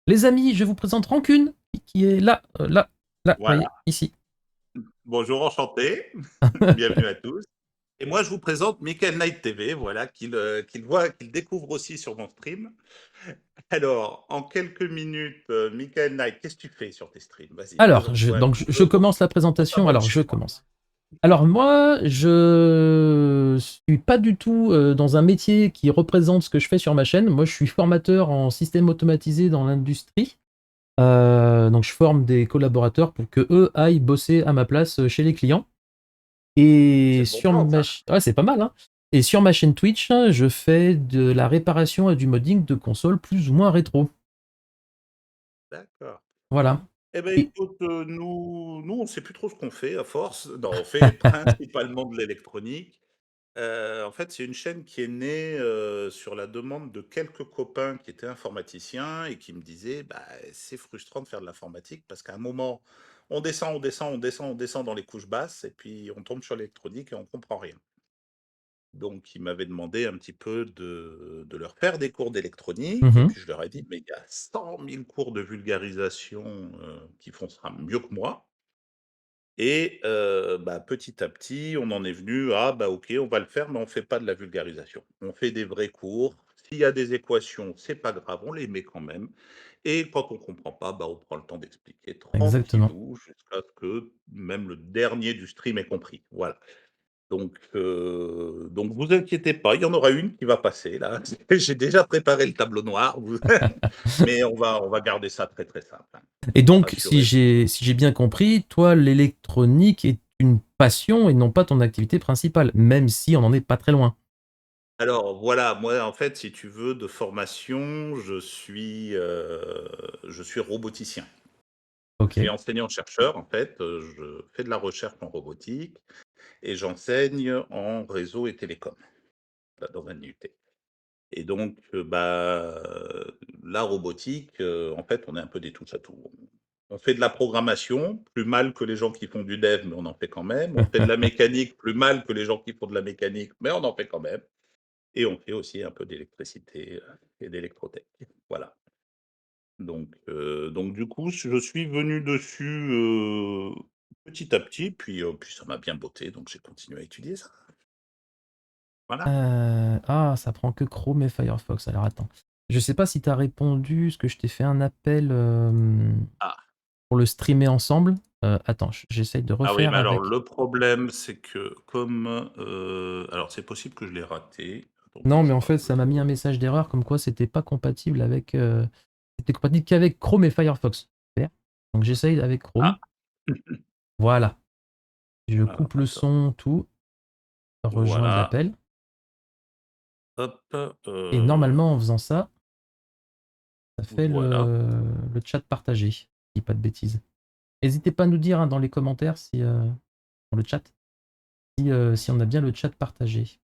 Les amis, je vous présente Rancune, qui est là, là, Voilà. voyez, ici. Bonjour, enchanté. Bienvenue à tous. Et moi, je vous présente Michael Knight TV, voilà, qu'il découvre aussi sur mon stream. Alors, en quelques minutes, Michael Knight, qu'est-ce que tu fais sur tes streams? Vas-y, Alors, présente-toi un donc, petit je peu commence la pour présentation. savoir de Alors, chez je toi. commence. Alors, moi, je suis pas du tout dans un métier qui représente ce que je fais sur ma chaîne. Moi, je suis formateur en système automatisé dans l'industrie. Donc, je forme des collaborateurs pour que eux aillent bosser à ma place chez les clients. C'est Et le bon sur plan, ma ça. ouais, c'est pas mal, hein. Et sur ma chaîne Twitch, je fais de la réparation et du modding de consoles plus ou moins rétro. D'accord. Voilà. Eh ben, Et écoute, nous, on sait plus trop ce qu'on fait à force. Non, on fait principalement de l'électronique. En fait, c'est une chaîne qui est née, sur la demande de quelques copains qui étaient informaticiens et qui me disaient: «Bah, c'est frustrant de faire de l'informatique parce qu'à un moment, on descend, on descend, on descend, on descend dans les couches basses et puis on tombe sur l'électronique et on comprend rien». Donc ils m'avaient demandé un petit peu de leur faire des cours d'électronique et Mhm. puis je leur ai dit: «Mais il y a 100 000 cours de vulgarisation, qui font ça mieux que moi». Et bah, petit à petit, on en est venu à: «Bah, OK, on va le faire, mais on fait pas de la vulgarisation. On fait des vrais cours. S'il y a des équations, c'est pas grave, on les met quand même et quand on comprend pas, bah, on prend le temps d'expliquer Exactement. tranquillou jusqu'à ce que même le dernier du stream ait compris». Voilà. Donc vous inquiétez pas, il y en aura une qui va passer là. J'ai déjà préparé le tableau noir, vous mais on va garder ça très, très simple, hein. Et donc, Rassurez-vous. si j'ai bien compris, toi, l'électronique est une passion et non pas ton activité principale, même si on n'en est pas très loin. Alors voilà, moi en fait, si tu veux, de formation, je suis roboticien. Je Ok. suis enseignant-chercheur en fait, je fais de la recherche en robotique et j'enseigne en réseau et télécom, là, dans un IUT. Et donc, bah, la robotique, en fait, on est un peu des touche à tout. On fait de la programmation, plus mal que les gens qui font du dev, mais on en fait quand même. On fait de la mécanique, plus mal que les gens qui font de la mécanique, mais on en fait quand même. Et on fait aussi un peu d'électricité, et d'électrotech. Voilà. Donc du coup, je suis venu dessus, petit à petit, puis ça m'a bien botté, donc j'ai continué à étudier ça. Voilà. Ça prend que Chrome et Firefox. Alors attends. Je sais pas si tu as répondu, ce que je t'ai fait un appel Ah. pour le streamer ensemble. Attends, j'essaye de Ah oui, refaire mais alors avec. le problème, c'est que comme, alors c'est possible que je l'ai raté. Attends, Non, mais bouge en pas, fait, ça m'a mis un message d'erreur comme quoi c'était pas compatible avec. C'était compatible qu'avec Chrome et Firefox. Super. Donc j'essaye avec Chrome. Ah! Voilà. Je Alors coupe le attends, son, tout. Rejoindre voilà, l'appel. hop, Et normalement, en faisant ça, ça fait voilà. le chat partagé. Je dis pas de bêtises. N'hésitez pas à nous dire, hein, dans les commentaires, si, dans le chat, si on a bien le chat partagé.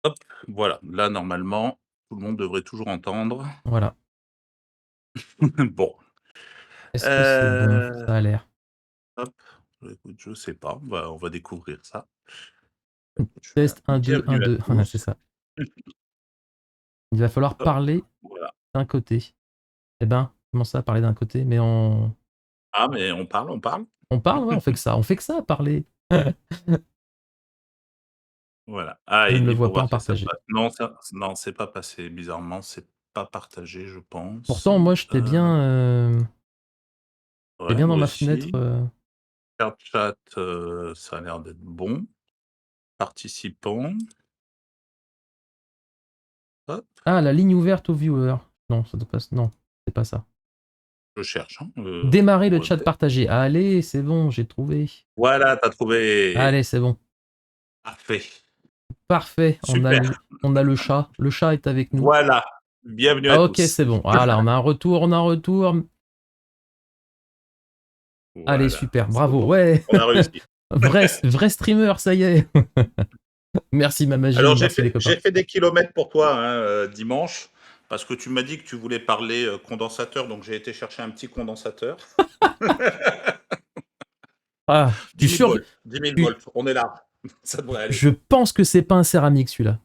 Hop, voilà. Là, normalement, tout le monde devrait toujours entendre. Voilà. Bon, Est-ce que c'est bon? heu, Ça a l'air. hop, écoute, je sais pas, on va découvrir ça. Je fais un Test 1, 2, 1, bienvenue à 2. C'est tous. ça. Il va falloir Hop, parler voilà. d'un côté. Eh ben, comment ça, parler d'un côté? Mais Ah mais on parle, on parle. on parle, ouais, on fait que ça. On fait que ça, parler. Voilà. Ah, Je ne il le dit vois pour pas voir en si ça partagé. passe. Non, ça non, c'est pas passé. Bizarrement, c'est pas partagé, je pense. Pourtant, moi, j'étais bien, j'étais Ouais, bien dans moi ma fenêtre. aussi. Faire chat, ça a l'air d'être bon. Participants, hop, Ah, la ligne ouverte aux viewers. Non, ça doit pas. Non, c'est pas ça. je cherche, hein, Démarrer le pour chat partagé. Allez, c'est bon, j'ai trouvé. voilà, tu as trouvé. Allez, c'est bon. Parfait. Parfait. Super. On a le chat. Le chat est avec nous. Voilà. Bienvenue à Ah, ok, tous. c'est bon. Voilà, on a un retour, on a un retour. Allez, Voilà, super, c'est bravo. bon. Ouais, On a réussi. vrai streamer, ça y est. Merci ma magie, Alors merci les copains. j'ai fait des kilomètres pour toi, hein, dimanche, parce que tu m'as dit que tu voulais parler, condensateur, donc j'ai été chercher un petit condensateur. Ah, je 10 suis 000 sûr. volts, 10 000 je, volts, on est là. Ça devrait aller. je pense que c'est pas un céramique celui-là.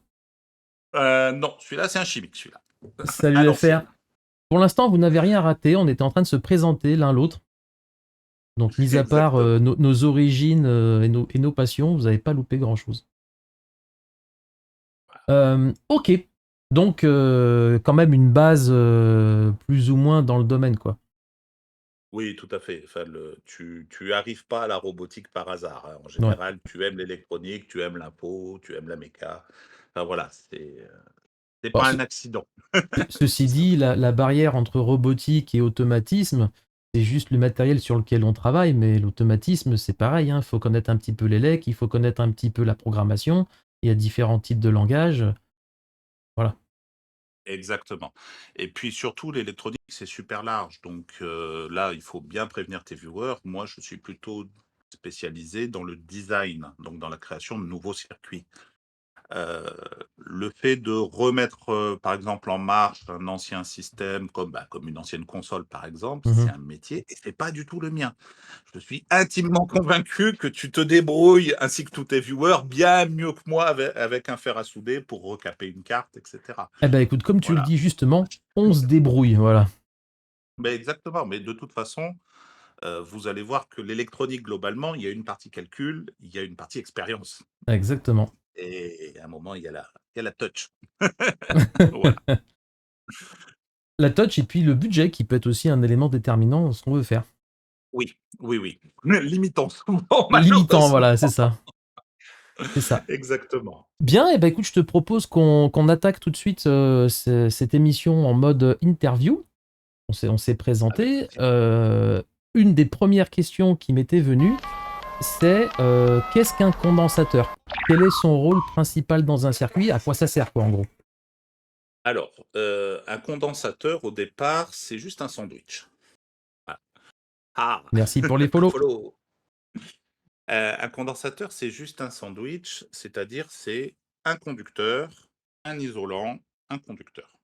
Non, celui-là, c'est un chimique, celui-là. Salut à l'affaire. l'ancienne. Pour l'instant, vous n'avez rien raté. On était en train de se présenter l'un l'autre. Donc, mis à part Exactement. nos origines et nos passions, vous n'avez pas loupé grand-chose. Ok. Donc, quand même une base plus ou moins dans le domaine, quoi. Oui, tout à fait. Enfin, tu arrives pas à la robotique par hasard, hein. En Ouais. général, tu aimes l'électronique, tu aimes l'impôt, tu aimes la méca. Enfin voilà, c'est Bon, pas un accident. ceci Tout dit, simplement. la barrière entre robotique et automatisme, c'est juste le matériel sur lequel on travaille, mais l'automatisme, c'est pareil. Il faut connaître un petit peu l'élec, il faut connaître un petit peu la programmation. Il y a différents types de langages. Voilà. Exactement. Et puis surtout, l'électronique, c'est super large. Donc là, il faut bien prévenir tes viewers. Moi, je suis plutôt spécialisé dans le design, donc dans la création de nouveaux circuits. Euh, le fait de remettre, par exemple, en marche un ancien système, comme une ancienne console, par exemple, c'est Mhm. un métier et c'est pas du tout le mien. Je suis intimement convaincu que tu te débrouilles, ainsi que tous tes viewers, bien mieux que moi avec un fer à souder pour recaper une carte, etc. Eh ben écoute, comme tu le Voilà. dis justement, on se débrouille, voilà. Mais exactement, mais de toute façon, vous allez voir que l'électronique, globalement, il y a une partie calcul, il y a une partie expérience. Exactement. Et à un moment, il y a la touch. Voilà. La touch et puis le budget qui peut être aussi un élément déterminant dans ce qu'on veut faire. Oui, oui, oui. Limitant souvent, Limitant, malheureusement. voilà, c'est ça. C'est ça. Exactement. Bien, et ben écoute, je te propose qu'on attaque tout de suite cette émission en mode interview. On s'est Avec présenté. plaisir. Une des premières questions qui m'était venue, c'est qu'est-ce qu'un condensateur? Quel est son rôle principal dans un circuit? À quoi ça sert, quoi, en gros? Alors, un condensateur, au départ, c'est juste un sandwich. Voilà. Ah, Merci pour les follow. follow. Un condensateur, c'est juste un sandwich, c'est-à-dire c'est un conducteur, un isolant, un conducteur.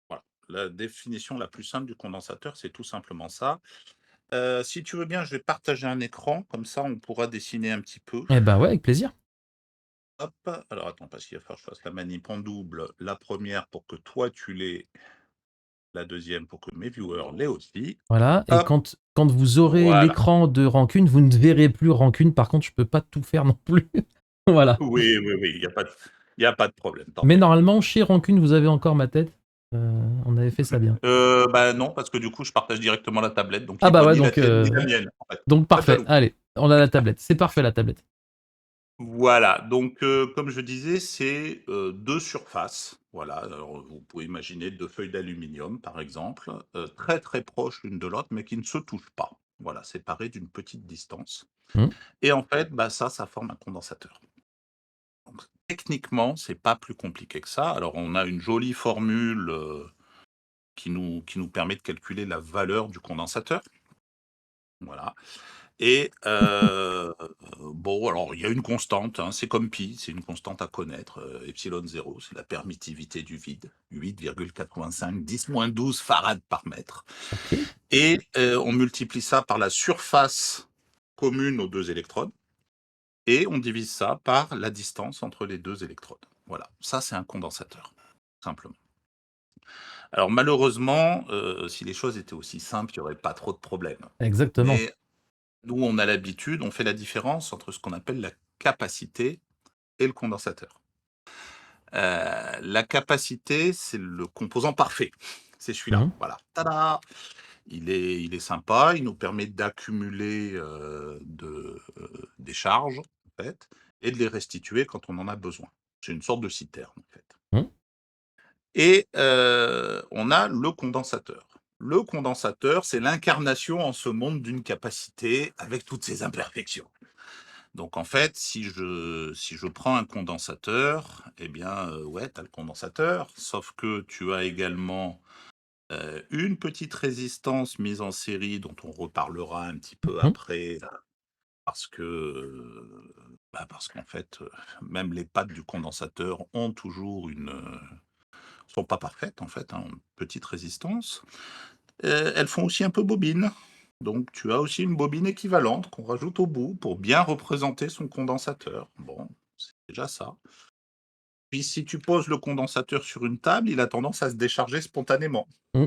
Voilà. La définition la plus simple du condensateur, c'est tout simplement ça. Si tu veux bien, je vais partager un écran, comme ça on pourra dessiner un petit peu. Eh ben ouais, avec plaisir. Hop, alors attends, parce qu'il va falloir que je fasse la manip en double. La première pour que toi tu l'aies, la deuxième pour que mes viewers l'aient aussi. Voilà, et Hop, quand vous aurez voilà. l'écran de Rancune, vous ne verrez plus Rancune. Par contre, je peux pas tout faire non plus. Voilà. Oui, oui, oui, il y a pas de problème, t'en Mais fais pas. normalement, chez Rancune, vous avez encore ma tête. On avait fait ça bien. Bah non, parce que du coup, je partage directement la tablette, donc Ah il bah peut ouais, ni la tienne ni la mienne, en fait. donc Pas de parfait. jaloux. Allez, on a la tablette. C'est parfait la tablette. Voilà, donc comme je disais, c'est 2 surfaces. Voilà, alors vous pouvez imaginer 2 feuilles d'aluminium, par exemple, très, très proches l'une de l'autre, mais qui ne se touchent pas. Voilà, séparées d'une petite distance Hmm. et en fait, bah, ça forme un condensateur. Donc techniquement, c'est pas plus compliqué que ça. Alors on a une jolie formule, qui nous permet de calculer la valeur du condensateur. Voilà. Et bon, alors il y a une constante, hein, c'est comme pi, c'est une constante à connaître, epsilon 0, c'est la permittivité du vide, 8,85 10-12 farad par mètre. Ok. Et on multiplie ça par la surface commune aux 2 électrodes et on divise ça par la distance entre les 2 électrodes. Voilà, ça c'est un condensateur, simplement. Alors malheureusement, si les choses étaient aussi simples, il y aurait pas trop de problèmes. Exactement. Mais nous, on a l'habitude, on fait la différence entre ce qu'on appelle la capacité et le condensateur. La capacité, c'est le composant parfait. C'est celui-là, Mhm. voilà. Tada! Il est sympa, il nous permet d'accumuler, des charges, en fait, et de les restituer quand on en a besoin. C'est une sorte de citerne, en fait. Mhm. Et on a le condensateur. Le condensateur, c'est l'incarnation en ce monde d'une capacité avec toutes ses imperfections. Donc en fait, si je prends un condensateur, eh bien, ouais, tu as le condensateur, sauf que tu as également, une petite résistance mise en série dont on reparlera un petit peu Mhm. après, parce que, parce qu'en fait, même les pattes du condensateur ont toujours sont pas parfaites en fait, hein, ont une petite résistance. Elles font aussi un peu bobine. Donc tu as aussi une bobine équivalente qu'on rajoute au bout pour bien représenter son condensateur. Bon, c'est déjà ça. Puis si tu poses le condensateur sur une table, il a tendance à se décharger spontanément. Mmh,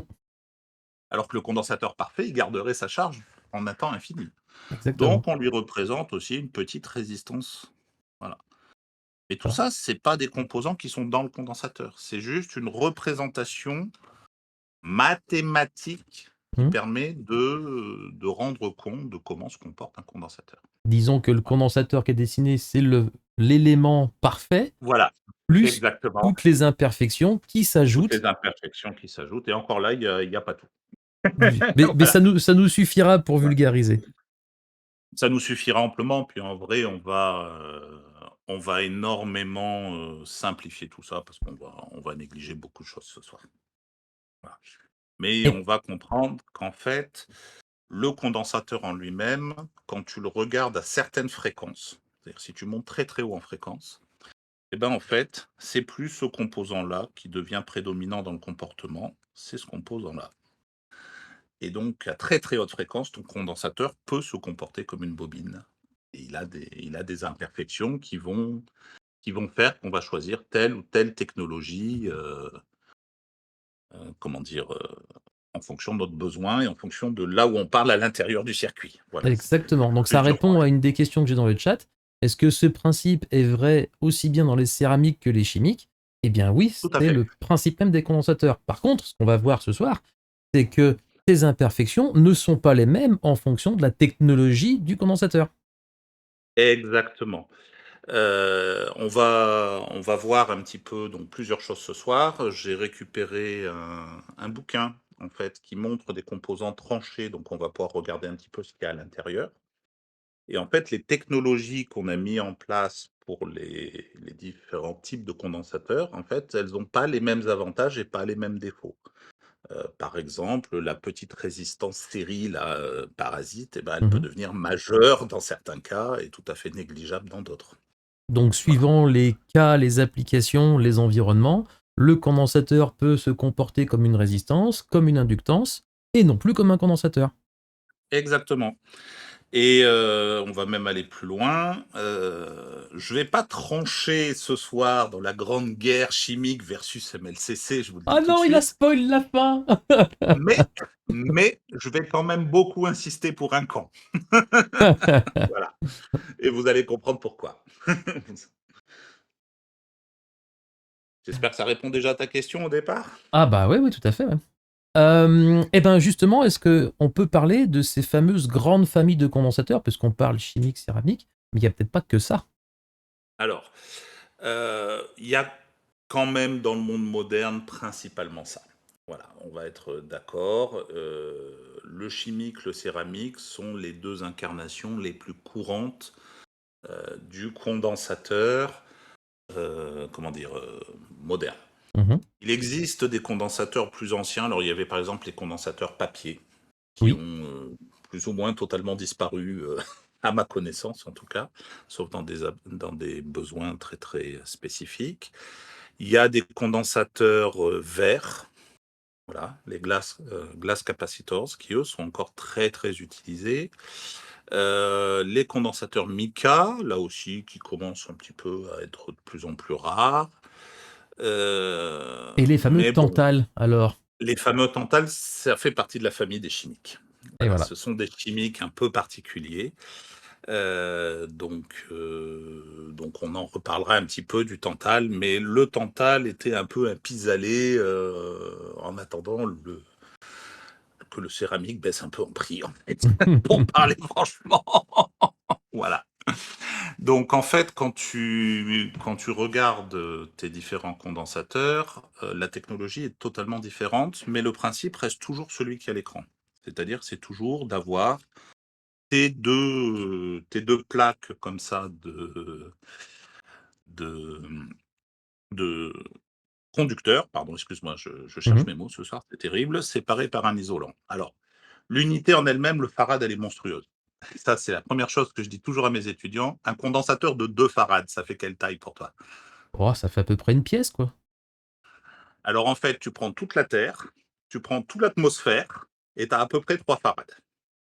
Alors que le condensateur parfait, il garderait sa charge en un temps infini. exactement. Donc on lui représente aussi une petite résistance. Voilà. Et tout Alors, ça, c'est pas des composants qui sont dans le condensateur. C'est juste une représentation mathématique qui mmh, permet de rendre compte de comment se comporte un condensateur. disons que le Voilà. condensateur qui est dessiné, c'est l'élément parfait, Voilà, plus exactement. toutes les imperfections qui Toutes s'ajoutent. les imperfections qui s'ajoutent et encore là, il y a pas tout. Mais Voilà. ça nous suffira pour vulgariser. Ça nous suffira amplement, puis en vrai, on va énormément, simplifier tout ça parce qu'on va négliger beaucoup de choses ce soir. Voilà. Mais Et on va comprendre qu'en fait, le condensateur en lui-même, quand tu le regardes à certaines fréquences, c'est-à-dire si tu montes très, très haut en fréquence, et ben, en fait, c'est plus ce composant-là qui devient prédominant dans le comportement, c'est ce composant-là. Et donc à très, très haute fréquence, ton condensateur peut se comporter comme une bobine et il a des imperfections qui vont faire qu'on va choisir telle ou telle technologie, comment dire? En fonction de notre besoin et en fonction de là où on parle à l'intérieur du circuit. Voilà, c'est exactement. Donc ça plusieurs points. répond à une des questions que j'ai dans le chat. Est-ce que ce principe est vrai aussi bien dans les céramiques que les chimiques? Eh bien oui, Tout à c'est fait. le principe même des condensateurs. Par contre, ce qu'on va voir ce soir, c'est que ces imperfections ne sont pas les mêmes en fonction de la technologie du condensateur. Exactement. On va voir un petit peu donc plusieurs choses ce soir. J'ai récupéré un bouquin, en fait, qui montre des composants tranchés, donc on va pouvoir regarder un petit peu ce qu'il y a à l'intérieur et en fait, les technologies qu'on a mis en place pour les différents types de condensateurs, en fait, elles ont pas les mêmes avantages et pas les mêmes défauts. Par exemple, la petite résistance série là, parasite et ben, elle peut Mhm. devenir majeure dans certains cas et tout à fait négligeable dans d'autres. Donc Voilà. suivant les cas, les applications, les environnements, le condensateur peut se comporter comme une résistance, comme une inductance, et non plus comme un condensateur. Exactement et on va même aller plus loin. Je vais pas trancher ce soir dans la grande guerre chimique versus MLCC, je vous le dis Ah tout de non, il a suite, spoil la fin. mais je vais quand même beaucoup insister pour un camp. Voilà et vous allez comprendre pourquoi. J'espère que ça répond déjà à ta question au départ? Ah bah oui, oui, tout à fait. Ouais. Et ben justement, est-ce que on peut parler de ces fameuses grandes familles de condensateurs, puisqu'on parle chimique, céramique, mais il n'y a peut-être pas que ça. Alors, il y a quand même dans le monde moderne principalement ça. Voilà, on va être d'accord. Le chimique, le céramique sont les 2 incarnations les plus courantes, du condensateur, comment dire? Moderne. Mhm. Il existe des condensateurs plus anciens. Alors il y avait par exemple les condensateurs papier qui ont, Oui. plus ou moins totalement disparu, à ma connaissance en tout cas, sauf dans des besoins très, très spécifiques. Il y a des condensateurs, verts, voilà, les glass capacitors qui eux sont encore très, très utilisés. Les condensateurs mica, là aussi qui commencent un petit peu à être de plus en plus rares. Et les fameux Mais bon, tantales, alors. les fameux tantales, ça fait partie de la famille des chimiques. Et Voilà, voilà. ce sont des chimiques un peu particuliers. Donc on en reparlera un petit peu du Tantal, mais le Tantal était un peu un pis-aller, en attendant que le céramique baisse un peu en prix, en fait, pour parler franchement. Voilà. Donc en fait, quand tu regardes, tes différents condensateurs, la technologie est totalement différente, mais le principe reste toujours celui qui est à l'écran. C'est-à-dire, c'est toujours d'avoir tes deux plaques comme ça de, de conducteurs, pardon, excuse-moi, je cherche Mhm. mes mots ce soir, c'est terrible, séparés par un isolant. Alors, l'unité en elle-même, le farad, elle est monstrueuse. Ça, c'est la première chose que je dis toujours à mes étudiants. Un condensateur de 2 farads, ça fait quelle taille pour toi? Oh, ça fait à peu près une pièce, quoi. Alors en fait, tu prends toute la Terre, tu prends toute l'atmosphère et tu as à peu près 3 farads.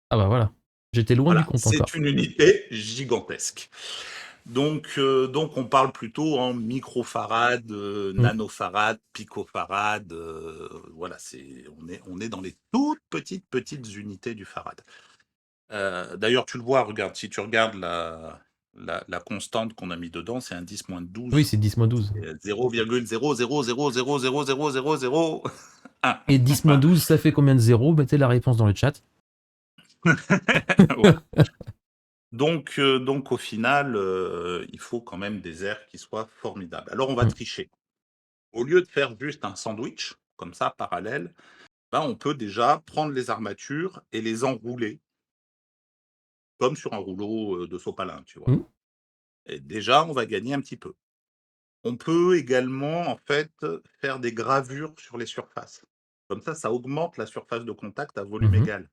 Ah bah voilà. J'étais loin du Voilà, compte c'est encore. une unité gigantesque. Donc on parle plutôt en microfarad, Mm. nanofarad, picofarad, voilà, on est dans les toutes petites unités du farad. D'ailleurs, tu le vois, regarde, si tu regardes la constante qu'on a mis dedans, c'est un 10 moins Oui, 12. c'est 10-12. C'est 0,000000001. Et 10-12, ça fait combien de zéros? Mettez la réponse dans le chat. Voilà. Donc au final, il faut quand même des airs qui soient formidables. Alors on va Mm. tricher. Au lieu de faire juste un sandwich, comme ça, parallèle, ben, on peut déjà prendre les armatures et les enrouler, comme sur un rouleau de sopalin, tu vois. Mm. Et déjà, on va gagner un petit peu. On peut également, en fait, faire des gravures sur les surfaces. Comme ça augmente la surface de contact à volume Mhm. égal.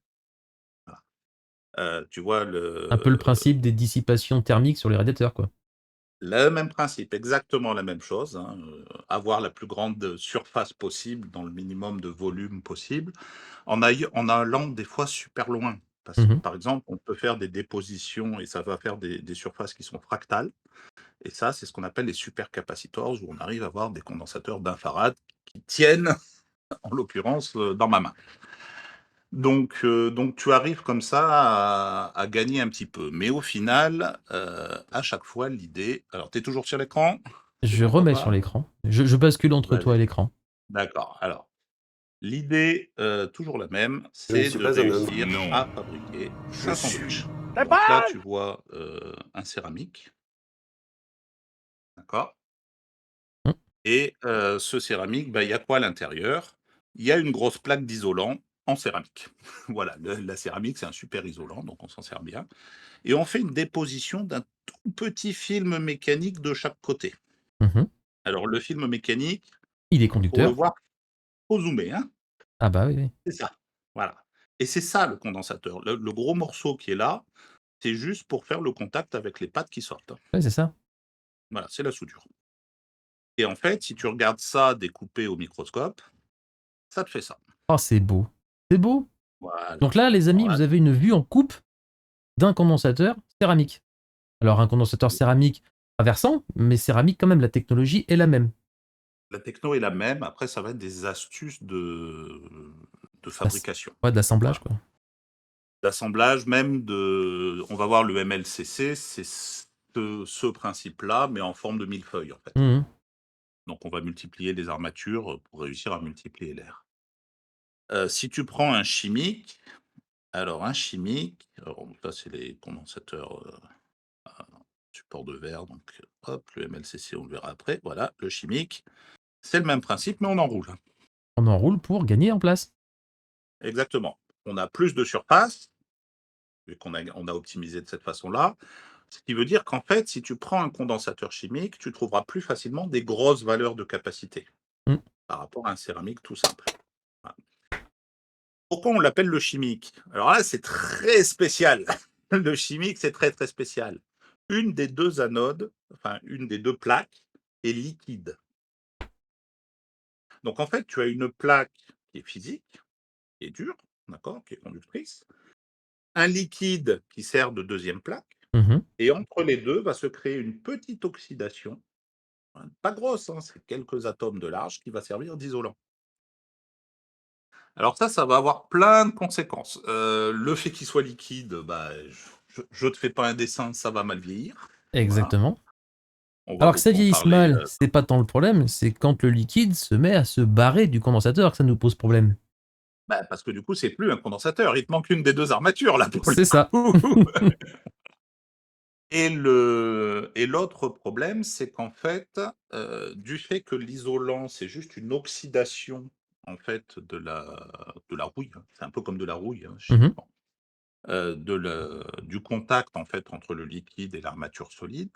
Voilà. Tu vois Un peu le principe des dissipations thermiques sur les radiateurs, quoi. le même principe, exactement la même chose, hein, avoir la plus grande surface possible dans le minimum de volume possible, en allant des fois super loin. Parce que, Mhm. par exemple, on peut faire des dépositions et ça va faire des surfaces qui sont fractales. Et ça, c'est ce qu'on appelle les supercapacitors, où on arrive à avoir des condensateurs d'infarad qui tiennent, en l'occurrence, dans ma main. Donc tu arrives comme ça à gagner un petit peu. Mais au final, à chaque fois, l'idée. Alors, tu es toujours sur l'écran? Tu Je m'entends remets sur pas? l'écran. Je bascule entre toi Vas-y. et l'écran. D'accord. Alors, l'idée, toujours la même, Je ne c'est suis de pas un homme. réussir Non, à fabriquer je un suis. sandwich. Donc là, tu vois un céramique, d'accord? Mm. Et ce céramique, bah, il y a quoi à l'intérieur? Il y a une grosse plaque d'isolant en céramique. Voilà, la céramique, c'est un super isolant, donc on s'en sert bien. Et on fait une déposition d'un tout petit film mécanique de chaque côté. Mhm. Alors, le film mécanique, Il est pour le conducteur. voir, faut zoomer, hein? Ah bah oui, oui. C'est ça. Voilà. Et c'est ça le condensateur. Le gros morceau qui est là, c'est juste pour faire le contact avec les pattes qui sortent, hein. Ouais, c'est ça. Voilà, c'est la soudure. Et en fait, si tu regardes ça découpé au microscope, ça te fait ça. Oh, c'est beau. C'est beau. Voilà. Donc là, les amis, Voilà. vous avez une vue en coupe d'un condensateur céramique. Alors, un condensateur céramique traversant, mais céramique quand même, la technologie est la même. La techno est la même. Après, ça va être des astuces de fabrication. Ouais, d'assemblage, Voilà. quoi. D'assemblage, même de. On va voir le MLCC, c'est ce principe-là, mais en forme de millefeuille, en fait. Mhm. Donc, on va multiplier les armatures pour réussir à multiplier l'air. Si tu prends un chimique, alors un chimique, alors ça, c'est les condensateurs à support de verre, donc hop, le MLCC, on le verra après. Voilà, le chimique, c'est le même principe, mais on enroule. On enroule pour gagner en place. Exactement. On a plus de surface, vu on a optimisé de cette façon-là. Ce qui veut dire qu'en fait, si tu prends un condensateur chimique, tu trouveras plus facilement des grosses valeurs de capacité Mm. par rapport à un céramique tout simple. Voilà. Pourquoi on l'appelle le chimique? Alors là, c'est très spécial. Le chimique, c'est très très spécial. Une des deux anodes, enfin une des deux plaques, est liquide. Donc en fait, tu as une plaque qui est physique, qui est dure, d'accord, qui est conductrice, un liquide qui sert de deuxième plaque, Mhm. et entre les deux va se créer une petite oxydation, hein, pas grosse, hein, c'est quelques atomes de large, qui va servir d'isolant. Alors ça va avoir plein de conséquences. Le fait qu'il soit liquide, bah, je te fais pas un dessin, ça va mal vieillir. Voilà. Exactement. On va Alors que ça beaucoup en vieillisse parler. mal, c'est pas tant le problème, c'est quand le liquide se met à se barrer du condensateur que ça nous pose problème. Bah, parce que du coup, c'est plus un condensateur. Il te manque une des deux armatures là pour le C'est ça. coup. Et l'autre problème, c'est qu'en fait, du fait que l'isolant, c'est juste une oxydation, en fait, de la rouille, hein, c'est un peu comme de la rouille, hein, Mhm. chimiquement, du contact, en fait, entre le liquide et l'armature solide,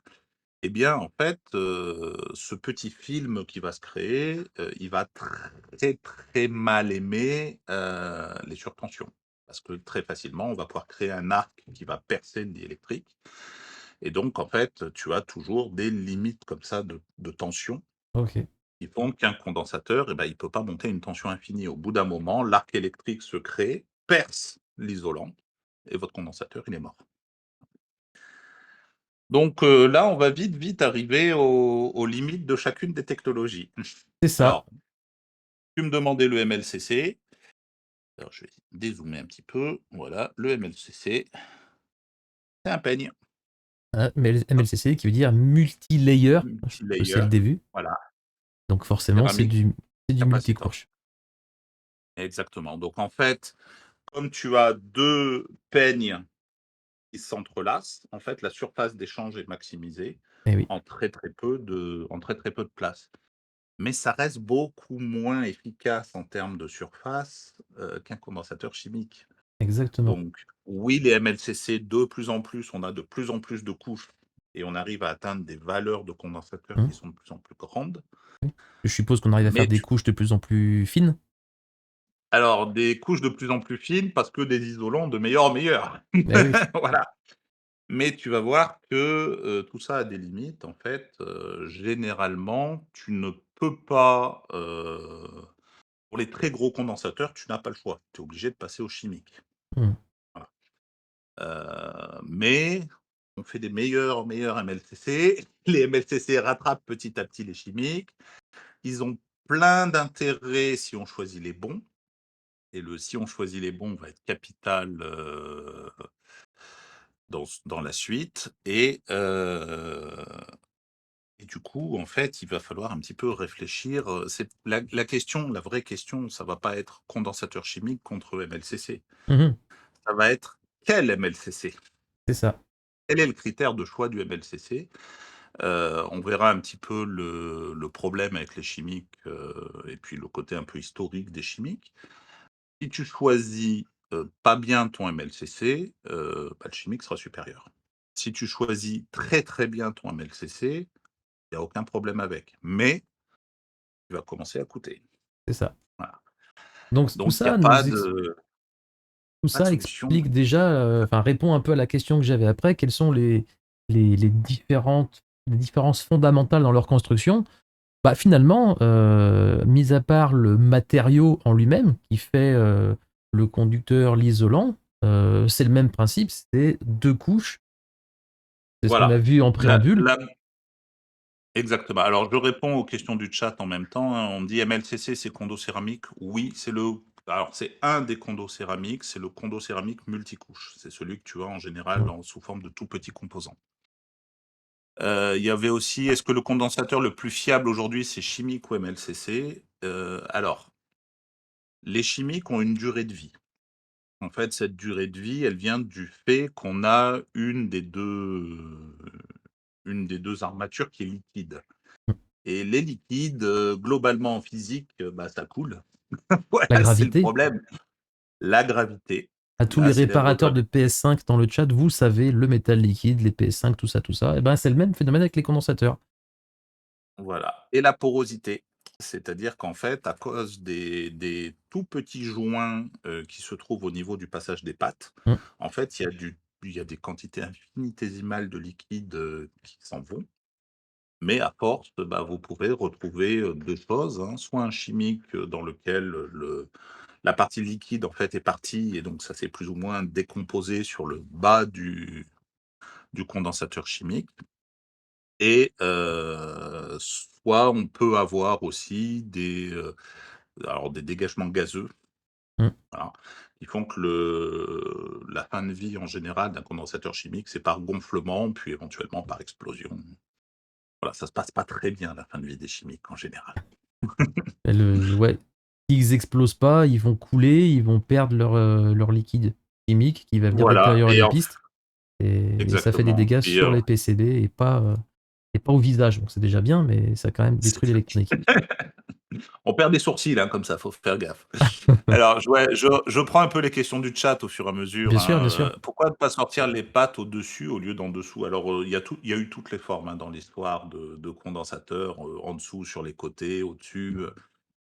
eh bien, en fait, ce petit film qui va se créer, il va très, très mal aimer, les surtensions. Parce que très facilement, on va pouvoir créer un arc qui va percer le diélectrique et donc, en fait, tu as toujours des limites comme ça de tension Ok. qui font qu'un condensateur, eh ben, il peut pas monter une tension infinie. Au bout d'un moment, l'arc électrique se crée, perce l'isolant et votre condensateur, il est mort. Donc là, on va vite arriver aux limites de chacune des technologies. C'est ça. Alors, tu me demandais le MLCC. Alors, je vais dézoomer un petit peu. Voilà, le MLCC, c'est un peigne. Hein, mais Hop, MLCC qui veut dire multi-layer, c'est le multi-layer. début. Voilà, Donc forcément, c'est céramique du capacitor. multicouche. Exactement. Donc en fait, comme tu as 2 peignes qui s'entrelacent, en fait, la surface d'échange est maximisée Eh oui, en très, très peu de place. Mais ça reste beaucoup moins efficace en termes de surface, qu'un condensateur chimique. exactement. Donc oui, les MLCC, de plus en plus, on a de plus en plus de couches et on arrive à atteindre des valeurs de condensateurs Mmh, qui sont de plus en plus grandes. oui. Je suppose qu'on arrive à faire Mais des tu couches de plus en plus fines. alors des couches de plus en plus fines parce que des isolants de meilleurs en meilleurs. Eh oui. Voilà. Mais tu vas voir que, tout ça a des limites. En fait, généralement, tu ne peux pas, pour les très gros condensateurs, tu n'as pas le choix. Tu es obligé de passer au chimique. Mmh. Voilà. Mais on fait des meilleurs MLCC. Les MLCC rattrapent petit à petit les chimiques. Ils ont plein d'intérêts si on choisit les bons et le si on choisit les bons va être capital, dans la suite et du coup, en fait, il va falloir un petit peu réfléchir, c'est la question, la vraie question, ça va pas être condensateur chimique contre MLCC. Mmh. Ça va être quel MLCC? C'est ça. Quel est le critère de choix du MLCC? On verra un petit peu le problème avec les chimiques, et puis le côté un peu historique des chimiques. Si tu choisis, pas bien ton MLCC, bah, le chimique sera supérieur. Si tu choisis très, très bien ton MLCC, il y a aucun problème avec, mais il va commencer à coûter. C'est ça. Voilà. Donc tout Donc il y a ça pas nous de tout pas de ça solution. explique déjà, enfin répond un peu à la question que j'avais après, quelles sont les différences fondamentales dans leur construction? Bah, finalement, mis à part le matériau en lui-même qui fait, le conducteur, l'isolant, c'est le même principe, c'est 2 couches. C'est ce qu'on a Voilà, vu en la préambule. la exactement. Alors je réponds aux questions du chat en même temps, hein. On me dit: «MLCC, c'est condo céramique?» Oui, c'est un des condos céramiques, c'est le condo céramique multicouche. C'est celui que tu as en général Mmh, sous forme de tout petits composants. Il y avait aussi, est-ce que le condensateur le plus fiable aujourd'hui, c'est chimique ou MLCC? Alors, les chimiques ont une durée de vie. En fait, cette durée de vie, elle vient du fait qu'on a une des 2 armatures qui est liquide mmh. et les liquides, globalement en physique, bah, ça coule. La Voilà, c'est le gravité. problème. La gravité, À tous la les célèbre réparateurs de gravité. PS5 dans le chat, vous savez, le métal liquide, les PS5, tout ça et ben, c'est le même phénomène avec les condensateurs. Voilà et la porosité, c'est-à-dire qu'en fait, à cause des tout petits joints, qui se trouvent au niveau du passage des pattes, Mmh, en fait, il y a des quantités infinitésimales de liquide, qui s'en vont, mais à force, bah, vous pouvez retrouver, 2 choses, hein, soit un chimique, dans lequel, la partie liquide, en fait, est partie et donc ça s'est plus ou moins décomposé sur le bas du condensateur chimique et soit on peut avoir aussi des dégagements gazeux, mmh. voilà, qui font que la fin de vie en général d'un condensateur chimique, c'est par gonflement, puis éventuellement par explosion. Voilà, ça se passe pas très bien la fin de vie des chimiques en général. Ouais, s'ils explosent pas, ils vont couler, ils vont perdre leur liquide chimique qui va venir Voilà détériorer et les en pistes et ça fait des exactement, dégâts puis, sur les PCB et pas au visage. Donc c'est déjà bien, mais ça a quand même c'est détruit l'électronique. on perd des sourcils, hein, comme ça, faut faire gaffe. Alors, je prends un peu les questions du chat au fur et à mesure, Bien sûr, bien hein, sûr. pourquoi ne pas sortir les pattes au-dessus au lieu d'en dessous? Alors, il y a eu toutes les formes, hein, dans l'histoire de condensateurs, en dessous, sur les côtés, au-dessus,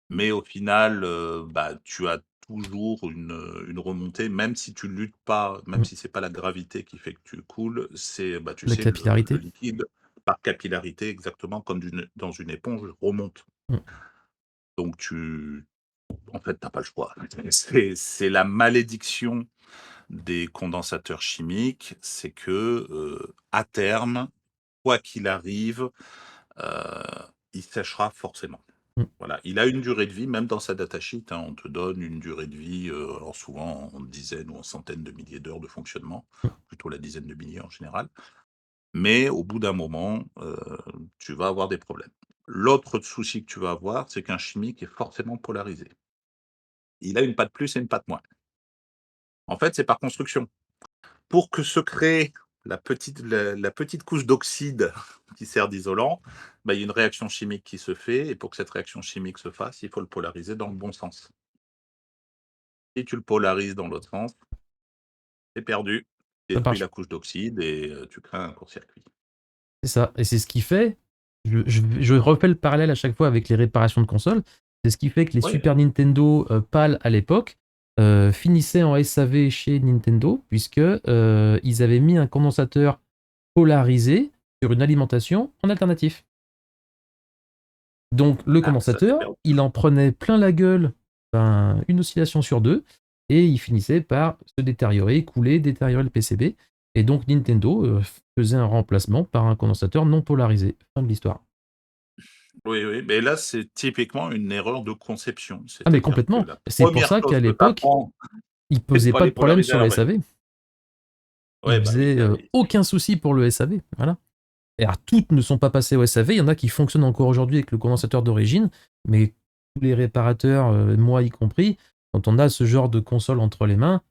mais au final, bah, tu as toujours une remontée, même si tu luttes pas, même Mmh. si c'est pas la gravité qui fait que tu coules, c'est, bah, tu La sais, le capillarité. liquide, par capillarité, exactement comme dans une éponge, remonte. Mmh. Donc en fait, tu as pas le choix. C'est la malédiction des condensateurs chimiques, c'est que, à terme, quoi qu'il arrive, heu, il sèchera forcément. Mmh. Voilà, il a une durée de vie, même dans sa datasheet, hein, on te donne une durée de vie, alors souvent en dizaines ou en centaines de milliers d'heures de fonctionnement, Mmh. plutôt la dizaine de milliers en général. Mais au bout d'un moment, tu vas avoir des problèmes. L'autre souci que tu vas avoir, c'est qu'un chimique est forcément polarisé. Il a une patte plus et une patte moins. En fait, c'est par construction. Pour que se crée la petite couche d'oxyde qui sert d'isolant, bah, il y a une réaction chimique qui se fait et pour que cette réaction chimique se fasse, il faut le polariser dans le bon sens. Si tu le polarises dans l'autre sens, c'est perdu, tu Ça détruis marche. la couche d'oxyde et tu crées un court-circuit. C'est ça. Et c'est ce qui fait, je refais le parallèle à chaque fois avec les réparations de consoles, c'est ce qui fait que les Oui, Super Nintendo PAL à l'époque finissaient en SAV chez Nintendo, puisque ils avaient mis un condensateur polarisé sur une alimentation en alternatif. Donc le ah ça c'est condensateur, perdu. il en prenait plein la gueule, une oscillation sur deux, et il finissait par se détériorer, couler, détériorer le PCB. Et donc Nintendo faisait un remplacement par un condensateur non polarisé. Fin de l'histoire. Oui, oui, mais là, c'est typiquement une erreur de conception. Ah mais C'est-à-dire que complètement. la C'est pour première ça chose qu'à que tu l'époque, apprends, il c'est de posait pas pas les de problème polariser à sur le l'envers. SAV. Ouais, Il bah oui, faisait bah oui. aucun souci pour le SAV. Voilà. Et alors, toutes ne sont pas passées au SAV. Il y en a qui fonctionnent encore aujourd'hui avec le condensateur d'origine, mais tous les réparateurs, moi y compris, quand on a ce genre de console entre les mains,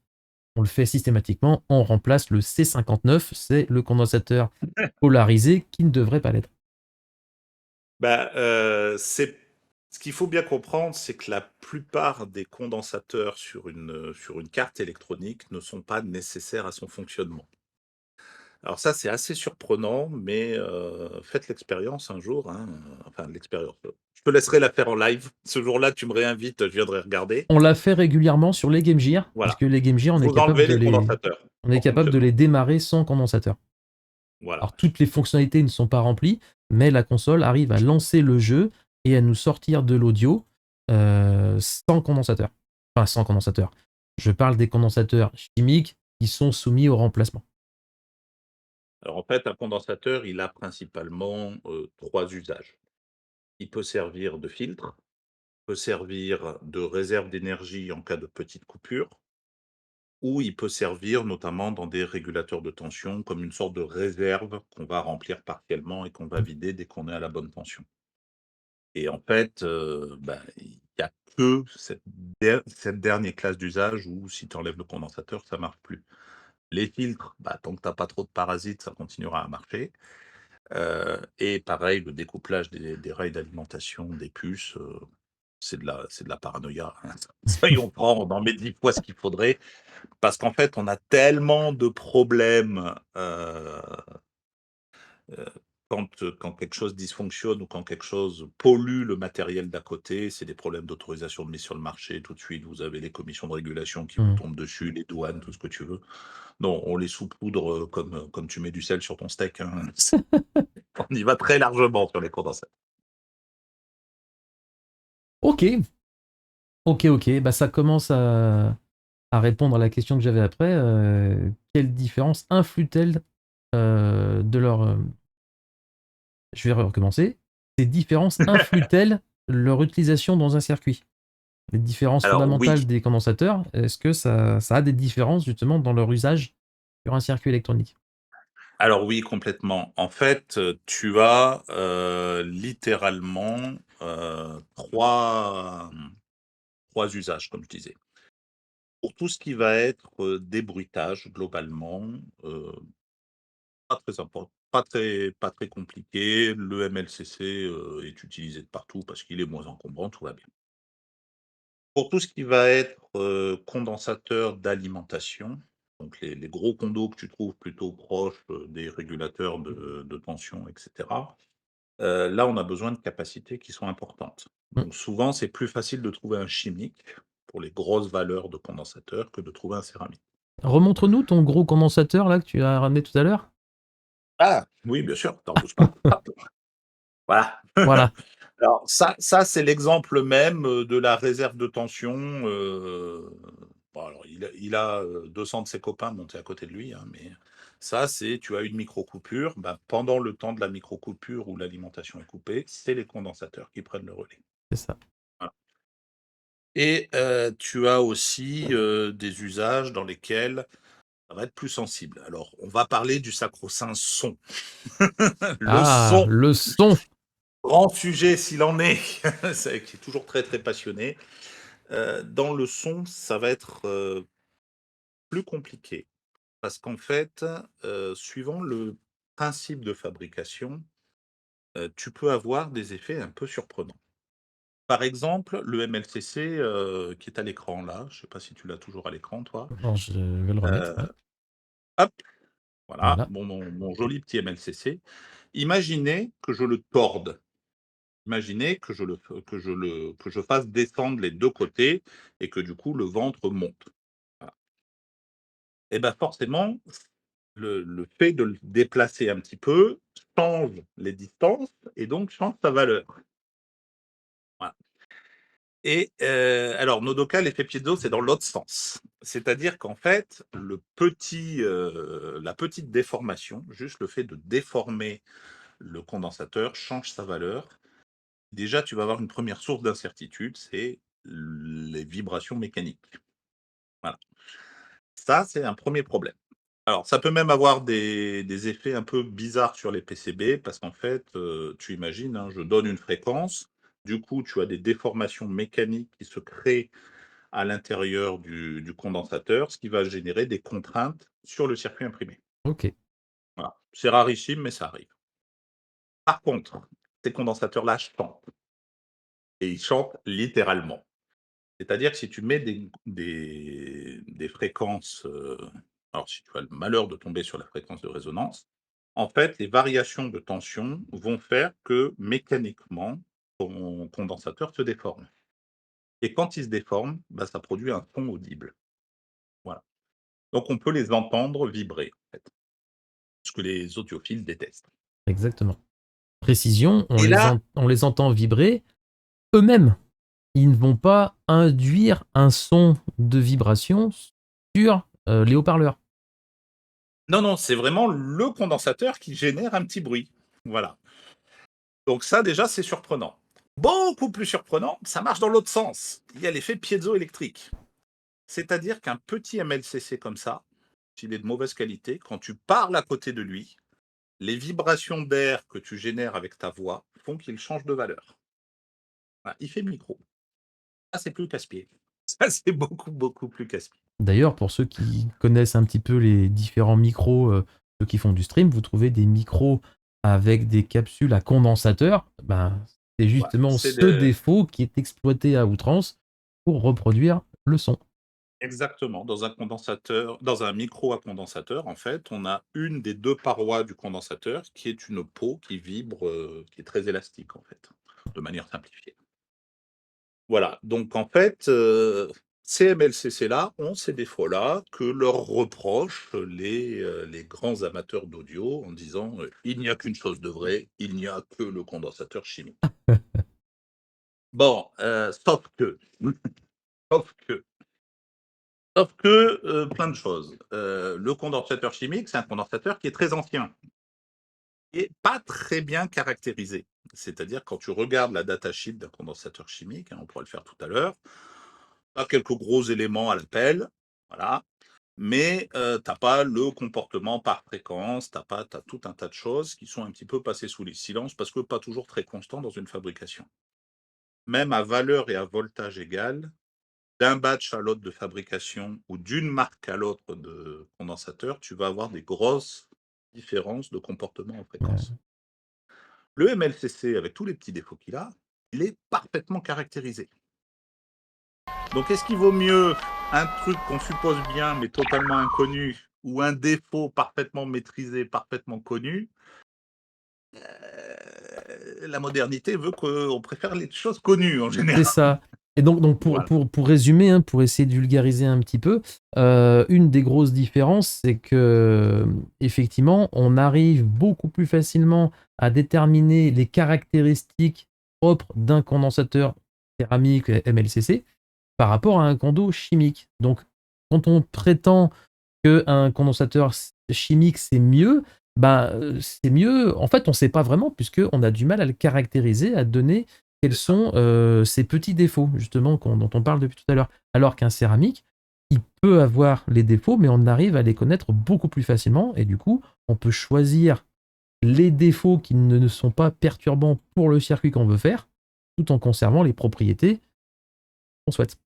on le fait systématiquement, on remplace le C59, c'est le condensateur polarisé qui ne devrait pas l'être. Bah, c'est ce qu'il faut bien comprendre, c'est que la plupart des condensateurs sur une carte électronique ne sont pas nécessaires à son fonctionnement. Alors ça, c'est assez surprenant, mais faites l'expérience un jour, hein, enfin l'expérience, je te laisserai la faire en live. Ce jour-là, tu me réinvites, je viendrai regarder. On l'a fait régulièrement sur les Game Gear, Voilà. puisque les Game Gear, Vous enlevez les condensateurs on est en capable de les fonctionnement. démarrer sans condensateur. Voilà. Alors toutes les fonctionnalités ne sont pas remplies, mais la console arrive à lancer le jeu et à nous sortir de l'audio sans condensateur. Enfin, sans condensateur. Je parle des condensateurs chimiques qui sont soumis au remplacement. Alors en fait, un condensateur, il a principalement, 3 usages. Il peut servir de filtre, peut servir de réserve d'énergie en cas de petite coupure, ou il peut servir notamment dans des régulateurs de tension comme une sorte de réserve qu'on va remplir partiellement et qu'on va vider dès qu'on est à la bonne tension. Et en fait, bah, il y a que cette dernière classe d'usage où si tu enlèves le condensateur, ça marche plus. Les filtres, bah, tant que tu as pas trop de parasites, ça continuera à marcher. Et pareil, le découplage des rails d'alimentation, des puces, c'est de la paranoïa, hein. Soyons francs, on en met 10 fois ce qu'il faudrait, parce qu'en fait, on a tellement de problèmes, heu, quand quelque chose dysfonctionne ou quand quelque chose pollue le matériel d'à côté, c'est des problèmes d'autorisation de mise sur le marché. Tout de suite, vous avez les commissions de régulation qui vous Hmm. tombent dessus, les douanes, tout ce que tu veux. Non, on les saupoudre, comme tu mets du sel sur ton steak, hein. On y va très largement sur les condensateurs. Ok, ok. Bah, ça commence à répondre à la question que j'avais après. Quelle différence influe-t-elle de leur... je vais recommencer. Ces différences influent-elles leur utilisation dans un circuit? Les différences Alors oui, fondamentales des condensateurs, est-ce que ça a des différences justement dans leur usage sur un circuit électronique? alors oui, complètement. En fait, tu as, littéralement, 3 usages, comme je disais. Pour tout ce qui va être, débruitage globalement, heu, pas très compliqué. Le MLCC, est utilisé de partout parce qu'il est moins encombrant, tout va bien. Pour tout ce qui va être, condensateur d'alimentation, donc les gros condos que tu trouves plutôt proches, des régulateurs de tension et cetera, là, on a besoin de capacités qui sont importantes. Mmh. Donc souvent, c'est plus facile de trouver un chimique pour les grosses valeurs de condensateur que de trouver un céramique. Remontre-nous ton gros condensateur là que tu as ramené tout à l'heure. Ah! Oui, bien sûr, t'en bouge pas. Hop, voilà. Voilà. Alors ça c'est l'exemple même, de la réserve de tension, bon alors il a 200 de ses copains montés à côté de lui, hein, mais ça, c'est tu as une micro-coupure, bah, pendant le temps de la micro-coupure où l'alimentation est coupée, c'est les condensateurs qui prennent le relais. C'est ça. Voilà. Et tu as aussi, des usages dans lesquels ça va être plus sensible. Alors, on va parler du sacro-saint son. Le Ah, son, le son. grand sujet s'il en est, c'est qui est toujours très, très passionné. Dans le son, ça va être, plus compliqué parce qu'en fait, suivant le principe de fabrication, tu peux avoir des effets un peu surprenants. Par exemple, le MLCC, qui est à l'écran là, je sais pas si tu l'as toujours à l'écran toi? Alors, je vais le remettre, ouais. Heu, hop, voilà, Voilà. mon joli petit MLCC. Imaginez que je le torde. Imaginez que je fasse descendre les 2 côtés et que du coup le ventre monte. Voilà. Et bah, forcément, le fait de le déplacer un petit peu change les distances et donc change sa valeur. Voilà. Et alors Nodoka, l'effet piezo, c'est dans l'autre sens. C'est-à-dire qu'en fait, la petite déformation, juste le fait de déformer le condensateur change sa valeur. Déjà, tu vas avoir une première source d'incertitude, c'est les vibrations mécaniques. Voilà. Ça, c'est un premier problème. Alors, ça peut même avoir des effets un peu bizarres sur les PCB parce qu'en fait, tu imagines, hein, je donne une fréquence, du coup, tu as des déformations mécaniques qui se créent à l'intérieur du condensateur, ce qui va générer des contraintes sur le circuit imprimé. OK. Voilà. C'est rarissime, mais ça arrive. Par contre, ces condensateurs-là chantent et ils chantent littéralement. C'est-à-dire que si tu mets des fréquences, alors si tu as le malheur de tomber sur la fréquence de résonance, en fait, les variations de tension vont faire que mécaniquement, ton condensateur se déforme et quand il se déforme, bah, ça produit un son audible. Voilà. Donc on peut les entendre vibrer, en fait, ce que les audiophiles détestent. Exactement. Précision, Et là, on les entend vibrer eux-mêmes. Ils ne vont pas induire un son de vibration sur, les haut-parleurs. non, non, c'est vraiment le condensateur qui génère un petit bruit. Voilà. Donc ça, déjà, c'est surprenant. Beaucoup plus surprenant, ça marche dans l'autre sens. Il y a l'effet piézoélectrique. C'est-à-dire qu'un petit MLCC comme ça, s'il est de mauvaise qualité, quand tu parles à côté de lui, les vibrations d'air que tu génères avec ta voix font qu'il change de valeur. Voilà, il fait micro. Ça, c'est plus casse-pied. Ça, c'est beaucoup, beaucoup plus casse-pied. D'ailleurs, pour ceux qui connaissent un petit peu les différents micros, ceux qui font du stream, vous trouvez des micros avec des capsules à condensateur. Ben, c'est Voilà. justement C'est ce de... défaut qui est exploité à outrance pour reproduire le son. Exactement. Dans un condensateur, dans un micro à condensateur, en fait, on a une des deux parois du condensateur qui est une peau qui vibre, qui est très élastique, en fait, de manière simplifiée. Voilà, donc en fait, ces MLCC-là ont ces défauts-là que leur reprochent les grands amateurs d'audio en disant, «Il n'y a qu'une chose de vrai, il n'y a que le condensateur chimique». Bon, sauf que, plein de choses. Le condensateur chimique, c'est un condensateur qui est très ancien et pas très bien caractérisé. C'est-à-dire quand tu regardes la datasheet d'un condensateur chimique, hein, on pourra le faire tout à l'heure, tu as quelques gros éléments à l'appel, voilà, mais tu pas le comportement par fréquence, tu tout un tas de choses qui sont un petit peu passées sous les silences parce que pas toujours très constants dans une fabrication. Même à valeur et à voltage égal, d'un batch à l'autre de fabrication ou d'une marque à l'autre de condensateur, tu vas avoir des grosses différences de comportement en fréquence. Le MLCC, avec tous les petits défauts qu'il a, il est parfaitement caractérisé. Donc est-ce qu'il vaut mieux un truc qu'on suppose bien mais totalement inconnu ou un défaut parfaitement maîtrisé, parfaitement connu? La modernité veut qu'on préfère les choses connues en général. C'est ça. Et donc Voilà. pour résumer, hein, pour essayer de vulgariser un petit peu, une des grosses différences, c'est que effectivement, on arrive beaucoup plus facilement à déterminer les caractéristiques propres d'un condensateur céramique MLCC par rapport à un condo chimique. Donc, quand on prétend qu'un condensateur chimique c'est mieux, bah, c'est mieux. En fait, on ne sait pas vraiment puisqu'on a du mal à le caractériser, à donner quels C'est ça. sont ces petits défauts, justement, dont on parle depuis tout à l'heure. Alors qu'un céramique, il peut avoir les défauts, mais on arrive à les connaître beaucoup plus facilement et du coup, on peut choisir les défauts qui ne sont pas perturbants pour le circuit qu'on veut faire, tout en conservant les propriétés qu'on souhaite.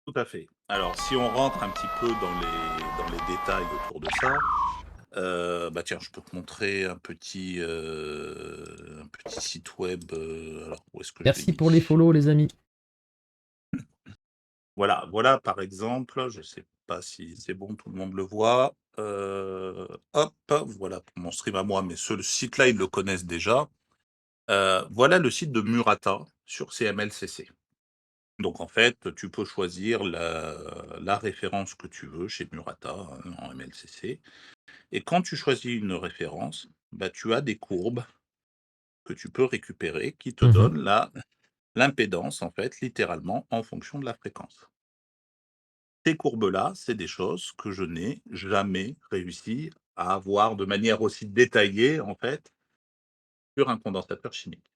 Tout à fait. Alors, si on rentre un petit peu dans les détails autour de ça, bah, tiens, je peux te montrer un petit site web, alors où est-ce que je l'ai Merci mis? pour les follow, les amis. Voilà, par exemple, je sais pas si c'est bon, tout le monde le voit, hop, voilà pour mon stream à moi, mais ce site-là, ils le connaissent déjà. Voilà le site de Murata sur CMLCC. Donc en fait, tu peux choisir la référence que tu veux chez Murata, en MLCC, et quand tu choisis une référence, bah, tu as des courbes que tu peux récupérer qui te Mhm. donnent l'impédance, en fait, littéralement en fonction de la fréquence. Ces courbes-là, c'est des choses que je n'ai jamais réussi à avoir de manière aussi détaillée, en fait, sur un condensateur chimique.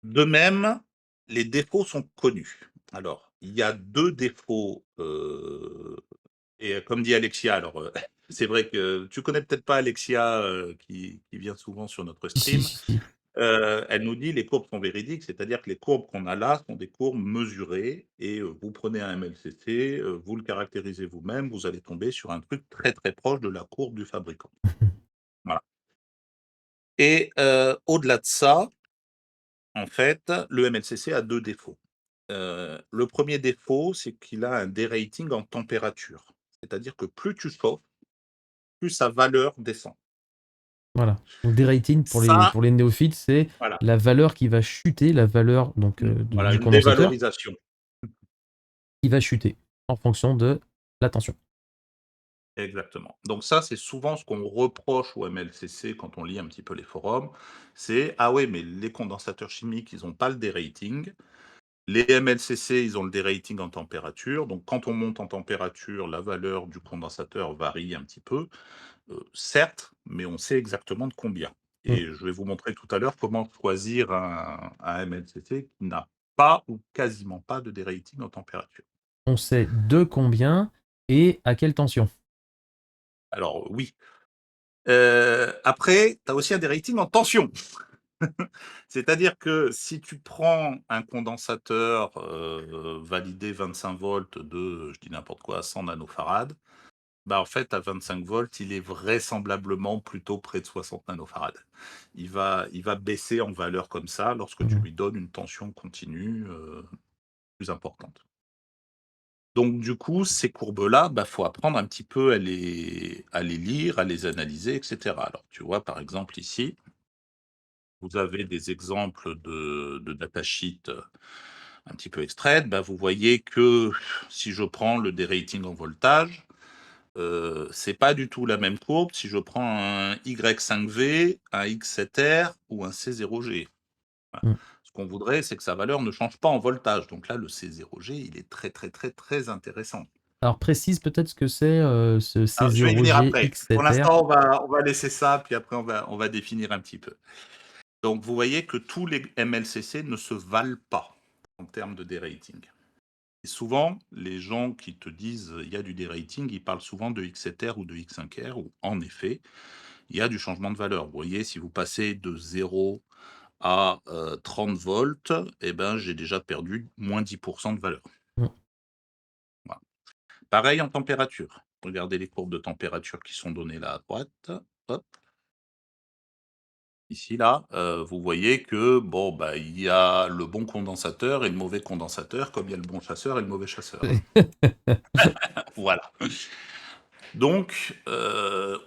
De même, les défauts sont connus. Alors, il y a 2 défauts, et comme dit Alexia, alors, c'est vrai que tu connais peut-être pas Alexia, qui vient souvent sur notre Si, si, stream. si, si. Elle nous dit: «Les courbes sont véridiques», c'est-à-dire que les courbes qu'on a là sont des courbes mesurées et vous prenez un MLCC, vous le caractérisez vous-même, vous allez tomber sur un truc très, très proche de la courbe du fabricant. Voilà, et au-delà de ça, en fait, le MLCC a 2 défauts. Le premier défaut, c'est qu'il a un dérating en température. C'est-à-dire que plus tu chauffes, plus sa valeur descend. Voilà. Donc des ratings Ça, pour les néophytes, c'est voilà, la valeur qui va chuter, la valeur donc, voilà, du une condensateur dévalorisation. qui va chuter en fonction de la tension. Exactement. Donc ça, c'est souvent ce qu'on reproche au MLCC quand on lit un petit peu les forums, c'est: «Ah ouais, mais les condensateurs chimiques, ils ont pas le dérating. Les MLCC, ils ont le dérating en température, donc quand on monte en température, la valeur du condensateur varie un petit peu». Certes, mais on sait exactement de combien, Mm. et je vais vous montrer tout à l'heure comment choisir un MLCC qui n'a pas ou quasiment pas de dérating en température. On sait de combien et à quelle tension. Alors oui, après, tu as aussi un dérating en tension. C'est-à-dire que si tu prends un condensateur, validé 25 volts de, je dis n'importe quoi, 100 nanofarad, bah, en fait, à 25 volts, il est vraisemblablement plutôt près de 60 nanofarad. Il va baisser en valeur comme ça lorsque tu Mhm. lui donnes une tension continue, plus importante. Donc du coup, ces courbes-là, bah, faut apprendre un petit peu à les lire, à les analyser, et cetera. Alors tu vois, par exemple ici, vous avez des exemples de datasheets, un petit peu extraites. Bah, vous voyez que si je prends le dérating en voltage, c'est pas du tout la même courbe si je prends un Y5V, un X7R ou un C0G. Voilà. Mm. Ce qu'on voudrait, c'est que sa valeur ne change pas en voltage. Donc là, le C0G, il est très, très, très, très intéressant. Alors précise peut-être ce que c'est ce Alors, je vais y venir C0G après. Pour X7R. l'instant, on va laisser ça, puis après, on va définir un petit peu. Donc, vous voyez que tous les MLCC ne se valent pas en termes de dérating. Et souvent, les gens qui te disent il y a du dérating, ils parlent souvent de X7R ou de X5R, où en effet, il y a du changement de valeur. Vous voyez, si vous passez de 0 à 30 volts, eh ben, j'ai déjà perdu moins 10% de valeur. Mm. Voilà. Pareil en température. Regardez les courbes de température qui sont données là à droite. Hop. Ici, là, vous voyez que bon, bah, il y a le bon condensateur et le mauvais condensateur, comme il y a le bon chasseur et le mauvais chasseur. Voilà. Donc,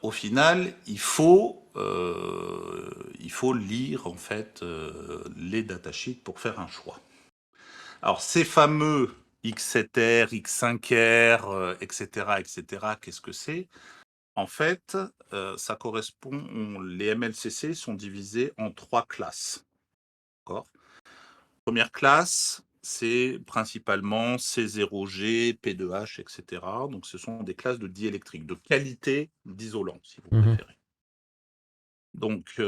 au final, il faut lire en fait les datasheets pour faire un choix. Alors, ces fameux X7R, X5R, etc., etc., qu'est-ce que c'est? En fait, ça correspond. Les MLCC sont divisés en 3 classes. D'accord. Première classe, c'est principalement C0G, P2H, etc. Donc, ce sont des classes de diélectrique, de qualité d'isolant, si vous Mhm. préférez. Donc,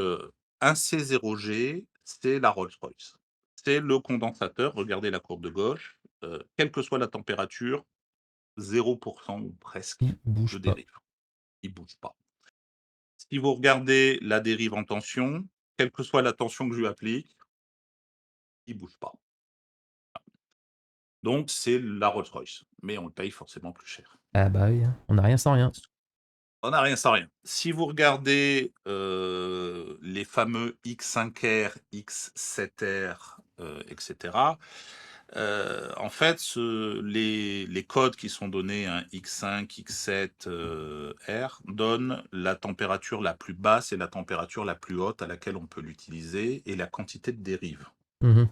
un C0G, c'est la Rolls-Royce. C'est le condensateur, regardez la courbe de gauche, quelle que soit la température, 0% ou presque Il bouge de pas. dérive. Il ne bouge pas. Si vous regardez la dérive en tension, quelle que soit la tension que je lui applique, il ne bouge pas. Donc, c'est la Rolls-Royce, mais on le paye forcément plus cher. Ah bah oui, hein. On n'a rien sans rien. On n'a rien sans rien. Si vous regardez les fameux X5R, X7R, etc., en fait, les codes qui sont donnés, hein, X5, X7, R, donnent la température la plus basse et la température la plus haute à laquelle on peut l'utiliser et la quantité de dérive. Mhm.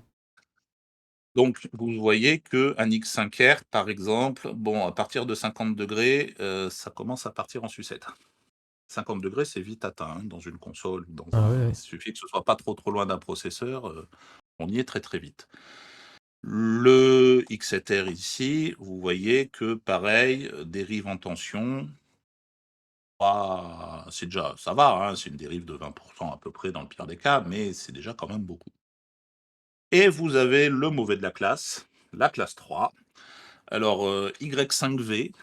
Donc, vous voyez qu'un X5R, par exemple, bon, à partir de 50 degrés, ça commence à partir en sucette. 50 degrés, c'est vite atteint, hein, dans une console, Ah ouais, il ouais. suffit que ce soit pas trop loin d'un processeur, on y est très vite. Le X7R ici, vous voyez que pareil, dérive en tension, c'est déjà ça va, hein, c'est une dérive de 20 à peu près dans le pire des cas, mais c'est déjà quand même beaucoup. Et vous avez le mauvais de la classe 3. Alors, Y5V,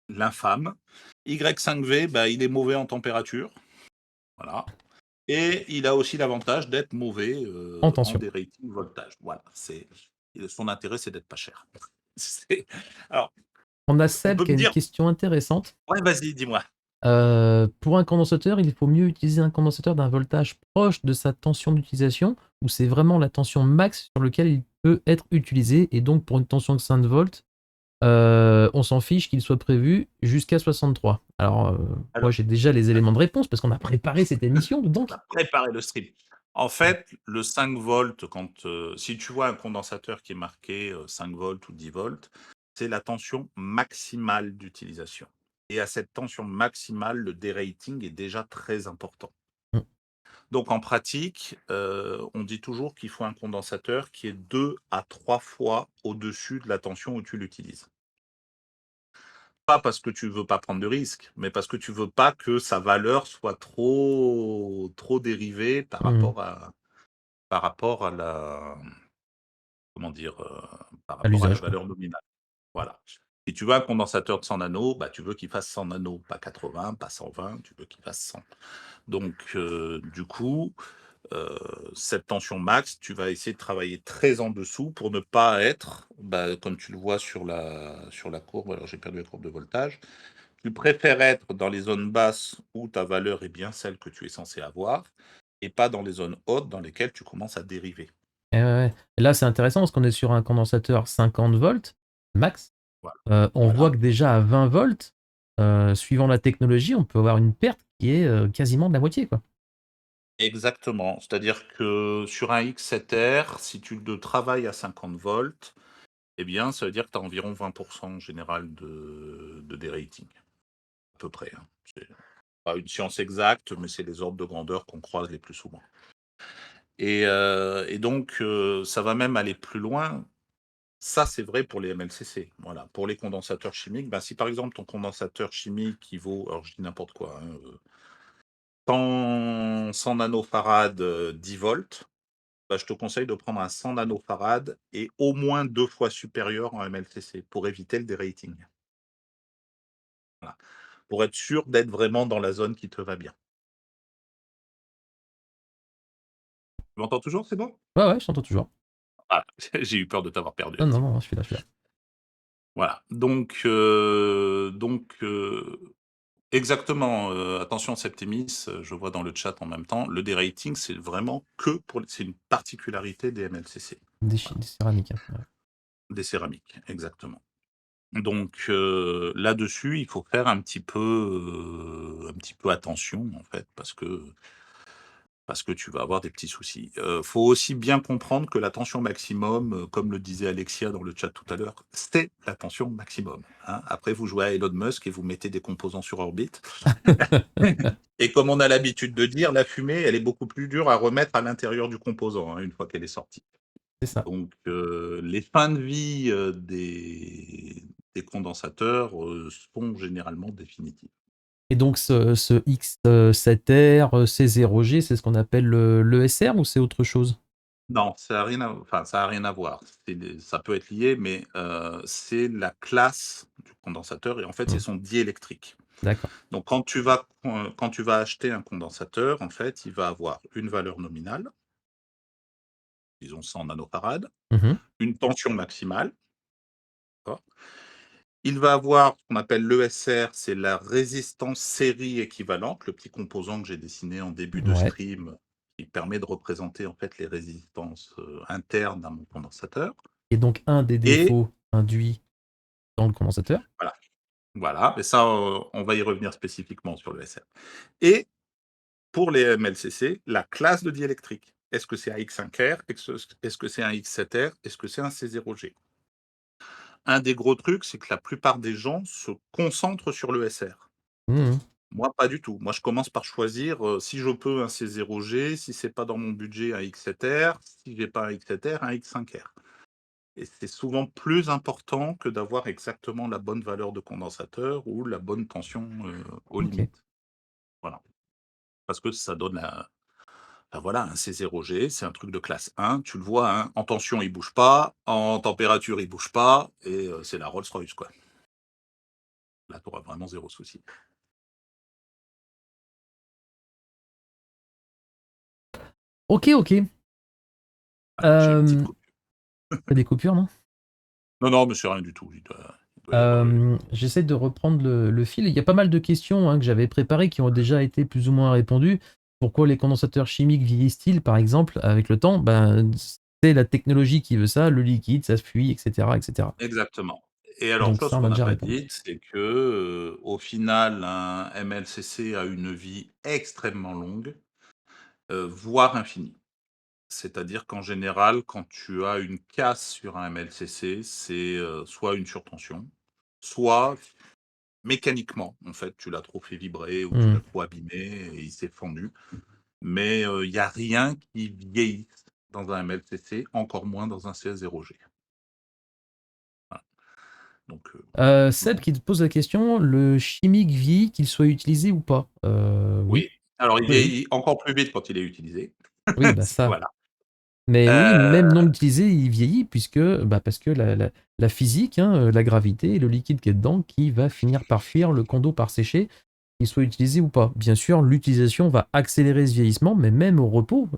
l'infâme. Y5V, bah, il est mauvais en température, voilà. Et il a aussi l'avantage d'être mauvais en Attention. dérating voltage. Voilà, son intérêt, c'est d'être pas cher. C'est- Alors, On a on Seb peut qui a me une dire, question intéressante. ouais, vas-y, dis-moi. Pour un condensateur, il faut mieux utiliser un condensateur d'un voltage proche de sa tension d'utilisation, ou c'est vraiment la tension max sur laquelle il peut être utilisé, et donc pour une tension de 5 volts, on s'en fiche qu'il soit prévu jusqu'à 63. Alors, moi Alors, j'ai déjà les éléments de réponse parce qu'on a préparé cette émission, on donc. a préparé le stream. En fait, le 5 volts, si tu vois un condensateur qui est marqué 5 volts ou 10 volts, c'est la tension maximale d'utilisation. Et à cette tension maximale, le dérating est déjà très important. Mm. Donc en pratique, on dit toujours qu'il faut un condensateur qui est 2 à 3 fois au-dessus de la tension où tu l'utilises. Pas parce que tu veux pas prendre de risques, mais parce que tu veux pas que sa valeur soit trop dérivée Mm. par rapport à la comment dire? Par À rapport à la l'usage, quoi. valeur nominale. Voilà. Si tu veux un condensateur de 100 nano, bah, tu veux qu'il fasse 100 nano, pas 80, pas 120, tu veux qu'il fasse 100. Donc du coup, cette tension max, tu vas essayer de travailler très en dessous pour ne pas être, bah, comme tu le vois sur la courbe, alors j'ai perdu la courbe de voltage, tu préfères être dans les zones basses où ta valeur est bien celle que tu es censé avoir et pas dans les zones hautes dans lesquelles tu commences à dériver. Et ouais, ouais. Et là, c'est intéressant parce qu'on est sur un condensateur 50 volts max. Voilà. On voit Voilà. que déjà à 20 volts, suivant la technologie, on peut avoir une perte qui est quasiment de la moitié, quoi. Exactement. C'est-à-dire que sur un X7R, si tu le travailles à 50 volts, eh bien, ça veut dire que tu as environ 20% en général de dérating. À peu près, hein. C'est pas une science exacte, mais c'est les ordres de grandeur qu'on croise les plus souvent. Et donc, ça va même aller plus loin. Ça, c'est vrai pour les MLCC. Voilà. Pour les condensateurs chimiques, ben, si par exemple ton condensateur chimique qui vaut, alors je dis n'importe quoi, hein, 100 nanofarad, 10 volts, bah, je te conseille de prendre un 100 nanofarad et au moins 2 fois supérieur en MLCC pour éviter le dérating. Voilà. Pour être sûr d'être vraiment dans la zone qui te va bien. Tu m'entends toujours, c'est bon? Ouais, ouais, je t'entends toujours. Ah, j'ai eu peur de t'avoir perdu un Non, non, petit peu. non, je suis là, je suis là. Voilà. Exactement, attention Septimis, je vois dans le chat en même temps, le dérating, c'est vraiment c'est une particularité des MLCC. Voilà, Des céramiques, hein. Ouais. des céramiques, exactement. Donc là-dessus, il faut faire un petit peu attention en fait, parce que tu vas avoir des petits soucis. Faut aussi bien comprendre que la tension maximum, comme le disait Alexia dans le chat tout à l'heure, c'est la tension maximum, hein. Après, vous jouez à Elon Musk et vous mettez des composants sur orbite. Et comme on a l'habitude de dire, la fumée, elle est beaucoup plus dure à remettre à l'intérieur du composant, hein, une fois qu'elle est sortie. c'est ça. Donc les fins de vie, des condensateurs, sont généralement définitives. Et donc ce X7R, C0G, c'est ce qu'on appelle l'ESR ou c'est autre chose? Non, ça a rien à voir. Ça peut être lié, mais c'est la classe du condensateur et en fait, c'est Mmh, son diélectrique. d'accord. Donc quand tu vas acheter un condensateur, en fait, il va avoir une valeur nominale, disons 100 nanofarad, Mmh. une tension maximale, d'accord? Il va avoir ce qu'on appelle l'ESR, c'est la résistance série équivalente, le petit composant que j'ai dessiné en début de Ouais. stream, qui permet de représenter en fait les résistances, internes à mon condensateur Et donc un des et défauts induits dans le condensateur. voilà, voilà, mais ça, on va y revenir spécifiquement sur l'ESR et pour les MLCC, la classe de diélectrique. Est-ce que c'est un X5R? Est-ce que c'est un X7R? Est-ce que c'est un C0G? Un des gros trucs, c'est que la plupart des gens se concentrent sur l'ESR. Mmh. Moi, pas du tout. Moi, je commence par choisir, si je peux un C0G, si c'est pas dans mon budget, un X7R, si j'ai pas un X7R, un X5R et c'est souvent plus important que d'avoir exactement la bonne valeur de condensateur ou la bonne tension, aux OK. limites. Voilà. Parce que ça donne voilà, un C0G, c'est un truc de classe 1, tu le vois, hein, en tension, il bouge pas, en température, il bouge pas et c'est la Rolls-Royce, quoi. Là, tu auras vraiment zéro souci. OK, OK. Ah, j'ai une petite Hem, coupure. tu des coupures, non? Non, non, mais c'est rien du tout, il doit y avoir eu J'essaie de reprendre le fil. Il y a pas mal de questions, hein, que j'avais préparées qui ont déjà été plus ou moins répondues. Pourquoi les condensateurs chimiques vieillissent-ils, par exemple, avec le temps? Ben, c'est la technologie qui veut ça, le liquide, ça fuit, et cetera, et cetera. exactement et alors, Donc chose ça, on qu'on a n'a déjà pas répondu. dit, c'est que, au final, un MLCC a une vie extrêmement longue, voire infinie. C'est-à-dire qu'en général, quand tu as une casse sur un MLCC, c'est, soit une surtension, soit mécaniquement, en fait, tu l'as trop fait vibrer ou tu Mmh. l'as trop abîmé et il s'est fendu. Mais, il y a rien qui vieillisse dans un MLCC, encore moins dans un CS0G. Voilà, donc, Seb non. qui te pose la question, le chimique vieillit, qu'il soit utilisé ou pas? Oui. Oui. Alors il Oui, oui. vieillit encore plus vite quand il est utilisé. Oui, bah ça. Voilà. Mais oui, même Heu, non utilisé, il vieillit puisque, bah, parce que la physique, hein, la gravité et le liquide qui est dedans qui va finir par fuir le condo par sécher, qu'il soit utilisé ou pas. Bien sûr, l'utilisation va accélérer ce vieillissement, mais même au repos,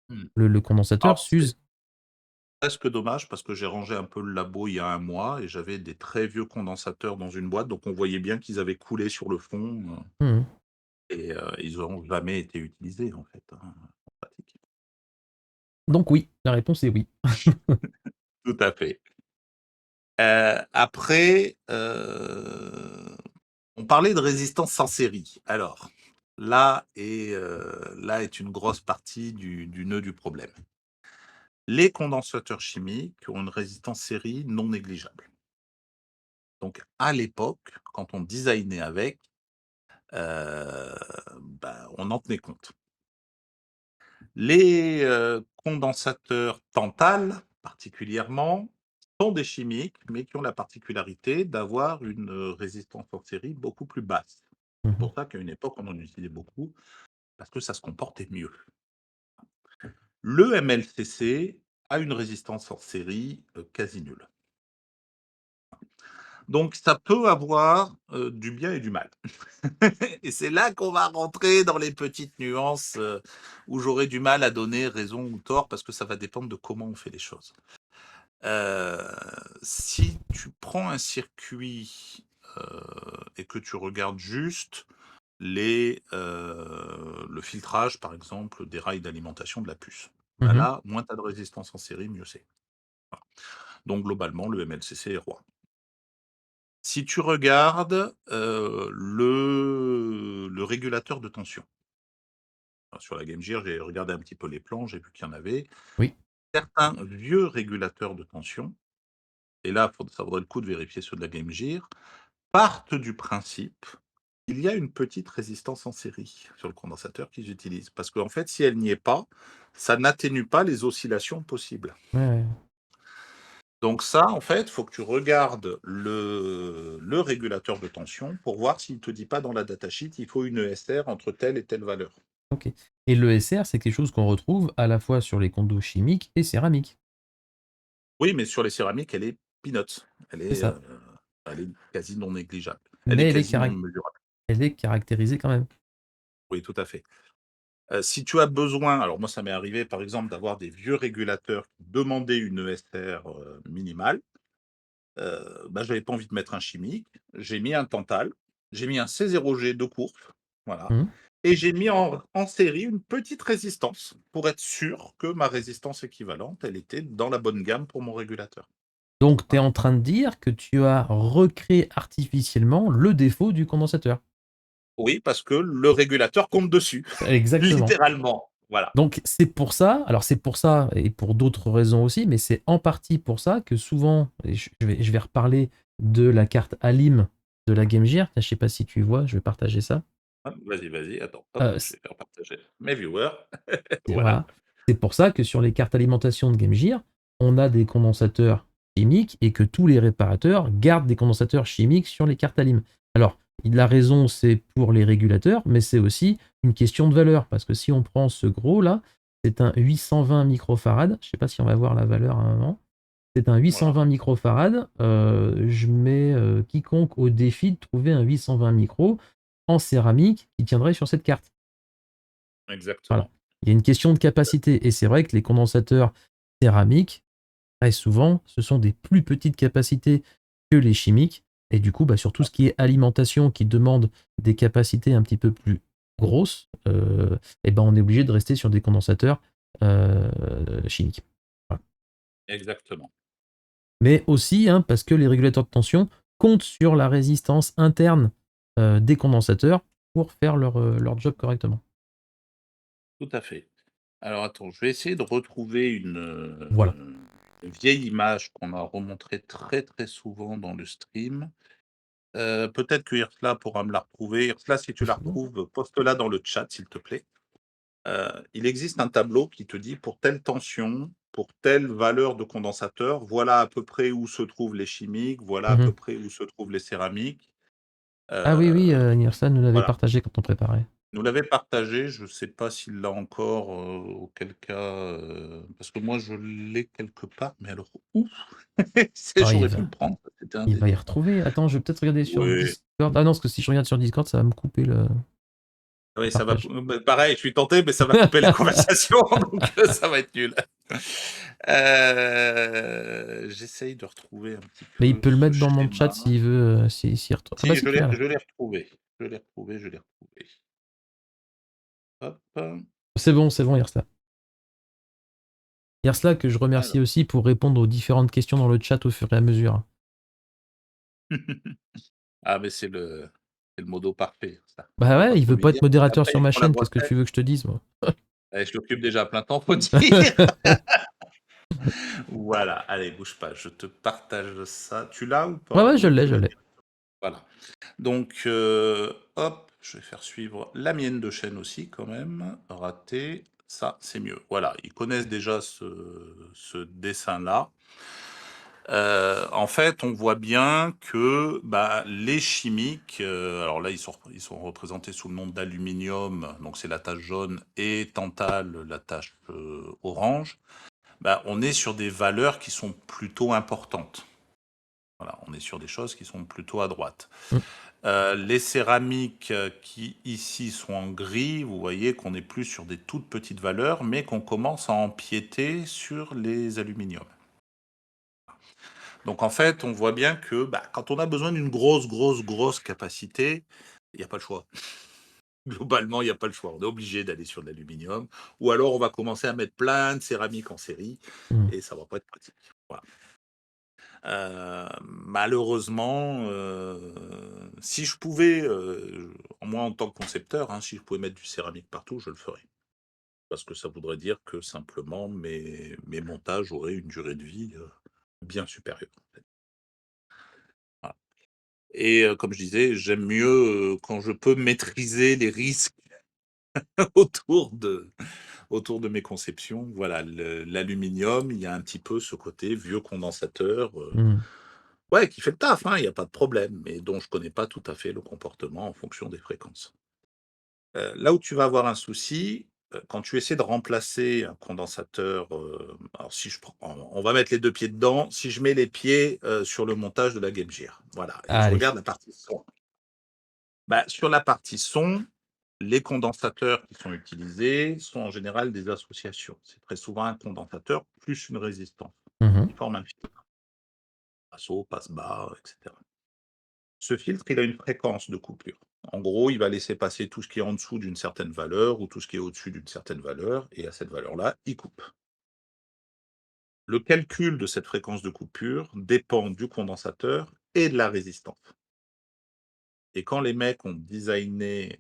mmh. le condensateur Alors c'est s'use. presque dommage parce que j'ai rangé un peu le labo il y a un mois et j'avais des très vieux condensateurs dans une boîte, donc on voyait bien qu'ils avaient coulé sur le fond, Mmh. et ils n'auront jamais été utilisés en fait, hein, en pratique. Donc oui, la réponse est oui. Tout à fait. Après, on parlait de résistance en série. Alors, là est une grosse partie du nœud du problème. Les condensateurs chimiques ont une résistance série non négligeable. Donc à l'époque, quand on designait avec, heu, on en tenait compte. Les, condensateurs Tantale, particulièrement, sont des chimiques, mais qui ont la particularité d'avoir une, résistance en série beaucoup plus basse. C'est Mmh. pour ça qu'à une époque, on en utilisait beaucoup, parce que ça se comportait mieux. Le MLCC a une résistance hors série, quasi nulle. Donc ça peut avoir, du bien et du mal. Et c'est là qu'on va rentrer dans les petites nuances, où j'aurai du mal à donner raison ou tort parce que ça va dépendre de comment on fait les choses. Heu, Si tu prends un circuit, et que tu regardes juste le filtrage, par exemple, des rails d'alimentation de la puce. Bah Mmh. là, moins tu as de résistance en série, mieux c'est. Voilà. Donc globalement, le MLCC est roi. Si tu regardes, le régulateur de tension, alors sur la Game Gear, j'ai regardé un petit peu les plans, j'ai vu qu'il y en avait. Oui. Certains vieux régulateurs de tension, et là, ça vaudrait le coup de vérifier ceux de la Game Gear, partent du principe Il y a une petite résistance en série sur le condensateur qu'ils utilisent parce qu'en fait, si elle n'y est pas, ça n'atténue pas les oscillations possibles. Ouais, ouais. Donc ça, en fait, il faut que tu regardes le régulateur de tension pour voir s'il ne te dit pas dans la datasheet, il faut une ESR entre telle et telle valeur. Ok. Et l'ESR, c'est quelque chose qu'on retrouve à la fois sur les condos chimiques et céramiques. Oui, mais sur les céramiques, elle est peanuts. Elle C'est est, ça. heu, elle est quasi non négligeable. Elle est Mais quasi non mesurable. elle est caractérisée quand même. Oui, tout à fait. Si tu as besoin alors moi, ça m'est arrivé, par exemple, d'avoir des vieux régulateurs qui demandaient une ESR, minimale. Bah, j'avais pas envie de mettre un chimique. J'ai mis un Tantal, j'ai mis un C0G de course, voilà, Mhm. et j'ai mis en série une petite résistance pour être sûr que ma résistance équivalente, elle était dans la bonne gamme pour mon régulateur. Donc, tu es Voilà. en train de dire que tu as recréé artificiellement le défaut du condensateur. Oui, parce que le régulateur compte dessus, Exactement. littéralement, voilà. Donc c'est pour ça, alors c'est pour ça et pour d'autres raisons aussi, mais c'est en partie pour ça que souvent, et je vais reparler de la carte Alim de la Game Gear. Je sais pas si tu vois, je vais partager ça. Hop, vas-y, attends, hop, je C'est- vais faire partager mes viewers. Voilà. voilà. C'est pour ça que sur les cartes alimentation de Game Gear, on a des condensateurs chimiques et que tous les réparateurs gardent des condensateurs chimiques sur les cartes Alim. Alors, la raison, c'est pour les régulateurs, mais c'est aussi une question de valeur. Parce que si on prend ce gros là, c'est un 820 microfarad. Je ne sais pas si on va voir la valeur à un moment. C'est un Voilà, 820 microfarad. Je mets quiconque au défi de trouver un 820 micro en céramique qui tiendrait sur cette carte. Voilà. exactement. Il y a une question de capacité. Et c'est vrai que les condensateurs céramiques, très souvent, ce sont des plus petites capacités que les chimiques. Et du coup, bah, sur tout ce qui est alimentation qui demande des capacités un petit peu plus grosses, et ben on est obligé de rester sur des condensateurs chimiques. Voilà. Exactement. Mais aussi parce que les régulateurs de tension comptent sur la résistance interne des condensateurs pour faire leur job correctement. Tout à fait. Alors attends, je vais essayer de retrouver Voilà. une vieille image qu'on a remontrée très, très souvent dans le stream. Peut-être que Irsla pourra me la retrouver. Irsla, si tu la C'est bon. retrouves, poste-la dans le chat, s'il te plaît. Il existe un tableau qui te dit pour telle tension, pour telle valeur de condensateur, voilà à peu près où se trouvent les chimiques, voilà à peu Mhm. près où se trouvent les céramiques. Ah oui, oui, Heu, Nirsan nous l'avait voilà. partagé quand on préparait. Nous l'avait partagé, je ne sais pas s'il l'a encore, auquel cas, parce que moi je l'ai quelque part, mais alors où? C'est Ah, j'aurais pu le prendre, c'était un il va y délire. retrouver. Attends, je vais peut-être regarder sur Oui, Discord. Ah non, parce que si je regarde sur Discord, ça va me couper le oui, ça va partage. bah, pareil, je suis tenté, mais ça va couper la conversation, donc ça va être nul. J'essaye de retrouver un petit Mais il peu peut le ce mettre dans mon chat schéma. s'il veut, s'il retrouve. Ah bah Si, si, tu l'as là. je l'ai retrouvé, je l'ai retrouvé, je l'ai retrouvé. Hop, C'est bon, Yersla. Yersla, que je remercie alors. aussi pour répondre aux différentes questions dans le chat au fur et à mesure. Ah, mais c'est le modo parfait, ça. Bah Faut pas ouais, il trop veut lui pas être dire, parce modérateur qu'après sur il ma prend la chaîne, qu'est-ce grosse que tu tête. veux que je te dise, moi? Et je l'occupe déjà à plein temps, faut dire. Voilà, allez, bouge pas, je te partage ça. Tu l'as ou Ouais, pas? ouais, Ou tu je l'as l'ai. dit? Voilà. Donc, hop, je vais faire suivre la mienne de chaîne aussi quand même. Raté, ça c'est mieux. Voilà, ils connaissent déjà ce dessin-là. En fait, on voit bien que bah, les chimiques, alors là ils sont représentés sous le nom d'aluminium, donc c'est la tache jaune, et tantal, la tache orange. Bah, on est sur des valeurs qui sont plutôt importantes. Voilà, on est sur des choses qui sont plutôt à droite. Mm. Les céramiques qui ici sont en gris, vous voyez qu'on est plus sur des toutes petites valeurs, mais qu'on commence à empiéter sur les aluminiums. Donc en fait, on voit bien que bah, quand on a besoin d'une grosse capacité, il n'y a pas le choix. Globalement, il n'y a pas le choix. On est obligé d'aller sur de l'aluminium. Ou alors, on va commencer à mettre plein de céramique en série Mm. et ça va pas être pratique. Voilà. Malheureusement, si je pouvais, moi en tant que concepteur, hein, si je pouvais mettre du céramique partout, je le ferais. Parce que ça voudrait dire que simplement mes montages auraient une durée de vie bien supérieure. En fait. Voilà. Et comme je disais, j'aime mieux quand je peux maîtriser les risques autour de, autour de mes conceptions. Voilà, l'aluminium, il y a un petit peu ce côté vieux condensateur, Hmm. ouais, qui fait le taf, hein, il y a pas de problème, mais dont je connais pas tout à fait le comportement en fonction des fréquences. Là où tu vas avoir un souci, quand tu essaies de remplacer un condensateur, alors si je prends on va mettre les 2 pieds dedans. Si je mets les pieds, sur le montage de la Game Gear, voilà, et je Allez. regarde la partie son. Bah, sur la partie son, les condensateurs qui sont utilisés sont en général des associations. C'est très souvent un condensateur plus une résistance Mhm. qui forment un filtre, passe haut, passe bas, et cetera. Ce filtre, il a une fréquence de coupure. En gros, il va laisser passer tout ce qui est en dessous d'une certaine valeur ou tout ce qui est au-dessus d'une certaine valeur, et à cette valeur-là, il coupe. Le calcul de cette fréquence de coupure dépend du condensateur et de la résistance. Et quand les mecs ont designé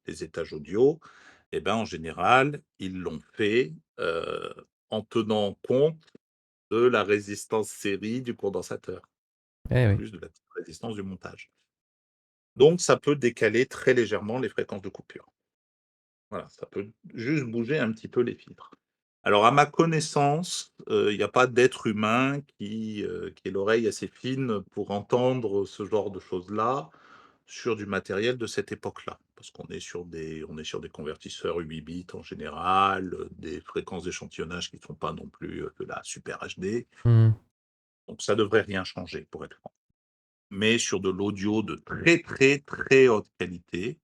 les étages audio, eh ben, en général, ils l'ont fait en tenant compte de la résistance série du condensateur, en Eh oui. plus de la petite résistance du montage. Donc, ça peut décaler très légèrement les fréquences de coupure. Voilà, ça peut juste bouger un petit peu les filtres. Alors à ma connaissance, il y a pas d'être humain qui ait l'oreille assez fine pour entendre ce genre de choses-là, sur du matériel de cette époque-là. Parce qu'on est sur des convertisseurs 8 bits en général, des fréquences d'échantillonnage qui ne sont pas non plus, de la super HD, Hmm. donc ça devrait rien changer pour être franc. Mais sur de l'audio de très, très, très haute qualité,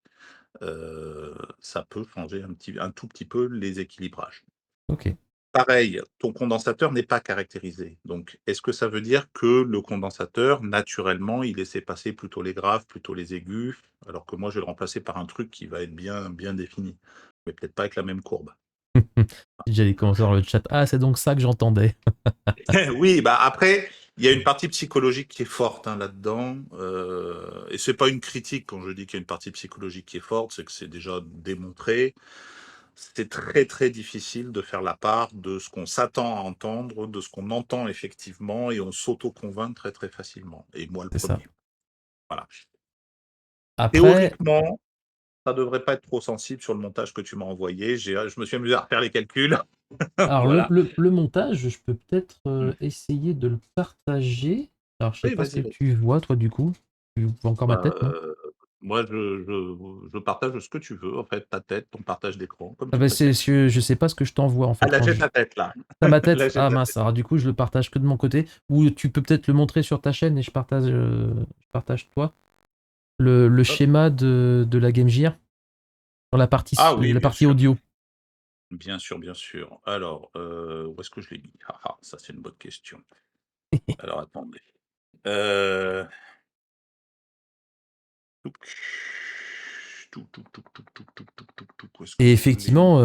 ça peut changer un tout petit peu les équilibrages. Ok. Pareil, ton condensateur n'est pas caractérisé. Donc, est-ce que ça veut dire que le condensateur, naturellement, il laissait passer plutôt les graves, plutôt les aigus, alors que moi, je vais le remplacer par un truc qui va être bien, bien défini, mais peut-être pas avec la même courbe. J'allais commencer dans le chat. Ah, c'est donc ça que j'entendais. Oui, bah après, il y a une partie psychologique qui est forte hein, là-dedans, et c'est pas une critique quand je dis qu'il y a une partie psychologique qui est forte, c'est que c'est déjà démontré. C'est très, très difficile de faire la part de ce qu'on s'attend à entendre, de ce qu'on entend effectivement, et on s'auto-convainc très, très facilement, et moi le C'est ça. premier. Voilà. Après, Théoriquement, ça devrait pas être trop sensible sur le montage que tu m'as envoyé. Je me suis amusé à refaire les calculs. alors Voilà. le montage, je peux peut-être Mmh. essayer de le partager. Alors, je sais Oui, pas ce que vas-y, vas-y. tu vois, toi, du coup. Tu vois encore ma Bah, tête, non? moi je partage ce que tu veux, en fait, ta tête, ton partage d'écran, comme Ah tu bah, préfères. je sais pas ce que je t'envoie, en Ah fait, là, quand j'ai je... ta tête là. T'as ma Là, tête? j'ai Ah ta mince, tête. alors du coup, je le partage que de mon côté. Ou tu peux peut-être le montrer sur ta chaîne et je partage toi. Le Hop. schéma de la Game Gear dans Ah oui, la bien partie sûr. audio. Bien sûr, bien sûr. Alors, où est-ce que je l'ai mis? Ah ah, ça c'est une bonne question. Alors attendez. Heu, touc. Touc, où est-ce que Et je l'ai mis? effectivement,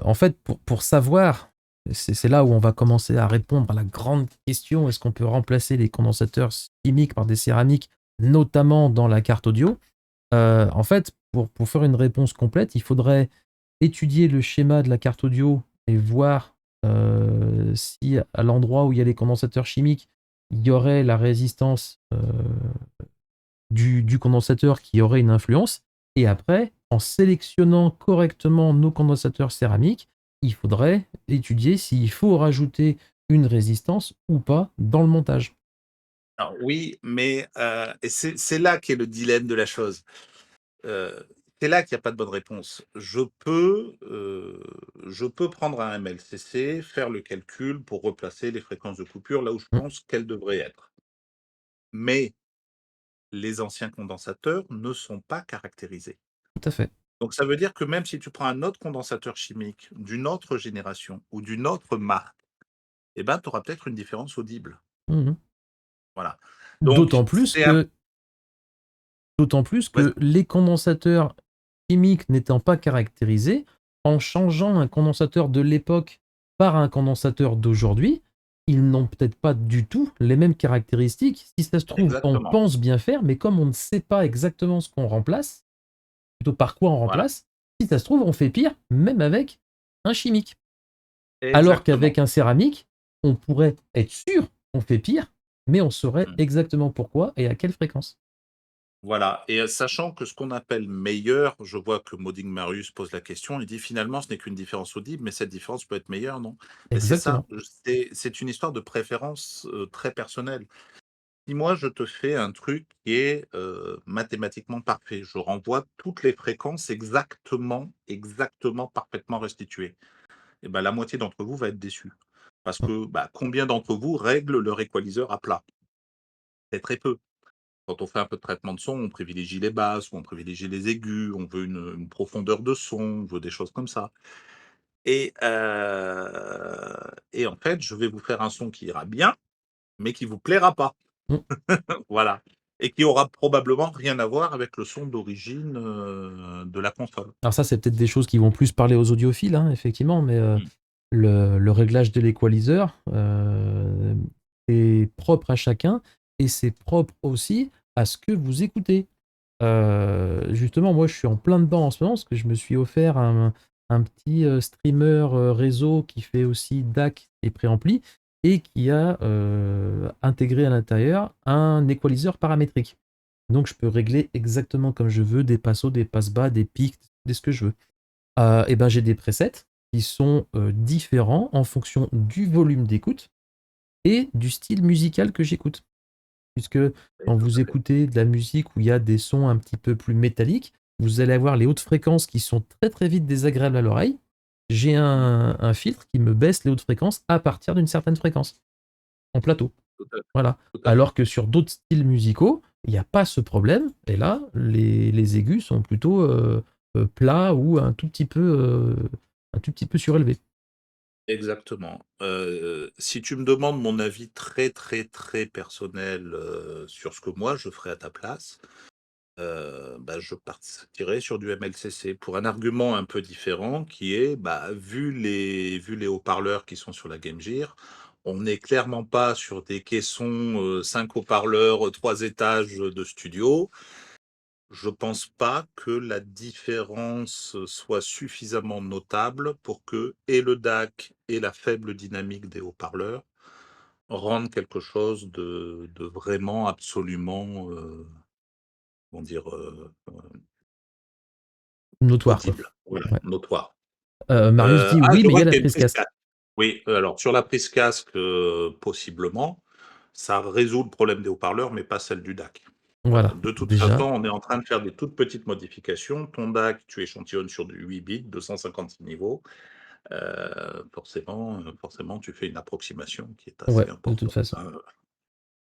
en fait, pour savoir, c'est là où on va commencer à répondre à la grande question, est-ce qu'on peut remplacer les condensateurs chimiques par des céramiques, notamment dans la carte audio? En fait, pour faire une réponse complète, il faudrait étudier le schéma de la carte audio et voir si à l'endroit où il y a les condensateurs chimiques, il y aurait la résistance du condensateur qui aurait une influence. Et après, en sélectionnant correctement nos condensateurs céramiques, il faudrait étudier s'il faut rajouter une résistance ou pas dans le montage. Alors oui, mais et c'est là qu'est le dilemme de la chose. Heu, c'est là qu'il y a pas de bonne réponse. Je peux prendre un MLCC, faire le calcul pour replacer les fréquences de coupure là où je Mm, pense qu'elles devraient être. Mais les anciens condensateurs ne sont pas caractérisés. tout à fait. Donc ça veut dire que même si tu prends un autre condensateur chimique d'une autre génération ou d'une autre marque, eh ben, tu auras peut-être une différence audible. Mhm. Voilà. D'autant Donc plus que, d'autant plus vas-y. que les condensateurs chimiques n'étant pas caractérisés, en changeant un condensateur de l'époque par un condensateur d'aujourd'hui, ils n'ont peut-être pas du tout les mêmes caractéristiques. Si ça se trouve, on Exactement. pense bien faire, mais comme on ne sait pas exactement ce qu'on remplace, plutôt par quoi on Voilà. remplace, si ça se trouve, on fait pire, même avec un chimique. Alors Exactement. qu'avec un céramique, on pourrait être sûr qu'on fait pire, mais on saurait Mmh. exactement pourquoi et à quelle fréquence. Voilà, et sachant que ce qu'on appelle meilleur, je vois que Modding Marius pose la question, il dit: «Finalement, ce n'est qu'une différence audible, mais cette différence peut être meilleure, non?» Mais c'est ça, Exactement. c'est une histoire de préférence, très personnelle. Si moi je te fais un truc qui est, mathématiquement parfait, je renvoie toutes les fréquences exactement, exactement parfaitement restituées, et ben la moitié d'entre vous va être déçue. Parce Mmh. que, bah, combien d'entre vous règlent leur equalizer à plat? C'est très peu. Quand on fait un peu de traitement de son, on privilégie les basses ou on privilégie les aigus, on veut une profondeur de son, on veut des choses comme ça, et en fait, je vais vous faire un son qui ira bien, mais qui vous plaira pas. Mmh. Voilà, et qui aura probablement rien à voir avec le son d'origine, de la console. Alors ça, c'est peut-être des choses qui vont plus parler aux audiophiles, hein, effectivement, mais Mmh. le réglage de l'équaliseur est propre à chacun et c'est propre aussi à ce que vous écoutez. Justement, moi, je suis en plein dedans en ce moment parce que je me suis offert un petit streamer réseau qui fait aussi DAC et préampli et qui a intégré à l'intérieur un équaliseur paramétrique. Donc, je peux régler exactement comme je veux, des passos, des passe-bas, des pics, des ce que je veux. Et ben, j'ai des presets qui sont différents en fonction du volume d'écoute et du style musical que j'écoute. Puisque Oui, quand tout vous à fait. écoutez de la musique où il y a des sons un petit peu plus métalliques, vous allez avoir les hautes fréquences qui sont très très vite désagréables à l'oreille. J'ai Mmh. un filtre qui me baisse les hautes fréquences à partir d'une certaine fréquence, en plateau. Tout à Voilà. tout à fait. Alors que sur d'autres styles musicaux, il n'y a pas ce problème. Et là, les aigus sont plutôt plats ou un tout petit peu surélevés. Exactement. Si tu me demandes mon avis très, très, très personnel, sur ce que moi je ferais à ta place, bah, je partirais sur du MLCC pour un argument un peu différent qui est, bah, vu les haut-parleurs qui sont sur la Game Gear, on n'est clairement pas sur des caissons, 5 haut-parleurs, 3 étages, de studio. Je pense pas que la différence soit suffisamment notable pour que et le DAC et la faible dynamique des haut-parleurs rendent quelque chose de vraiment absolument, comment dire? Notoire, quoi. Audible, voilà, Ouais. notoire. Marius dit Ah, oui, je mais il y vois a la qu'il y a une prise prise casque. casque. Oui, alors sur la prise casque, possiblement, ça résout le problème des haut-parleurs, mais pas celle du DAC. Voilà. Voilà, De toute façon, déjà. on est en train de faire des toutes petites modifications. Ton DAC, tu échantillonnes sur du 8 bits, 256 niveaux. Forcément, tu fais une approximation qui est Ouais, assez de toute importante, façon.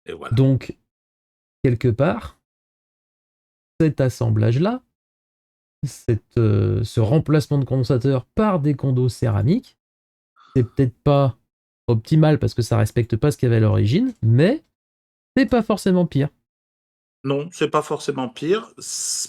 et voilà. Donc, quelque part, cet assemblage-là, ce remplacement de condensateur par des condos céramiques, c'est peut-être pas optimal parce que ça respecte pas ce qu'il y avait à l'origine, mais c'est pas forcément pire. Non, c'est pas forcément pire.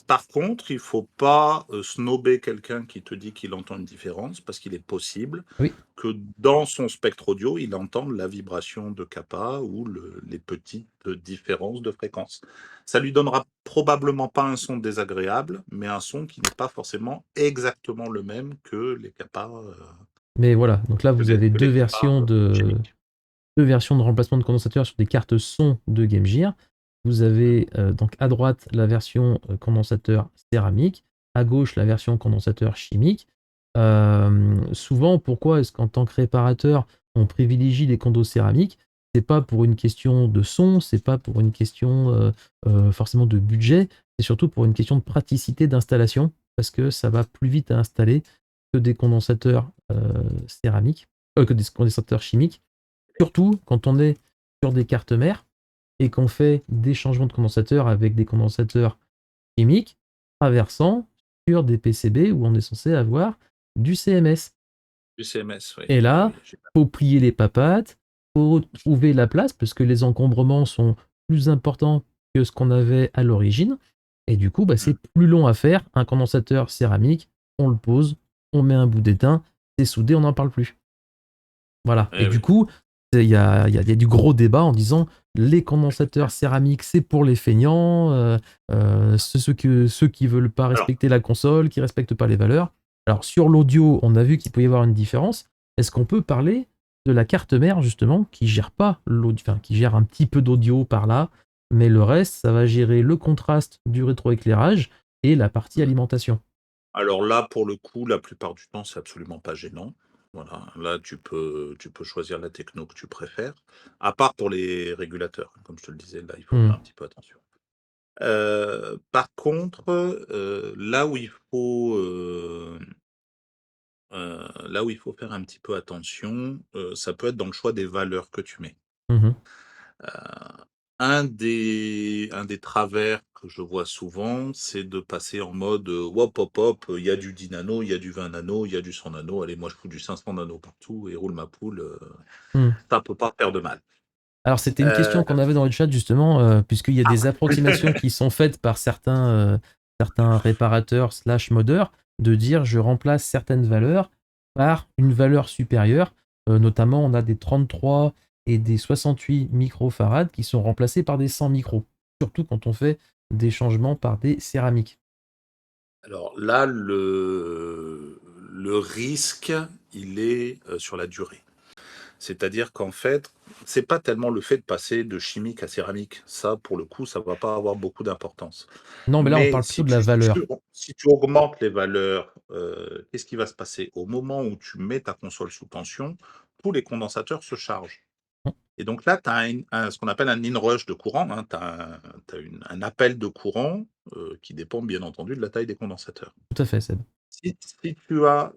Par contre, il faut pas, snober quelqu'un qui te dit qu'il entend une différence, parce qu'il est possible Oui, que dans son spectre audio, il entende la vibration de kappa ou les petites différences de fréquence. Ça lui donnera probablement pas un son désagréable, mais un son qui n'est pas forcément exactement le même que les kappa, mais voilà. Donc là, vous avez que les kappa chimiques. deux versions de remplacement de condensateur sur des cartes son de Game Gear. Vous Mmh. avez donc à droite la version condensateur céramique, à gauche la version condensateur chimique. Souvent, pourquoi est-ce qu'en tant que réparateur, on privilégie les condos céramiques? C'est pas pour une question de son, c'est pas pour une question forcément de budget, c'est surtout pour une question de praticité d'installation, parce que ça va plus vite à installer que des condensateurs céramiques, que des condensateurs chimiques. Surtout quand on est sur des cartes mères et qu'on fait des changements de condensateurs avec des condensateurs chimiques traversant sur des PCB où on est censé avoir du CMS. Du CMS, oui, Et oui, là, oui, faut plier les papates, faut trouver la place parce que les encombrements sont plus importants que ce qu'on avait à l'origine. Et du coup, bah, c'est mmh, plus long à faire. Un condensateur céramique, on le pose, on met un bout d'étain, c'est soudé, on n'en parle plus. Voilà. Et eh du oui. coup, il y a du gros débat en disant les condensateurs céramiques, c'est pour les feignants, ceux qui veulent pas Alors respecter la console, qui respectent pas les valeurs. Alors, sur l'audio, on a vu qu'il pouvait y avoir une différence. Est-ce qu'on peut parler de la carte mère, justement, qui gère pas l'audio, enfin, qui gère un petit peu d'audio par là, mais le reste, ça va gérer le contraste du rétroéclairage et la partie Mmh. alimentation. Alors là, pour le coup, la plupart du temps, c'est absolument pas gênant. Voilà, là, tu peux choisir la techno que tu préfères, à part pour les régulateurs. Comme je te le disais, là, il faut Hmm. faire un petit peu attention. Par contre, là où il faut faire un petit peu attention, ça peut être dans le choix des valeurs que tu mets. Mhm. Heu, un des travers que je vois souvent, c'est de passer en mode, hop, hop, hop, il y a du 10 nano, il y a du 20 nano, il y a du 100 nano, allez, moi je fous du 500 nano partout et roule ma poule, Hmm. ça peut pas faire de mal. Alors, c'était une Heu, question qu'on avait dans le chat, justement, puisqu'il y a des approximations qui sont faites par certains réparateurs slash modeurs, de dire je remplace certaines valeurs par une valeur supérieure. Notamment, on a des 33 et des 68 microfarads qui sont remplacés par des 100 micros, surtout quand on fait des changements par des céramiques. alors là, le risque, il est, sur la durée. C'est-à-dire qu'en fait, c'est pas tellement le fait de passer de chimique à céramique. Ça, pour le coup, ça va pas avoir beaucoup d'importance. Non, mais là, on Mais parle plutôt de la valeur. si tu augmentes les valeurs, qu'est-ce qui va se passer? Au moment où tu mets ta console sous tension, tous les condensateurs se chargent et donc là, tu as ce qu'on appelle un inrush de courant, hein. Tu as un appel de courant, qui dépend bien entendu de la taille des condensateurs. Tout à fait, Seb. Si tu as,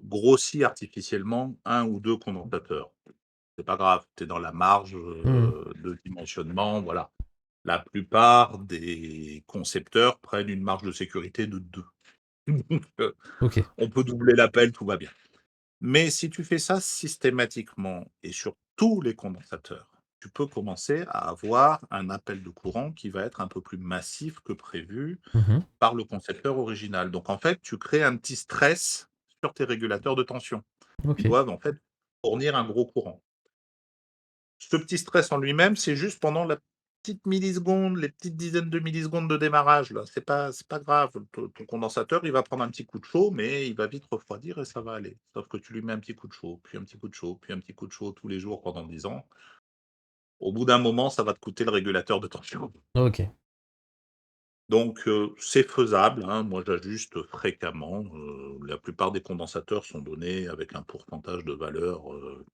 grossi artificiellement un ou 2 condensateurs, c'est pas grave, tu es dans la marge, Hmm. de dimensionnement, voilà. La plupart des concepteurs prennent une marge de sécurité de 2. Donc, Ok. on peut doubler l'appel, tout va bien. Mais si tu fais ça systématiquement et sur tous les condensateurs, tu peux commencer à avoir un appel de courant qui va être un peu plus massif que prévu Mhm. par le concepteur original. Donc en fait, tu crées un petit stress sur tes régulateurs de tension, qui Ok. doivent en fait fournir un gros courant. Ce petit stress en lui-même, c'est juste pendant la petite milliseconde, les petites dizaines de millisecondes de démarrage là, c'est pas grave. Ton condensateur, il va prendre un petit coup de chaud, mais il va vite refroidir et ça va aller. Sauf que tu lui mets un petit coup de chaud, puis un petit coup de chaud, puis un petit coup de chaud tous les jours pendant 10 ans. Au bout d'un moment, ça va te coûter le régulateur de tension. Ok. Donc c'est faisable, hein. Moi, j'ajuste fréquemment, la plupart des condensateurs sont donnés avec un pourcentage de valeur,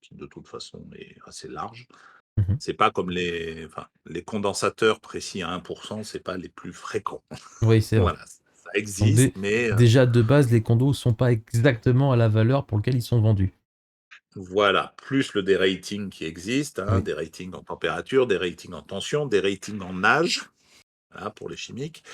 qui de toute façon est assez large. Mhm. C'est pas comme les condensateurs précis à 1%, c'est pas les plus fréquents. Oui, c'est vrai. Voilà, ça Donc existe, mais déjà de base, les condos sont pas exactement à la valeur pour laquelle ils sont vendus. voilà, plus le dérating qui existe, hein, Oui. des ratings en température, des ratings en tension, des ratings en âge, voilà, pour les chimiques.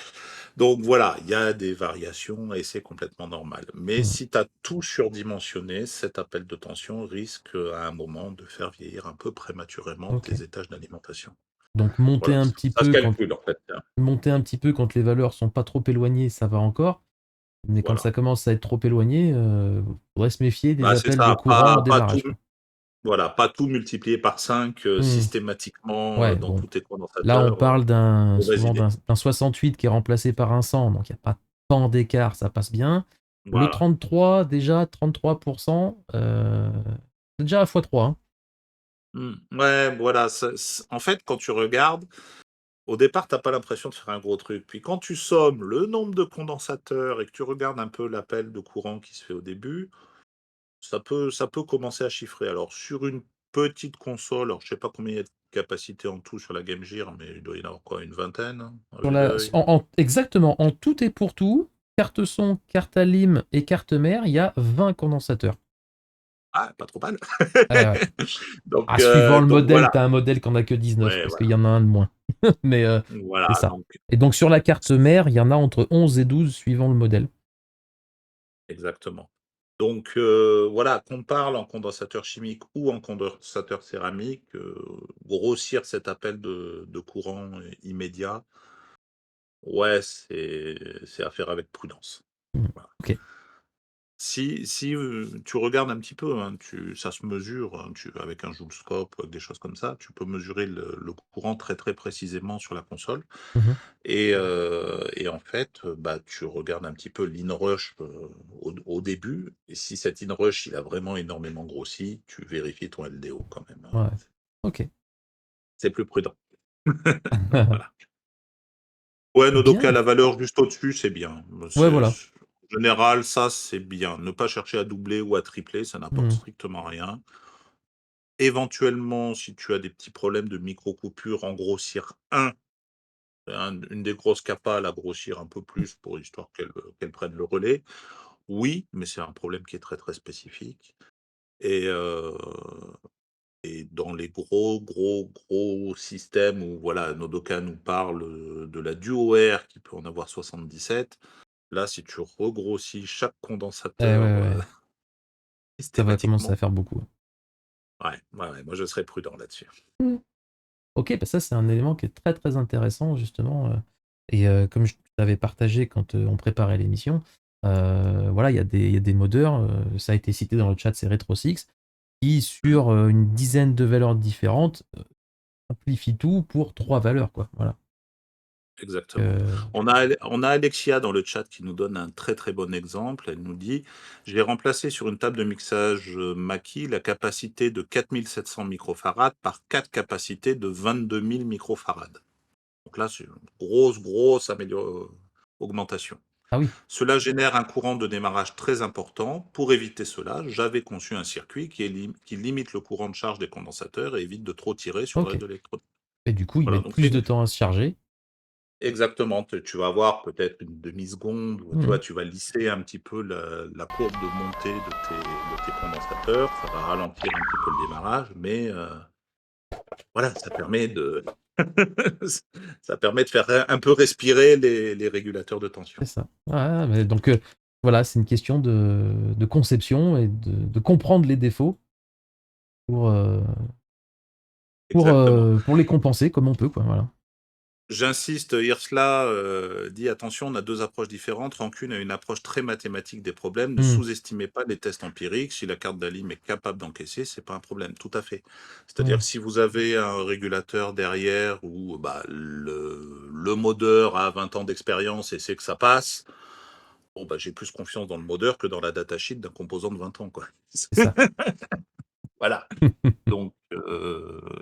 Donc voilà, il y a des variations et c'est complètement normal. Mais Mm. si tu as tout surdimensionné, cet appel de tension risque, à un moment de faire vieillir un peu prématurément Ok. tes étages d'alimentation. Donc monter Voilà, un ça petit ça se peu quand calcule en fait, hein. les valeurs sont pas trop éloignées, ça va encore. Mais quand Voilà. ça commence à être trop éloigné, faudrait se méfier des Bah, c'est appels de ça, courant au pas tout démarrage, quoi. voilà, pas tout multiplier par 5 Mm. systématiquement, Ouais, dans bon. tous tes Là, on condensateurs, parle mauvaise souvent idée. d'un 68 qui est remplacé par un 100, donc il n'y a pas tant d'écart, ça passe bien. Le Voilà. 33, déjà 33%, c'est déjà à x3, hein. Ouais, voilà, en fait, quand tu regardes, au départ, t'as pas l'impression de faire un gros truc. Puis quand tu sommes le nombre de condensateurs et que tu regardes un peu l'appel de courant qui se fait au début, ça peut commencer à chiffrer. Alors sur une petite console, alors je sais pas combien il y a de capacité en tout sur la Game Gear, mais il doit y en avoir quoi, une vingtaine, hein, à Sur vue d'œil? exactement, en tout et pour tout, carte son, carte alim et carte mère, il y a 20 condensateurs. Ah, pas trop mal. Ouais, ouais. Donc, Suivant le modèle, voilà. t'as un modèle qui en a que 19, Ouais, parce qu'il voilà. y en a un de moins. Mais c'est Voilà, ça. donc Et donc sur la carte mère, il y en a entre 11 et 12 suivant le modèle. exactement. Donc, voilà, qu'on parle en condensateur chimique ou en condensateur céramique, grossir cet appel de courant immédiat, ouais, c'est à faire avec prudence. Mm. Voilà. Ok. Si, tu regardes un petit peu, hein, ça se mesure, hein, avec un joulescope, avec des choses comme ça, tu peux mesurer le courant très, très précisément sur la console Mhm. et en fait, bah, tu regardes un petit peu l'inrush, au début et si cet inrush, il a vraiment énormément grossi, tu vérifies ton LDO quand même, hein. Ouais. Ok. C'est plus prudent. Voilà. Ouais, Nodoka, Bien. la valeur juste au-dessus, c'est bien. Ouais, voilà. En général, ça, c'est bien. Ne pas chercher à doubler ou à tripler, ça n'apporte Hmm. strictement rien. Éventuellement, si tu as des petits problèmes de micro-coupure, en grossir une des grosses capas, la grossir un peu plus pour histoire qu'elle prenne le relais. Oui, mais c'est un problème qui est très, très spécifique. Et, et dans les gros, gros, gros systèmes où voilà, Nodoka nous parle de la DuoR qui peut en avoir 77, là, si tu regrossis chaque Ouais, condensateur ouais. Ça va commencer à systématiquement, faire beaucoup. ouais, ouais, ouais, moi je serais prudent là-dessus. Hmm. Ok, bah ça c'est un élément qui est très très intéressant justement. Et comme je t'avais partagé quand on préparait l'émission, voilà, il y a des modeurs, ça a été cité dans le chat, c'est RetroSix, qui Mhm. sur une dizaine de valeurs différentes amplifient tout pour trois valeurs, quoi. Voilà. Exactement. Euh, On a Alexia dans le chat qui nous donne un très très bon exemple. Elle nous dit: j'ai remplacé sur une table de mixage Mackie la capacité de 4700 microfarads par quatre capacités de 22 000 microfarads. Donc là, c'est une grosse, grosse augmentation. Ah oui, Cela génère un courant de démarrage très important. Pour éviter cela, j'avais conçu un circuit qui limite le courant de charge des condensateurs et évite de trop tirer sur le ok. reste de l'électrode. Et du coup, ils Voilà, mettent donc c'est plus de temps à se charger. exactement. Tu vas avoir peut-être une demi-seconde, où, tu Mhm. vois, tu vas lisser un petit peu la courbe de montée de tes condensateurs. Ça va ralentir un petit peu le démarrage, mais voilà, ça permet de faire un peu respirer les régulateurs de tension. C'est ça. Ouais, mais donc voilà, c'est une question de conception et de comprendre les défauts pour, euh, Exactement. pour les compenser comme on peut, quoi. Voilà. J'insiste, Hirsla dit attention, on a deux approches différentes. Rancune a une approche très mathématique des problèmes. Ne Mhm. sous-estimez pas les tests empiriques. Si la carte d'Alim est capable d'encaisser, c'est pas un problème. Tout à fait. Ouais, C'est-à-dire si vous avez un régulateur derrière où bah, le modeur a 20 ans d'expérience et sait que ça passe, bon, bah, j'ai plus confiance dans le modeur que dans la datasheet d'un composant de 20 ans, quoi. c'est ça. Voilà. Donc,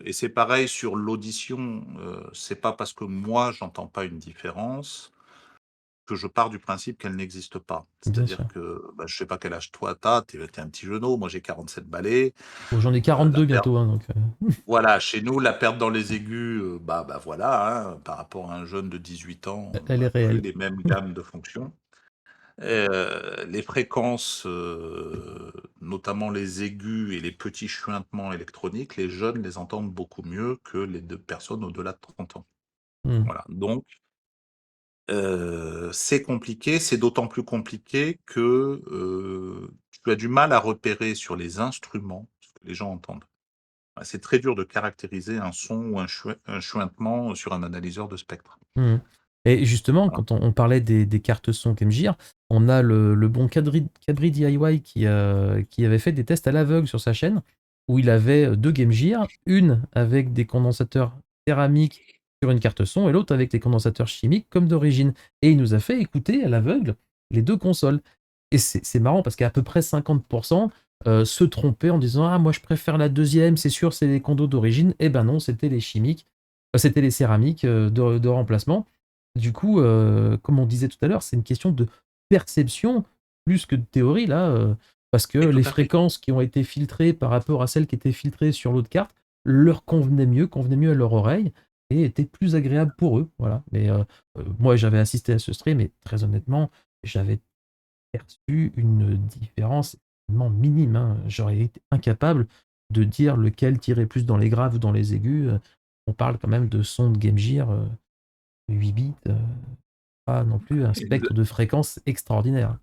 et c'est pareil sur l'audition. C'est pas parce que moi j'entends pas une différence que je pars du principe qu'elle n'existe pas. Bien C'est-à-dire sûr. que, bah, je sais pas quel âge toi t'as, t'es un petit genou, moi j'ai 47 balais. Bon, j'en ai La 42 perte, bientôt, hein, donc voilà, chez nous, la perte dans les aigus, bah voilà, hein, par rapport à un jeune de 18 ans, on elle est n'a plus réelle. les mêmes gammes de fonctions. Les fréquences, notamment les aigus et les petits chuintements électroniques, les jeunes les entendent beaucoup mieux que les deux personnes au-delà de 30 ans. Mhm. Voilà. Donc, c'est compliqué, c'est d'autant plus compliqué que tu as du mal à repérer sur les instruments ce que les gens entendent. C'est très dur de caractériser un son ou un chuintement sur un analyseur de spectre. Mhm. Et justement, Voilà. quand on parlait des cartes son Kemgir, on a le bon Cabri DIY qui avait fait des tests à l'aveugle sur sa chaîne, où il avait deux Game Gear, une avec des condensateurs céramiques sur une carte son et l'autre avec des condensateurs chimiques comme d'origine. Et il nous a fait écouter à l'aveugle les deux consoles. Et c'est marrant parce qu'à peu près 50% se trompaient en disant ah moi je préfère la deuxième, c'est sûr c'est les condos d'origine. Et ben non, c'était les chimiques, c'était les céramiques de remplacement. Du coup, comme on disait tout à l'heure, c'est une question de perception plus que de théorie là, parce que Et tout les à fait. fréquences qui ont été filtrées par rapport à celles qui étaient filtrées sur l'autre carte leur convenaient mieux à leur oreille et étaient plus agréables pour eux. Voilà. Mais moi, j'avais assisté à ce stream et très honnêtement, j'avais perçu une différence vraiment minime, hein. J'aurais été incapable de dire lequel tirait plus dans les graves ou dans les aigus. On parle quand même de son de Game Gear 8 bits, pas non plus un spectre de fréquences extraordinaire.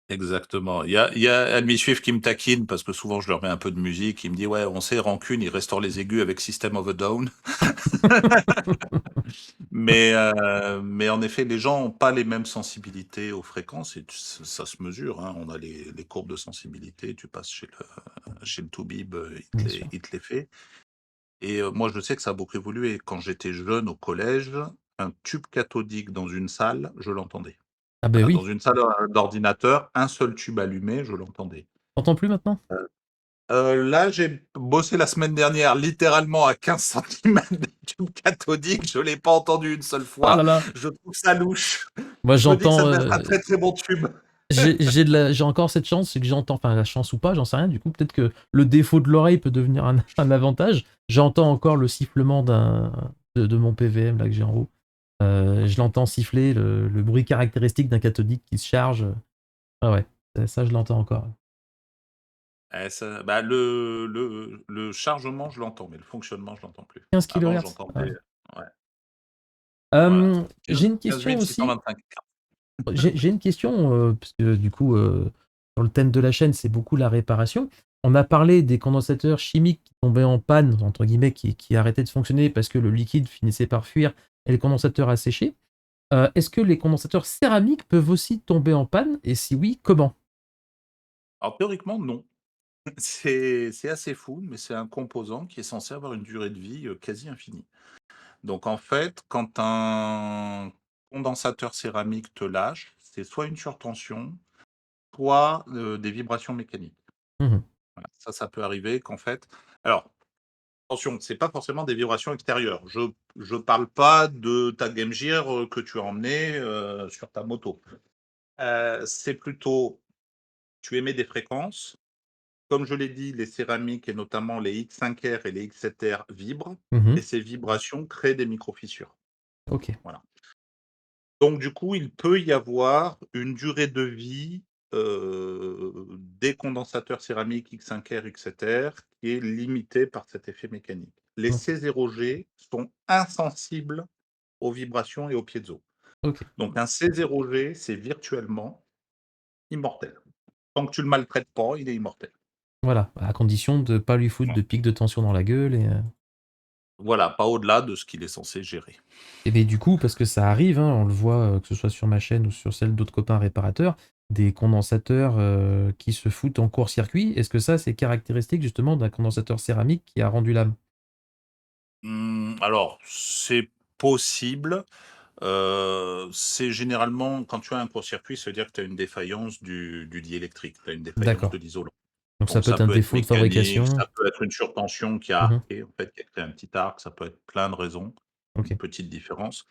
Exactement. Il y a Admis Suif qui me taquine parce que souvent je leur mets un peu de musique. Il me dit ouais, on sait Rancune, il restaure les aigus avec System of a Down. Mais en effet, les gens n'ont pas les mêmes sensibilités aux fréquences et ça se mesure, hein. On a les courbes de sensibilité. Tu passes chez le Toubib, Bien sûr. il te les fait. Et moi, je sais que ça a beaucoup évolué. Quand j'étais jeune au collège, un tube cathodique dans une salle, je l'entendais. Ah ben Voilà, oui. dans une salle d'ordinateur, un seul tube allumé, je l'entendais. T'entends plus maintenant? Là, j'ai bossé la semaine dernière littéralement à 15 centimètres de tube cathodique. Je l'ai pas entendu une seule Ah fois. là là. Je trouve ça louche. Moi, Je me dis que ça j'entends. devait être un très très bon tube. J'ai encore cette chance, c'est que j'entends, enfin la chance ou pas, j'en sais rien. Du coup, peut-être que le défaut de l'oreille peut devenir un avantage. J'entends encore le sifflement de mon PVM là que j'ai en haut. Je l'entends siffler, le bruit caractéristique d'un cathodique qui se charge. Ah ouais, ça je l'entends encore. Bah, le chargement, je l'entends, mais le fonctionnement, je l'entends plus. 15 Avant, kHz. j'entendais. Ouais, voilà. J'ai 15, une 15 question aussi. 625. J'ai une question, parce que du coup, sur le thème de la chaîne, c'est beaucoup la réparation. On a parlé des condensateurs chimiques qui tombaient en panne, entre guillemets, qui arrêtaient de fonctionner parce que le liquide finissait par fuir et le condensateur a séché. Est-ce que les condensateurs céramiques peuvent aussi tomber en panne? Et si oui, comment? Alors, théoriquement, non. C'est assez fou, mais c'est un composant qui est censé avoir une durée de vie quasi infinie. Donc, en fait, quand un condensateur céramique te lâche, c'est soit une surtension, soit des vibrations mécaniques. Mhm. Voilà. Ça peut arriver qu'en fait. Alors, attention, c'est pas forcément des vibrations extérieures. Je parle pas de ta Game Gear que tu as emmené sur ta moto. C'est plutôt, tu émets des fréquences. Comme je l'ai dit, les céramiques et notamment les X5R et les X7R vibrent et Mhm. ces vibrations créent des micro-fissures. Ok. Voilà. Donc du coup, il peut y avoir une durée de vie des condensateurs céramiques X5R, X7R qui est limitée par cet effet mécanique. Les Ok. C0G sont insensibles aux vibrations et aux piezo. Ok. Donc un C0G, c'est virtuellement immortel. Tant que tu le maltraites pas, il est immortel. Voilà, à condition de ne pas lui foutre de pics de tension dans la gueule. Voilà, pas au-delà de ce qu'il est censé gérer. Et bien du coup, parce que ça arrive, hein, on le voit, que ce soit sur ma chaîne ou sur celle d'autres copains réparateurs, des condensateurs qui se foutent en court-circuit. Est-ce que ça, c'est caractéristique justement d'un condensateur céramique qui a rendu l'âme? Alors, c'est possible. C'est généralement, quand tu as un court-circuit, ça veut dire que tu as une défaillance du diélectrique, tu as une défaillance D'accord. de l'isolant. Donc ça Donc peut ça être un peut être défaut de mécanique, fabrication. ça peut être une surtension qui a Mhm. arqué, en fait, qui a créé un petit arc, ça peut être plein de raisons, Ok. une petite différence.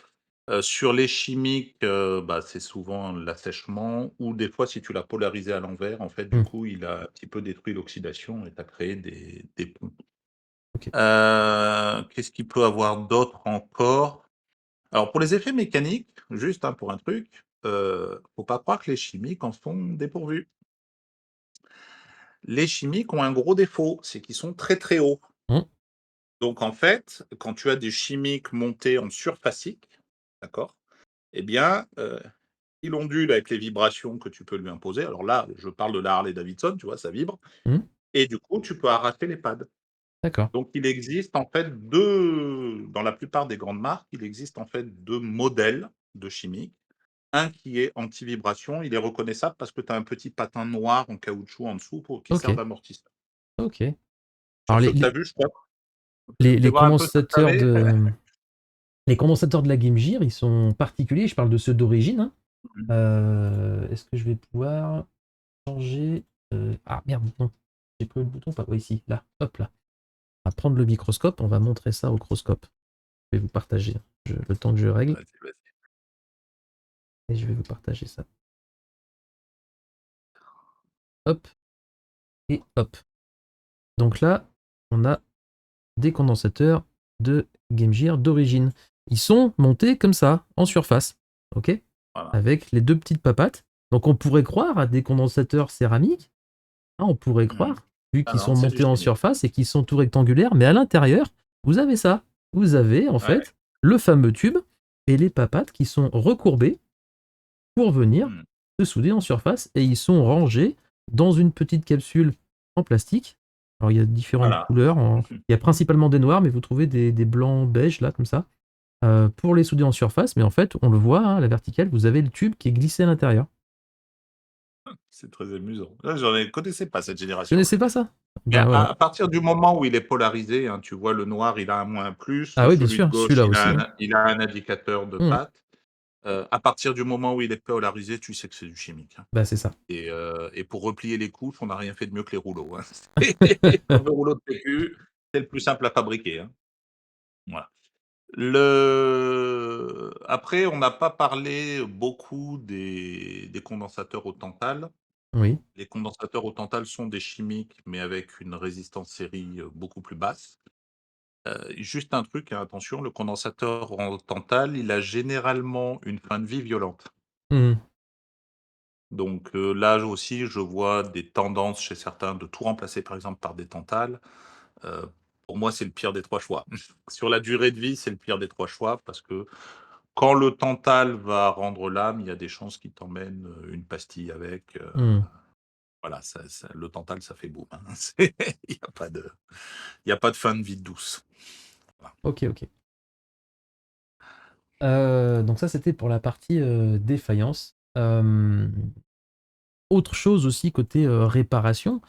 Sur les chimiques, bah, c'est souvent l'assèchement ou des fois, si tu l'as polarisé à l'envers, en fait, du Hmm. coup, il a un petit peu détruit l'oxydation et tu as créé des ponts. Ok. Qu'est-ce qu'il peut avoir d'autre encore? Alors pour les effets mécaniques, juste, hein, pour un truc, faut pas croire que les chimiques en sont dépourvus. Les chimiques ont un gros défaut, c'est qu'ils sont très, très hauts. Hmm. Donc en fait, quand tu as des chimiques montés en surfacique, d'accord? Eh bien, il ondule avec les vibrations que tu peux lui imposer. Alors là, je parle de la Harley-Davidson, tu vois? Ça vibre Hmm. et du coup, tu peux arracher les pads. D'accord. Donc il existe en fait 2, dans la plupart des grandes marques, il existe en fait 2 modèles de chimiques. Un qui est anti-vibration, il est reconnaissable parce que tu as un petit patin noir en caoutchouc en dessous qui Ok. sert d'amortisseur. Ok. Alors Sur ceux que tu as vus, je crois, fais les voir un peu ceux que tu avais. les condensateurs de la Game Gear, ils sont particuliers. Je parle de ceux d'origine, hein. Est-ce que je vais pouvoir changer? Ah merde, non. J'ai pris le bouton, pas. Oui, ici, là. Hop là. On va prendre le microscope, on va montrer ça au microscope. Je vais vous partager le temps que je règle. Vas-y, vas-y. Et je vais vous partager ça. Hop et hop. Donc là, on a des condensateurs de Game Gear d'origine. Ils sont montés comme ça, en surface. Ok? Voilà. Avec les deux petites papates. Donc on pourrait croire à des condensateurs céramiques. Hein, on pourrait Mmh. croire, vu Ah qu'ils non, sont c'est du montés en chimique. surface et qu'ils sont tout rectangulaires, mais à l'intérieur, vous avez ça. Vous avez en Ouais. fait le fameux tube et les papates qui sont recourbées pour venir Mmh. se souder en surface et ils sont rangés dans une petite capsule en plastique. Alors il y a différentes Voilà. couleurs, il y a principalement des noirs, mais vous trouvez des blancs beige là comme ça, pour les souder en surface. Mais en fait, on le voit, hein, à la verticale, vous avez le tube qui est glissé à l'intérieur. C'est très amusant. Là, j'en connaissais pas cette Vous génération-là. connaissez pas ça? Mais Bah voilà. à partir du moment où il est polarisé, hein, tu vois le noir, il a un moins plus, Ah oui, bien celui de sûr, gauche, celui-là aussi, hein. il a un indicateur de Mmh. patte. À partir du moment où il est polarisé, tu sais que c'est du chimique, hein. Bah, c'est ça. Et pour replier les couches, on n'a rien fait de mieux que les rouleaux, hein. Fameux rouleau de PQ, c'est le plus simple à fabriquer, hein. Voilà. Après, on n'a pas parlé beaucoup des condensateurs au tantal. Oui. Les condensateurs au tantal sont des chimiques, mais avec une résistance série, beaucoup plus basse. Juste un truc, hein, attention, le condensateur en tantal, il a généralement une fin de vie violente. Mmh. Donc, là aussi, je vois des tendances chez certains de tout remplacer, par exemple, par des tantales. Heu, pour moi, c'est le pire des 3 choix. Sur la durée de vie, c'est le pire des 3 choix parce que quand le Tantal va rendre l'âme, il y a des chances qu'il t'emmène, une pastille avec, Mmh. voilà, ça le Tantal, ça fait boum, hein. C'est il y a pas de fin de vie douce. Voilà. OK, OK. Donc ça, c'était pour la partie, défaillance. Autre chose aussi côté, réparation,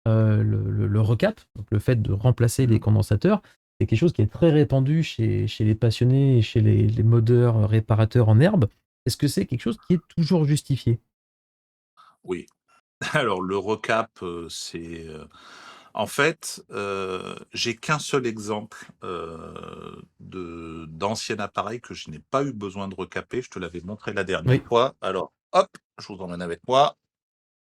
le recap, donc le fait de remplacer les Mmh. condensateurs, c'est quelque chose qui est très répandu chez les passionnés et chez les modeurs, réparateurs en herbe. Est-ce que c'est quelque chose qui est toujours justifié? Oui. Alors le recap, en fait, j'ai qu'un seul exemple, d'ancien appareil que je n'ai pas eu besoin de recaper. Je te l'avais montré la dernière Oui. fois. Alors hop, je vous emmène avec moi.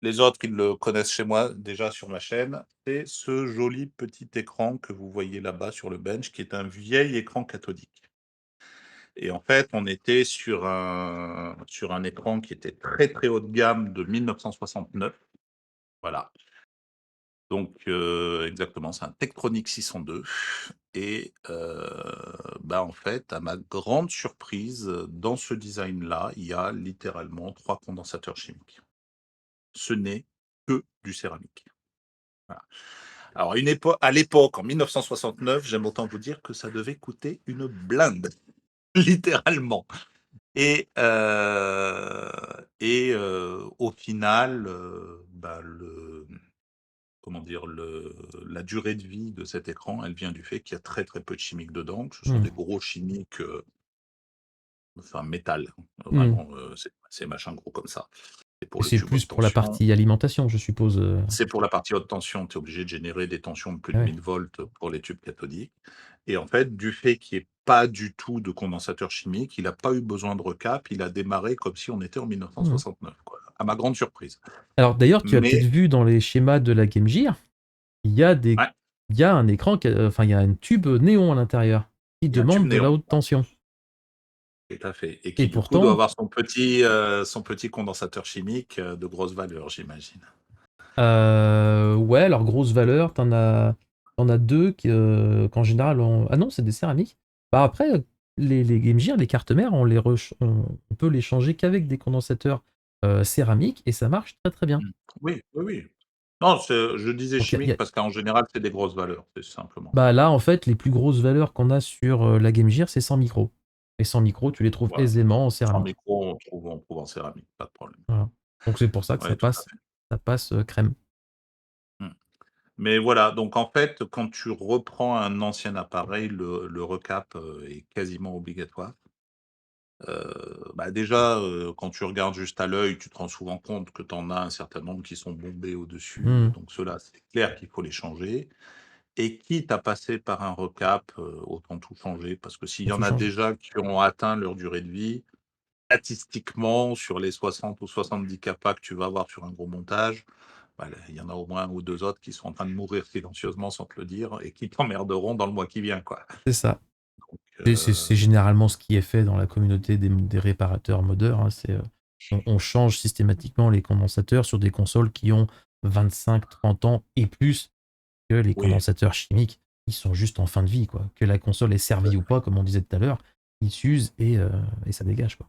Les autres, ils le connaissent chez moi déjà sur ma chaîne. C'est ce joli petit écran que vous voyez là-bas sur le bench, qui est un vieil écran cathodique. Et en fait, on était sur un écran qui était très, très haut de gamme de 1969. Voilà. Donc, exactement, c'est un Tektronix 602 et bah, en fait, à ma grande surprise, dans ce design-là, il y a littéralement 3 condensateurs chimiques. Ce n'est que du céramique. Voilà. Alors à l'époque, en 1969, j'aime autant vous dire que ça devait coûter une blinde, littéralement. Au final, bah, comment dire? La durée de vie de cet écran, elle vient du fait qu'il y a très, très peu de chimiques dedans, que ce sont Mmh. des gros chimiques, enfin métal, Mmh. vraiment, c'est machin gros comme ça. C'est pour Et le c'est tube plus haute pour la tension. partie alimentation, je suppose, C'est pour la partie haute tension, tu es obligé de générer des tensions de plus Ah de ouais. 1000 volts pour les tubes cathodiques et en fait, du fait qu'il y ait pas du tout de condensateur chimique, il a pas eu besoin de recap, il a démarré comme si on était en Mmh. 1969 quoi, à ma grande surprise. Alors d'ailleurs, tu as peut-être Mais vu dans les schémas de la Game Gear, il y a des ouais, il y a un écran enfin, il y a un tube néon à l'intérieur qui il y a un tube demande de la néon, haute tension tout à fait et et qui du coup doit pourtant, avoir son petit condensateur chimique, de grosse valeur, j'imagine. ouais, leur grosse valeur, t'en as 2 qu'en général ah non, c'est des céramiques. Bah, après, les Game Gear, les cartes mères, on peut les changer qu'avec des condensateurs, céramiques et ça marche très, très bien. Mmh. Oui, oui, oui. Non, je disais Donc il y chimique a parce qu'en général, c'est des grosses valeurs, c'est simplement. bah, là, en fait, les plus grosses valeurs qu'on a sur, la Game Gear, c'est 100 micros et 100 micros, tu les trouves Voilà. aisément en Sans céramique. micro, on trouve en céramique, pas de problème. Voilà. Donc c'est pour ça que Ouais, tout à fait. ça passe, crème. Mmh. Mais voilà, donc en fait, quand tu reprends un ancien appareil, le recap, est quasiment obligatoire. Bah, déjà, quand tu regardes juste à l'œil, tu te rends souvent compte que tu en as un certain nombre qui sont bombés au-dessus, Mmh. donc ceux-là, c'est clair qu'il faut les changer et quitte à passer par un recap, autant tout changer parce que s'il Faut y en tout a changer. déjà qui ont atteint leur durée de vie, statistiquement, sur les 60 ou 70 capas que tu vas avoir sur un gros montage, bah, il y en a au moins 1 ou 2 autres qui sont en train de mourir silencieusement sans te le dire et qui t'emmerderont dans le mois qui vient, quoi. C'est ça. Donc C'est généralement ce qui est fait dans la communauté des réparateurs modeurs, hein. On change systématiquement les condensateurs sur des consoles qui ont 25, 30 ans et plus que les oui, condensateurs chimiques. Ils sont juste en fin de vie, quoi. Que la console ait servi ou pas, comme on disait tout à l'heure, ils s'usent et ça dégage, quoi.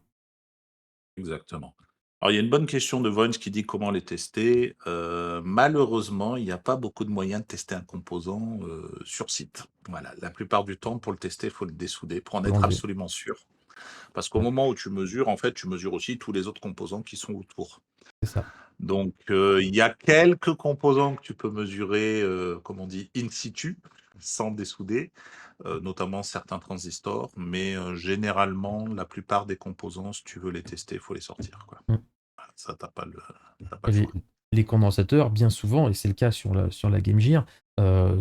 exactement. Alors il y a une bonne question de Vons qui dit: «Comment les tester?» Malheureusement, il n'y a pas beaucoup de moyens de tester un composant, sur site. Voilà, la plupart du temps, pour le tester, il faut le dessouder, pour en Faut être l'enlever. absolument sûr. Parce qu'au Ouais, moment où tu mesures, en fait, tu mesures aussi tous les autres composants qui sont autour. c'est ça. Donc, il y a quelques composants que tu peux mesurer, comme on dit, in situ. sans dessouder, notamment certains transistors, mais généralement, la plupart des composants, si tu veux les tester, il faut les sortir, quoi. Mm. Voilà, ça, t'as pas Et le choix. les condensateurs, bien souvent, et c'est le cas sur la Game Gear,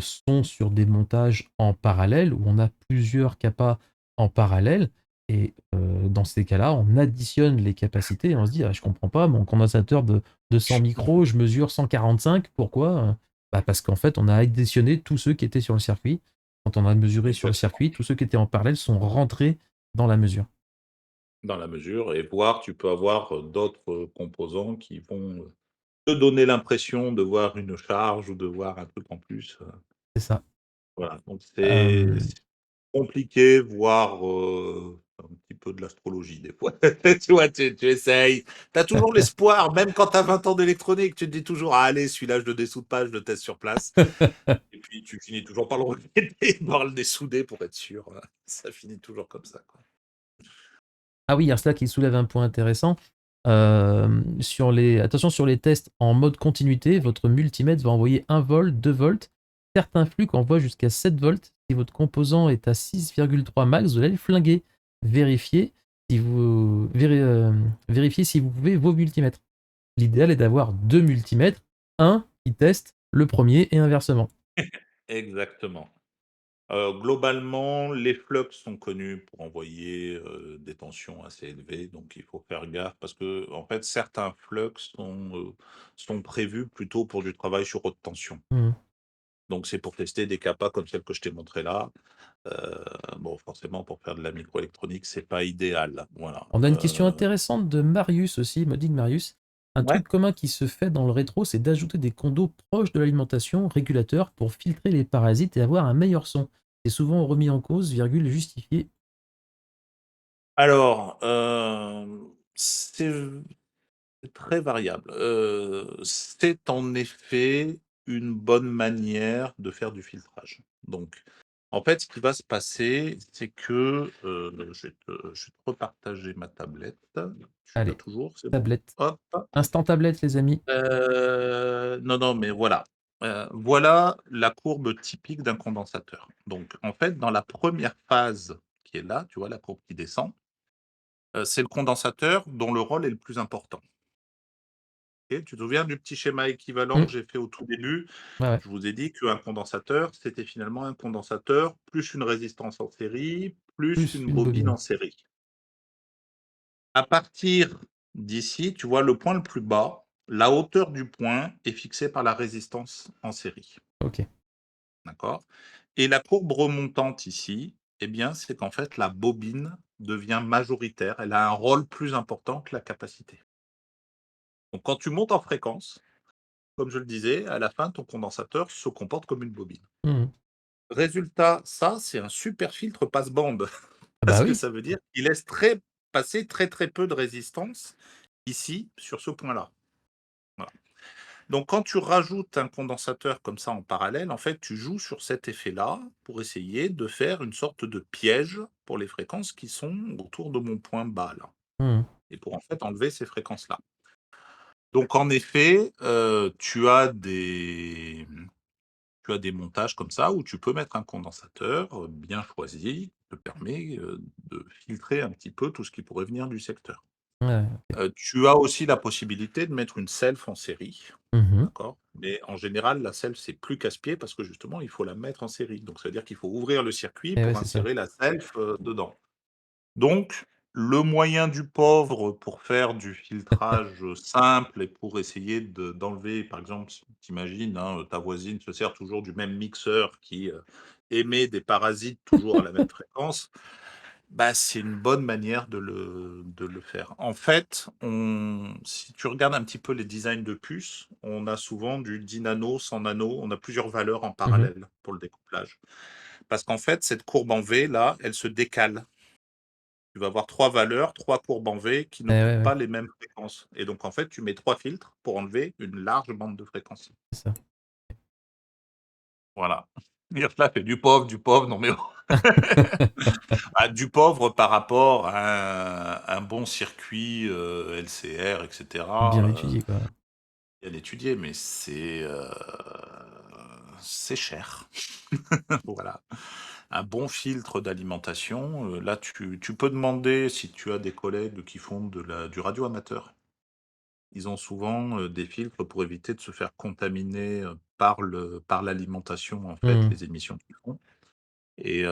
sont sur des montages en parallèle où on a plusieurs capas en parallèle. Et dans ces cas-là, on additionne les capacités et on se dit, ah, je comprends pas, mon condensateur de 100 micros, je mesure 145. Pourquoi? Bah, parce qu'en fait, on a additionné tous ceux qui étaient sur le circuit. Quand on a mesuré sur le Exactement. circuit, tous ceux qui étaient en parallèle sont rentrés dans la mesure. Dans la mesure et voire tu peux avoir, d'autres, composants qui vont, te donner l'impression de voir une charge ou de voir un truc en plus, C'est ça. voilà. Donc Euh, c'est compliqué, voire, un petit peu de l'astrologie des fois. Tu vois? Tu essayes, tu as toujours l'espoir, même quand tu as 20 ans d'électronique, tu te dis toujours: «Ah allez, celui-là je le dessoude pas, je le teste sur place» et puis tu finis toujours par le regretter, par le dessouder pour être sûr, ça finit toujours comme ça, quoi. Ah oui, il y a cela qui soulève un point intéressant. Attention sur les tests en mode continuité, votre multimètre va envoyer 1 volt, 2 volts. Certains flux envoient jusqu'à 7 volts. Si votre composant est à 6,3 max, vous allez le flinguer. Vérifiez vérifiez si vous pouvez vos multimètres. L'idéal est d'avoir deux multimètres, un qui teste le premier et inversement. Exactement. Globalement, les flux sont connus pour envoyer, des tensions assez élevées, donc il faut faire gaffe parce que en fait, certains flux sont prévus plutôt pour du travail sur haute tension. Mhm. Donc c'est pour tester des capas comme celle que je t'ai montré là. Heu, bon, forcément, pour faire de la microélectronique, c'est pas idéal, voilà, On a une question intéressante de Marius aussi, Modding Marius. Un ouais. truc commun qui se fait dans le rétro, c'est d'ajouter des condos proches de l'alimentation régulateur pour filtrer les parasites et avoir un meilleur son. C'est souvent remis en cause, virgule, justifié. Alors, c'est très variable. C'est en effet une bonne manière de faire du filtrage. Donc, en fait, ce qui va se passer, c'est que, je vais te repartager ma tablette. Tu l'as Allez, toujours? C'est bon? tablette. Hop. Instant tablette, les amis. Non, non, mais voilà. Voilà la courbe typique d'un condensateur. Donc, en fait, dans la première phase qui est là, tu vois la courbe qui descend, c'est le condensateur dont le rôle est le plus important. OK, tu te souviens du petit schéma équivalent Hmm. que j'ai fait au tout début? Ouais, ouais. Je vous ai dit qu'un condensateur, c'était finalement un condensateur plus une résistance en série, plus Plus une une bobine en bobine. série. À partir d'ici, tu vois le point le plus bas, la hauteur du point est fixée par la résistance en série. Ok. D'accord? Et la courbe remontante ici, eh bien, c'est qu'en fait, la bobine devient majoritaire. Elle a un rôle plus important que la capacité. Donc, quand tu montes en fréquence, comme je le disais, à la fin, ton condensateur se comporte comme une bobine. Hmm. Résultat, ça, c'est un super filtre passe-bande Ah bah parce que oui. ça veut dire qu'il laisse passer très très peu de résistance ici, sur ce point-là. Voilà. Donc, quand tu rajoutes un condensateur comme ça en parallèle, en fait, tu joues sur cet effet-là pour essayer de faire une sorte de piège pour les fréquences qui sont autour de mon point bas là Hmm. et pour en fait enlever ces fréquences-là. Donc, en effet, tu as des montages comme ça où tu peux mettre un condensateur, bien choisi, qui te permet, de filtrer un petit peu tout ce qui pourrait venir du secteur. Ouais, ok. Tu as aussi la possibilité de mettre une self en série, Mhm. d'accord? Mais en général, la self, c'est plus casse-pied parce que justement, il faut la mettre en série. Donc ça veut dire qu'il faut ouvrir le circuit Et ouais, pour c'est ça. insérer la self, dedans. Donc, le moyen du pauvre pour faire du filtrage, simple et pour essayer d'enlever, par exemple, si tu imagines, hein, ta voisine se sert toujours du même mixeur qui, émet des parasites toujours à la même fréquence, bah, c'est une bonne manière de le faire. En fait, si tu regardes un petit peu les designs de puces, on a souvent du 10 nano, 100 nano, on a plusieurs valeurs en Mhm. parallèle pour le découplage. Parce qu'en fait, cette courbe en V là, elle se décale. Tu vas avoir 3 valeurs, 3 courbes en V qui ne Ouais, coupent ouais, pas les mêmes fréquences et donc en fait, tu mets 3 filtres pour enlever une large bande de fréquences. c'est ça. Voilà. Dire cela fait du pauvre, non mais oh. Ah, du pauvre par rapport à un bon circuit, LCR et Bien cetera, étudié, quoi. bien étudié, mais c'est, c'est cher. Voilà. Un bon filtre d'alimentation, là, tu peux demander si tu as des collègues qui font du radio amateur. Ils ont souvent, des filtres pour éviter de se faire contaminer, par l'alimentation, en fait, Mmh. les émissions qu'ils font et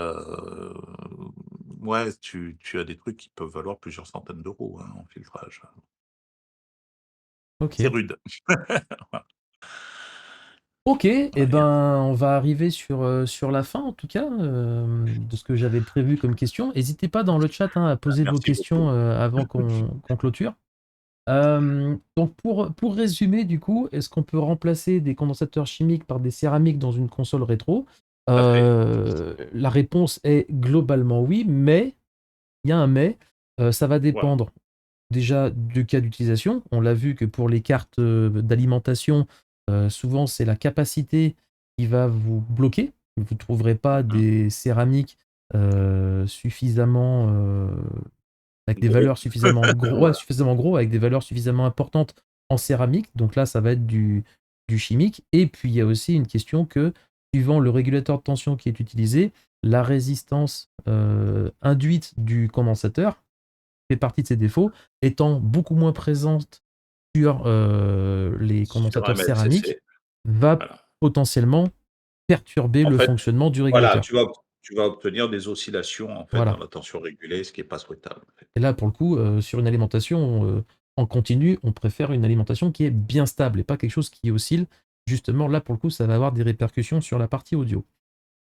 ouais, tu as des trucs qui peuvent valoir plusieurs centaines d'euros, hein, en filtrage. C'est OK. rude. OK et Aïe. ben, on va arriver sur la fin en tout cas, de ce que j'avais prévu comme question. Hésitez pas dans le chat, hein, à poser vos Merci beaucoup. questions, avant qu'on clôture. Donc pour résumer du coup, est-ce qu'on peut remplacer des condensateurs chimiques par des céramiques dans une console rétro? Tout à fait. La réponse est globalement oui, mais il y a un mais, ça va Voilà. dépendre déjà du cas d'utilisation. On l'a vu que pour les cartes, d'alimentation, souvent c'est la capacité qui va vous bloquer. Vous ne trouverez pas Mmh. des céramiques, suffisamment, avec des Gros. valeurs suffisamment gros, ouais, Voilà. suffisamment gros, avec des valeurs suffisamment importantes en céramique. Donc là, ça va être du chimique. Et puis, il y a aussi une question que, suivant le régulateur de tension qui est utilisé, la résistance induite du condensateur fait partie de ses défauts, étant beaucoup moins présente sur les Sur condensateurs céramiques, MLCC, va voilà. potentiellement perturber En le fait, fonctionnement du voilà, régulateur. tu vas obtenir des oscillations, en fait, dans Voilà. la tension régulée, ce qui est pas souhaitable, en fait. Et là, pour le coup, sur une alimentation en continu, on préfère une alimentation qui est bien stable et pas quelque chose qui oscille. Justement, là, pour le coup, ça va avoir des répercussions sur la partie audio.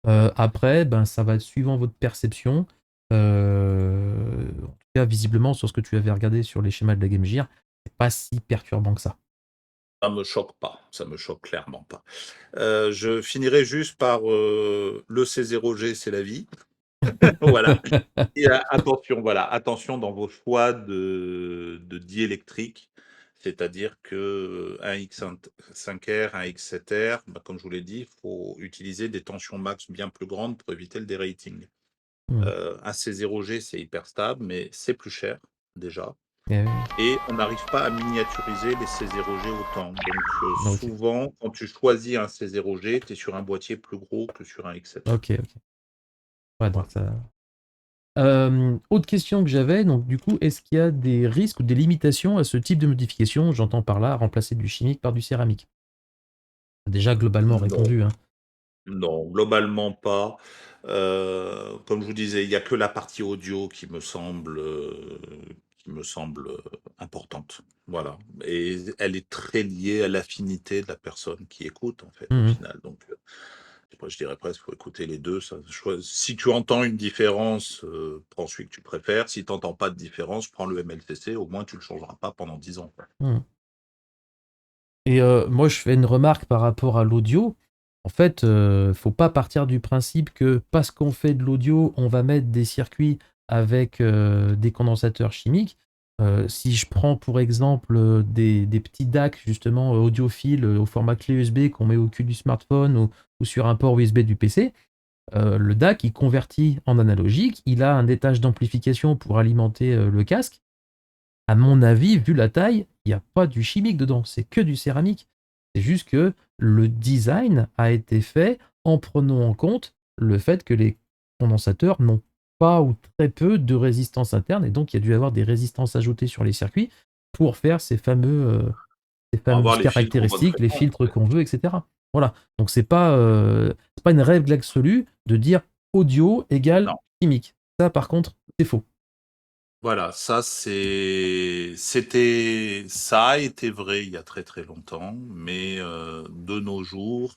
Après, ben, ça va être suivant votre perception. En tout cas, visiblement, sur ce que tu avais regardé sur les schémas de la Game Gear, c'est pas si perturbant que ça. Ça me choque pas, ça me choque clairement pas. Je finirai juste par, le C0G, c'est la vie. Voilà et attention, voilà, attention dans vos choix de diélectrique. C'est-à-dire que, un X5R, un X7R, bah, comme je vous l'ai dit, il faut utiliser des tensions max bien plus grandes pour éviter le dérating. Hmm. Un C0G, c'est hyper stable, mais c'est plus cher, déjà Euh, et on n'arrive pas à miniaturiser les C0G autant. Donc, ok, souvent, quand tu choisis un C0G, tu es sur un boîtier plus gros que sur un X7R. ok, ok. Ouais, donc Voilà. ça. Autre question que j'avais, donc du coup, est-ce qu'il y a des risques ou des limitations à ce type de modification? J'entends par là remplacer du chimique par du céramique. Déjà globalement Non, répondu, hein. non, globalement pas. Comme je vous disais, il y a que la partie audio qui me semble, importante. Voilà et elle est très liée à l'affinité de la personne qui écoute, en fait, au Mhm. final, donc après, je dirais presque, faut écouter les 2. Ça si tu entends une différence, prends celui que tu préfères. Si tu entends pas de différence, prends le MLCC, au moins tu le changeras pas pendant 10 ans, quoi. Mhm. Et moi, je fais une remarque par rapport à l'audio. En fait, faut pas partir du principe que parce qu'on fait de l'audio, on va mettre des circuits avec des condensateurs chimiques. Si je prends pour exemple des petits DAC justement audiophiles au format clé USB qu'on met au cul du smartphone ou sur un port USB du PC, le DAC il convertit en analogique, il a un étage d'amplification pour alimenter le casque. À mon avis, vu la taille, il n'y a pas du chimique dedans, c'est que du céramique. C'est juste que le design a été fait en prenant en compte le fait que les condensateurs n'ont pas ou très peu de résistance interne et donc il y a dû avoir des résistances ajoutées sur les circuits pour faire ces On va fameuses avoir les filtres aux bonnes caractéristiques, les fréquences, en filtres fait. qu'on veut, etc. Voilà. Donc c'est pas une règle absolue de dire audio égale Non. chimique. Ça, par contre, c'est faux. Voilà, ça a été vrai il y a très, très longtemps, mais de nos jours,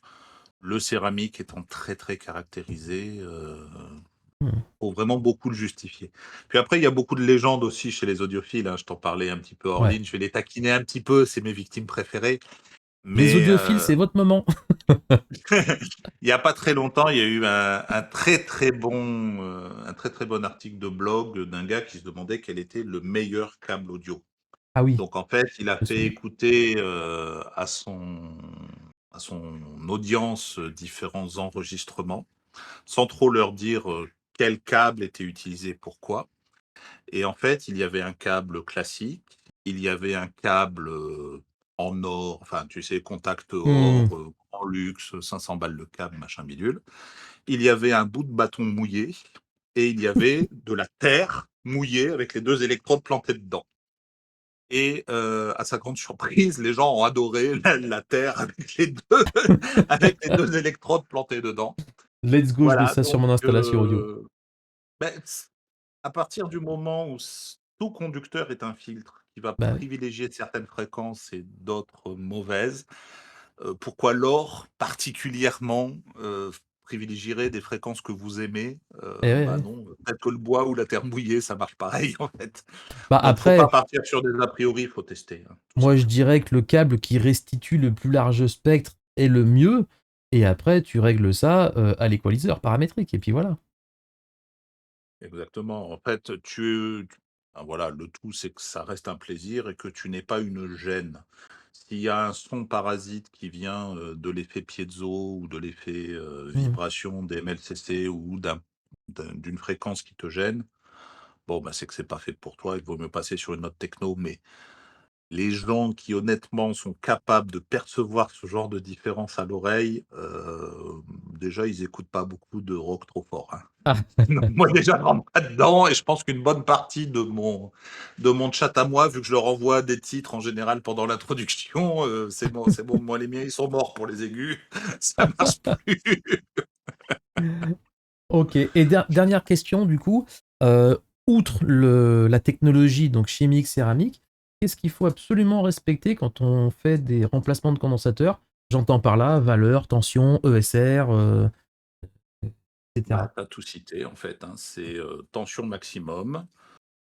le céramique étant très, très caractérisé, Hmm. faut vraiment beaucoup le justifier. Puis après, il y a beaucoup de légendes aussi chez les audiophiles, hein. Je t'en parlais un petit peu hors Ouais. ligne. Je vais les taquiner un petit peu, c'est mes victimes préférées. Les Mais audiophiles, c'est votre moment. il y a pas très longtemps, il y a eu un très, très bon article de blog d'un gars qui se demandait quel était le meilleur câble audio. Ah oui, Donc en fait, il a je me fait souviens. écouter, à son audience, différents enregistrements, sans trop leur dire, quel câble était utilisé, pourquoi. Et en fait, il y avait un câble classique, il y avait un câble, en or, enfin, tu sais, contact or, Hmm. en luxe, 500 balles le câble, machin bidule. Il y avait un bout de bâton mouillé et il y avait de la terre mouillée avec les 2 électrodes plantées dedans. Et à sa grande surprise, les gens ont adoré la terre avec les 2 avec les 2 électrodes plantées dedans. Let's go, je mets Voilà, ça sur donc mon installation audio. beh, à partir du moment où tout conducteur est un filtre qui va Bah oui. privilégier certaines fréquences et d'autres mauvaises, pourquoi l'or particulièrement privilégierait des fréquences que vous aimez? Eh ouais, Bah ouais. non, peut-être que le bois ou la terre mouillée, ça marche pareil en fait. Bah Donc faut pas après, partir sur des a priori, il faut tester, hein, tout moi je simplement. dirais que le câble qui restitue le plus large spectre est le mieux. Et après, tu règles ça à l'équaliseur paramétrique. Et puis voilà. Exactement. En fait, voilà, le tout, c'est que ça reste un plaisir et que tu n'aies pas une gêne. S'il y a un son parasite qui vient, de l'effet piezo ou de l'effet, Hmm. vibration des MLCC ou d'une fréquence qui te gêne, bon, bah, c'est que c'est pas fait pour toi, il vaut mieux passer sur une autre techno. Mais les gens qui honnêtement sont capables de percevoir ce genre de différence à l'oreille, déjà ils écoutent pas beaucoup de rock trop fort, hein. Ah, Donc moi déjà je rentre pas dedans et je pense qu'une bonne partie de mon chat à moi, vu que je leur envoie des titres en général pendant l'introduction, c'est bon, moi les miens ils sont morts pour les aigus, ça marche plus. ok. Et dernière question, du coup, euh, outre la technologie, donc chimique, céramique, qu'est-ce qu'il faut absolument respecter quand on fait des remplacements de condensateurs? J'entends par là valeur, tension, ESR, etc. Bah, tu as tout cité en fait, hein. C'est, tension maximum,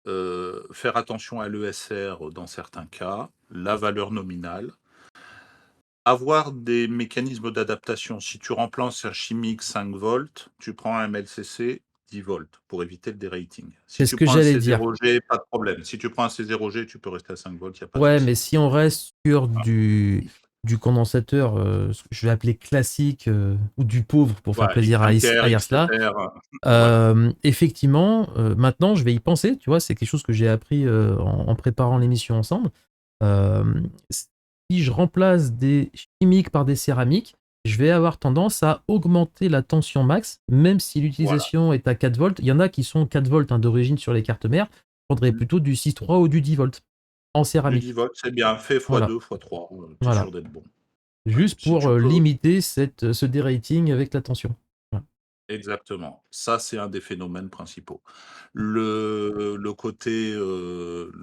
faire attention à l'ESR dans certains cas, la valeur nominale. Avoir des mécanismes d'adaptation. Si tu remplaces un chimique 5 volts, tu prends un MLCC 10 volts pour éviter le dérating. Si C'est ce tu que prends un j'allais dire. C0G, pas de problème. Si tu prends un C0G, tu peux rester à 5 volts, il y a pas de Ouais, mais souci. si on reste sur du condensateur, ce que je vais appeler classique, ou du pauvre pour faire Voilà, plaisir X5R, à Irsla, X7R, voilà. effectivement, maintenant je vais y penser, tu vois, c'est quelque chose que j'ai appris en préparant l'émission ensemble. Euh, Si je remplace des chimiques par des céramiques, je vais avoir tendance à augmenter la tension max, même si Voilà. l'utilisation est à 4 volts. Il y en a qui sont 4 volts hein, d'origine sur les cartes mères. Je prendrais Mmh. plutôt du 6,3 ou du 10 volts en Du 10 céramique. volts, c'est bien. Fait Voilà, x2, x3, tu es voilà. sûr d'être bon. Ouais. Juste Si pour tu peux. limiter ce dérating avec la tension. Voilà. Exactement. Ça, c'est un des phénomènes principaux. Le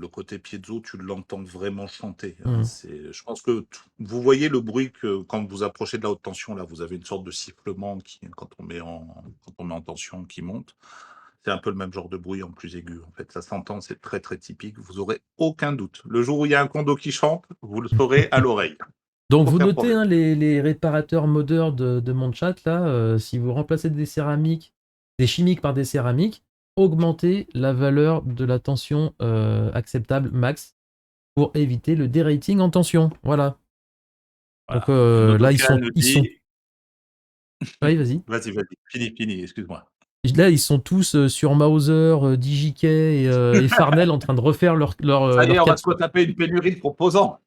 côté piezo, tu l'entends vraiment chanter, hein. Mhm. Je pense que vous voyez le bruit que quand vous approchez de la haute tension, là, vous avez une sorte de sifflement quand on met en tension qui monte. C'est un peu le même genre de bruit en plus aigu. En fait, ça s'entend, c'est très très typique. Vous aurez aucun doute. Le jour où il y a un condo qui chante, vous le saurez à l'oreille. Donc vous Aucun notez problème. hein, les réparateurs modeurs de mon chat là, si vous remplacez des chimiques par des céramiques, augmentez la valeur de la tension acceptable max pour éviter le dérating en tension. Voilà. Donc Voilà. là Nodoka nous ils sont. dit. Oui, vas-y. Vas-y, vas-y. Fini, excuse-moi. Là ils sont tous sur Mauser, DJK et Farnell en train de refaire Ça y est, leur on va cap. se retaper une pénurie de composants.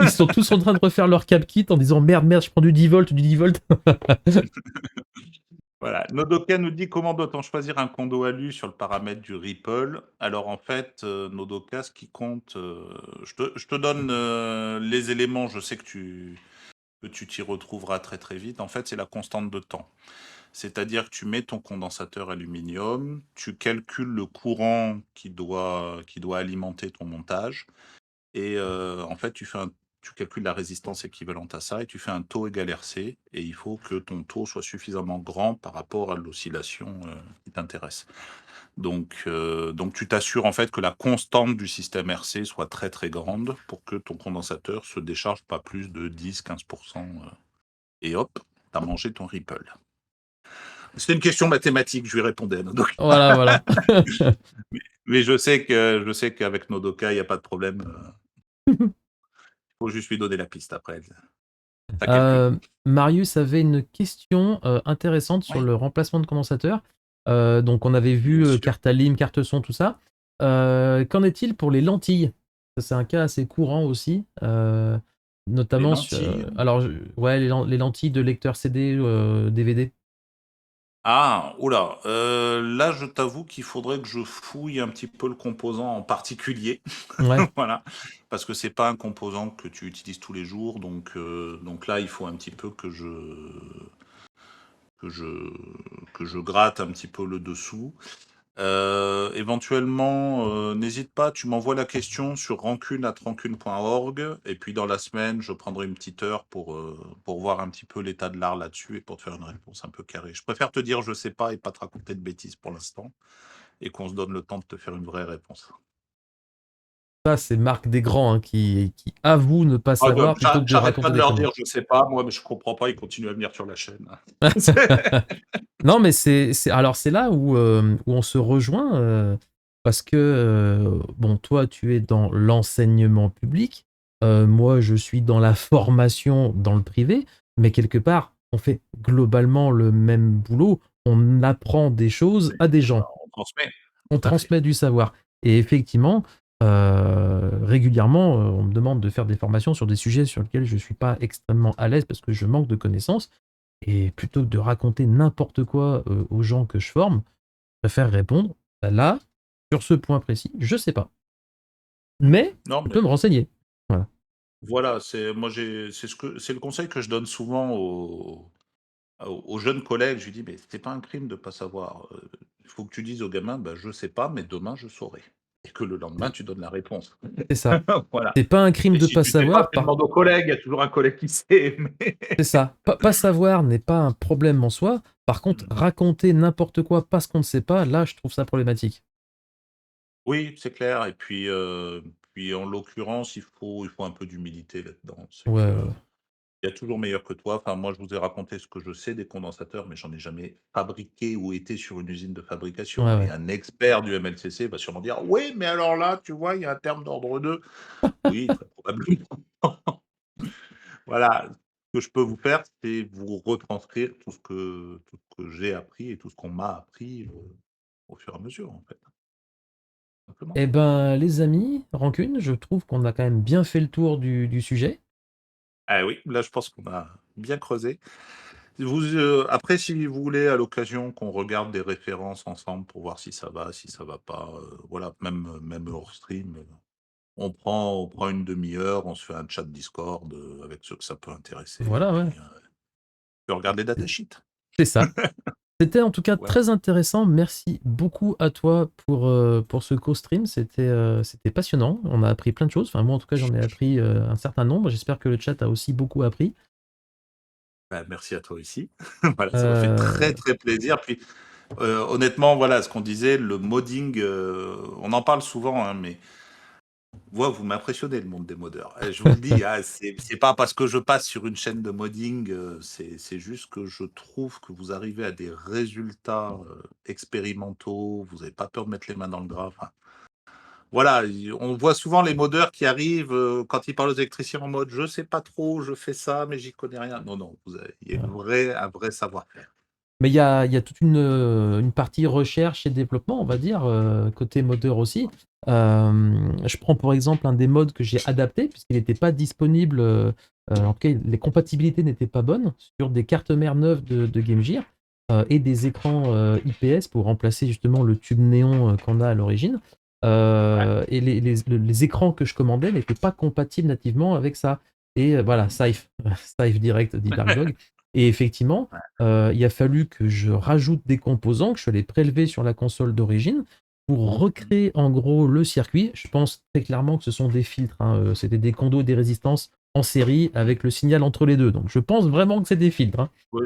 Ils sont tous en train de refaire leur cap kit en disant merde, je prends du 10 volts, du 10 volts. Voilà. Nodoka nous dit comment doit-on choisir un condo alu sur le paramètre du Ripple. Alors en fait, Nodoka, ce qui compte, je te donne les éléments, je sais que tu t'y retrouveras très très vite. En fait, c'est la constante de temps. C'est-à-dire que tu mets ton condensateur aluminium, tu calcules le courant qui doit alimenter ton montage. Et en fait, tu calcules la résistance équivalente à ça et tu fais un taux égal RC. Et il faut que ton taux soit suffisamment grand par rapport à l'oscillation qui t'intéresse. Donc tu t'assures en fait que la constante du système RC soit très très grande pour que ton condensateur se décharge pas plus de 10-15%. Et hop, tu as mangé ton Ripple. C'était une question mathématique, je lui répondais à Nodoka. Voilà, voilà. Mais je sais qu'avec Nodoka, il n'y a pas de problème. Il faut juste lui donner la piste après. Ça calcule. Marius avait une question intéressante sur Oui, le remplacement de condensateur. Donc on avait bien vu sûr. carte alim, carte son, tout ça. Qu'en est-il pour les lentilles? Ça, c'est un cas assez courant aussi. Les notamment sur, lentilles. alors ouais, les lentilles de lecteur CD, DVD. Ah, oula, là, je t'avoue qu'il faudrait que je fouille un petit peu le composant en particulier. Ouais. Voilà, parce que c'est pas un composant que tu utilises tous les jours, donc là, il faut un petit peu que je, que je gratte un petit peu le dessous. Éventuellement, n'hésite pas, tu m'envoies la question sur rancune@rancune.org, et puis dans la semaine, je prendrai une petite heure pour voir un petit peu l'état de l'art là-dessus et pour te faire une réponse un peu carrée. Je préfère te dire je sais pas et pas te raconter de bêtises pour l'instant, et qu'on se donne le temps de te faire une vraie réponse. Ça, c'est Marc Desgrands, hein, qui avoue ne pas Ah, savoir plutôt que de j'arrête pas raconter de des leur conneries. dire je sais pas, moi, mais je comprends pas, ils continuent à venir sur la chaîne. C'est- Non, mais alors c'est là où on se rejoint, parce que, bon, toi, tu es dans l'enseignement public, moi, je suis dans la formation dans le privé, mais quelque part, on fait globalement le même boulot, on apprend des choses à des gens, On transmet, on tout à fait. transmet du savoir. Et effectivement, régulièrement, on me demande de faire des formations sur des sujets sur lesquels je ne suis pas extrêmement à l'aise parce que je manque de connaissances. Et plutôt que de raconter n'importe quoi aux gens que je forme, je préfère répondre, bah là, sur ce point précis, je sais pas. Mais Non, je mais peux me renseigner. Voilà. voilà, c'est le conseil que je donne souvent aux jeunes collègues. Je lui dis, mais c'est pas un crime de pas savoir. Il faut que tu dises aux gamins, bah, je sais pas, mais demain je saurai. Et que le lendemain, tu donnes la réponse. C'est ça. Voilà. C'est pas un crime Et de si pas tu sais pas, savoir. tu demandes aux collègues. Il y a toujours un collègue qui sait. C'est ça. Pas savoir n'est pas un problème en soi. Par contre, raconter n'importe quoi parce qu'on ne sait pas, là, je trouve ça problématique. Oui, c'est clair. Et puis en l'occurrence, il faut un peu d'humilité là-dedans. C'est Ouais, que ouais, il y a toujours meilleur que toi. Enfin, moi, je vous ai raconté ce que je sais des condensateurs, mais j'en ai jamais fabriqué ou été sur une usine de ouais, fabrication. Et ouais. un expert du MLCC va sûrement dire, oui, mais alors là, tu vois, il y a un terme d'ordre 2. Oui, très probablement. Voilà. Ce que je peux vous faire, c'est vous retranscrire tout ce que j'ai appris et tout ce qu'on m'a appris au fur et à mesure, en fait. Simplement. Eh ben, les amis, Rancune, je trouve qu'on a quand même bien fait le tour du sujet. Ah oui, là, je pense qu'on a bien creusé. Après, si vous voulez, à l'occasion, qu'on regarde des références ensemble pour voir si ça va pas, voilà, même hors stream, on prend une demi-heure, on se fait un chat Discord avec ceux que ça peut intéresser, et Voilà, ouais. puis on peut regarder datasheet. C'est ça. C'était en tout cas Voilà. très intéressant. Merci beaucoup à toi pour ce co-stream. C'était passionnant. On a appris plein de choses. Enfin, moi, en tout cas, j'en ai appris un certain nombre. J'espère que le chat a aussi beaucoup appris. Bah, merci à toi aussi. Voilà, ça m'a fait Euh, très très plaisir. Puis honnêtement, voilà, ce qu'on disait, le modding, on en parle souvent, hein, mais vous m'impressionnez, le monde des modeurs. Je vous le dis, ah, c'est pas parce que je passe sur une chaîne de modding, c'est juste que je trouve que vous arrivez à des résultats expérimentaux, vous n'avez pas peur de mettre les mains dans le gras. Enfin, voilà, on voit souvent les modeurs qui arrivent quand ils parlent aux électriciens en mode je sais pas trop, je fais ça, mais j'y connais rien. Non, non, il y a un vrai savoir-faire. mais il y a toute une partie recherche et développement, on va dire, côté modeur aussi. Je prends pour exemple un des modes que j'ai adapté, puisqu'il n'était pas disponible, en tout cas, les compatibilités n'étaient pas bonnes, sur des cartes mères neuves de Game Gear et des écrans IPS pour remplacer justement le tube néon qu'on a à l'origine. Ouais. Et les écrans que je commandais n'étaient pas compatibles nativement avec ça. Et voilà, Safe, Safe Direct, dit Darkdog. Et effectivement, il a fallu que je rajoute des composants que je suis allé prélever sur la console d'origine pour recréer en gros le circuit. Je pense très clairement que ce sont des filtres, hein. C'était des condos et des résistances en série avec le signal entre les deux. Donc je pense vraiment que c'est des filtres, hein. Oui,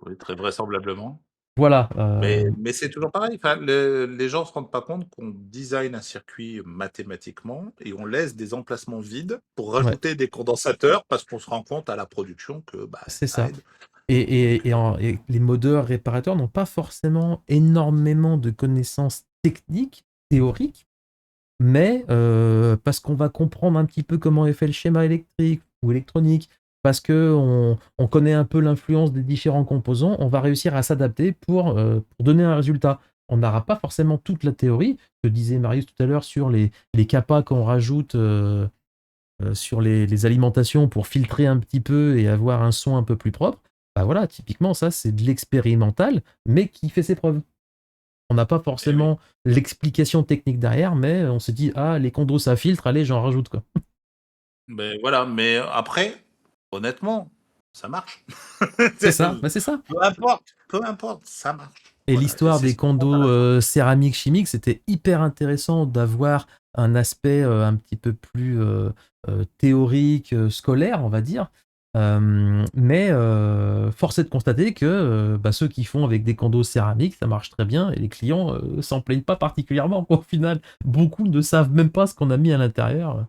oui, très vraisemblablement. Voilà. Mais c'est toujours pareil. Enfin, les gens ne se rendent pas compte qu'on design un circuit mathématiquement et on laisse des emplacements vides pour Ouais, rajouter des condensateurs parce qu'on se rend compte à la production que bah, c'est ça ça. aide. Et, Donc, et les modeurs réparateurs n'ont pas forcément énormément de connaissances techniques, théoriques, mais parce qu'on va comprendre un petit peu comment est fait le schéma électrique ou électronique, parce qu'on connaît un peu l'influence des différents composants, on va réussir à s'adapter pour donner un résultat. On n'aura pas forcément toute la théorie que disait Marius tout à l'heure sur les capas qu'on rajoute sur les alimentations pour filtrer un petit peu et avoir un son un peu plus propre, bah voilà, typiquement, ça, c'est de l'expérimental, mais qui fait ses preuves. On n'a pas Eh oui. forcément l'explication technique derrière, mais on se dit, ah, les condos, ça filtre, allez, j'en rajoute, quoi. Mais voilà, mais après, honnêtement, ça marche. C'est ça, bah c'est ça. Peu importe, ça marche. Et Voilà, et l'histoire c'est des ce qui est condos intéressant. céramiques chimiques, c'était hyper intéressant d'avoir un aspect un petit peu plus théorique, scolaire, on va dire. Mais force est de constater que bah, ceux qui font avec des condos céramiques, ça marche très bien et les clients s'en plaignent pas particulièrement. Au final, beaucoup ne savent même pas ce qu'on a mis à l'intérieur.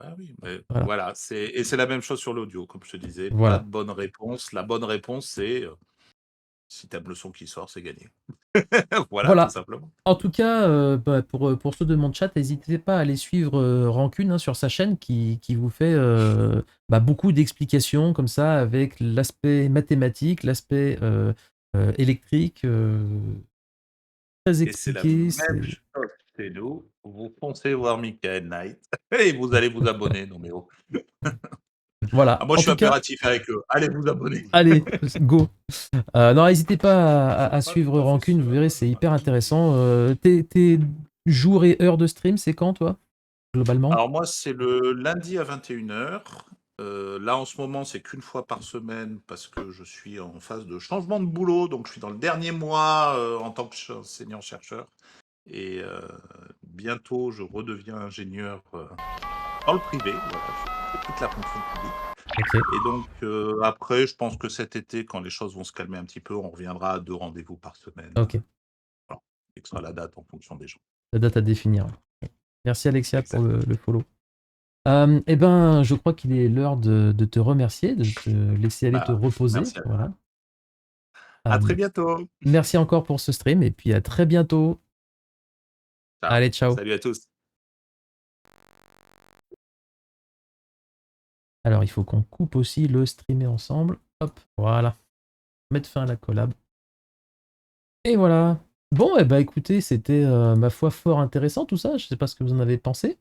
Ah oui, mais Voilà. voilà, c'est la même chose sur l'audio, comme je te disais, pas Voilà. de bonne réponse. La bonne réponse, c'est, si tu aimes le son qui sort, c'est gagné. Voilà, tout Voilà. simplement. En tout cas, bah, pour ceux de mon chat, n'hésitez pas à aller suivre Rancune hein, sur sa chaîne qui vous fait bah, beaucoup d'explications comme ça avec l'aspect mathématique, l'aspect électrique, très Et c'est la expliqué. même C'est... chose chez nous. Vous foncez voir Michael Knight et vous allez vous abonner. Non mais oh. Ah Voilà. moi je En suis tout cas, impératif avec eux. Allez vous abonner. allez, go. Non, n'hésitez pas C'est à pas tout suivre à fait Rancune, vous verrez, cela, c'est le hyper marketing. intéressant. Tes jours et heures de stream, c'est quand, toi, globalement? Alors moi, c'est le lundi à 21h. Là, en ce moment, c'est qu'une fois par semaine parce que je suis en phase de changement de boulot. Donc, je suis dans le dernier mois en tant qu'enseignant-chercheur. Et bientôt, je redeviens ingénieur dans le privé. Voilà, je fais toute la fonction publique. Ok, Et donc, après, je pense que cet été, quand les choses vont se calmer un petit peu, on reviendra à 2 rendez-vous par semaine. ok. Voilà. Et que ce sera la date en fonction des gens. La date à définir. Merci Alexia pour Exactement. le follow. Eh ben, je crois qu'il est l'heure de te remercier, de te laisser aller te Bah, reposer. merci à toi. Voilà. À Euh, très bientôt. merci encore pour ce stream et puis à très bientôt. Ciao. Allez, ciao. Salut à tous. Alors, il faut qu'on coupe aussi le streamer ensemble. Hop, voilà. Mettre fin à la collab. Et voilà. Bon, eh ben, écoutez, c'était ma foi fort intéressant tout ça. Je sais pas ce que vous en avez pensé.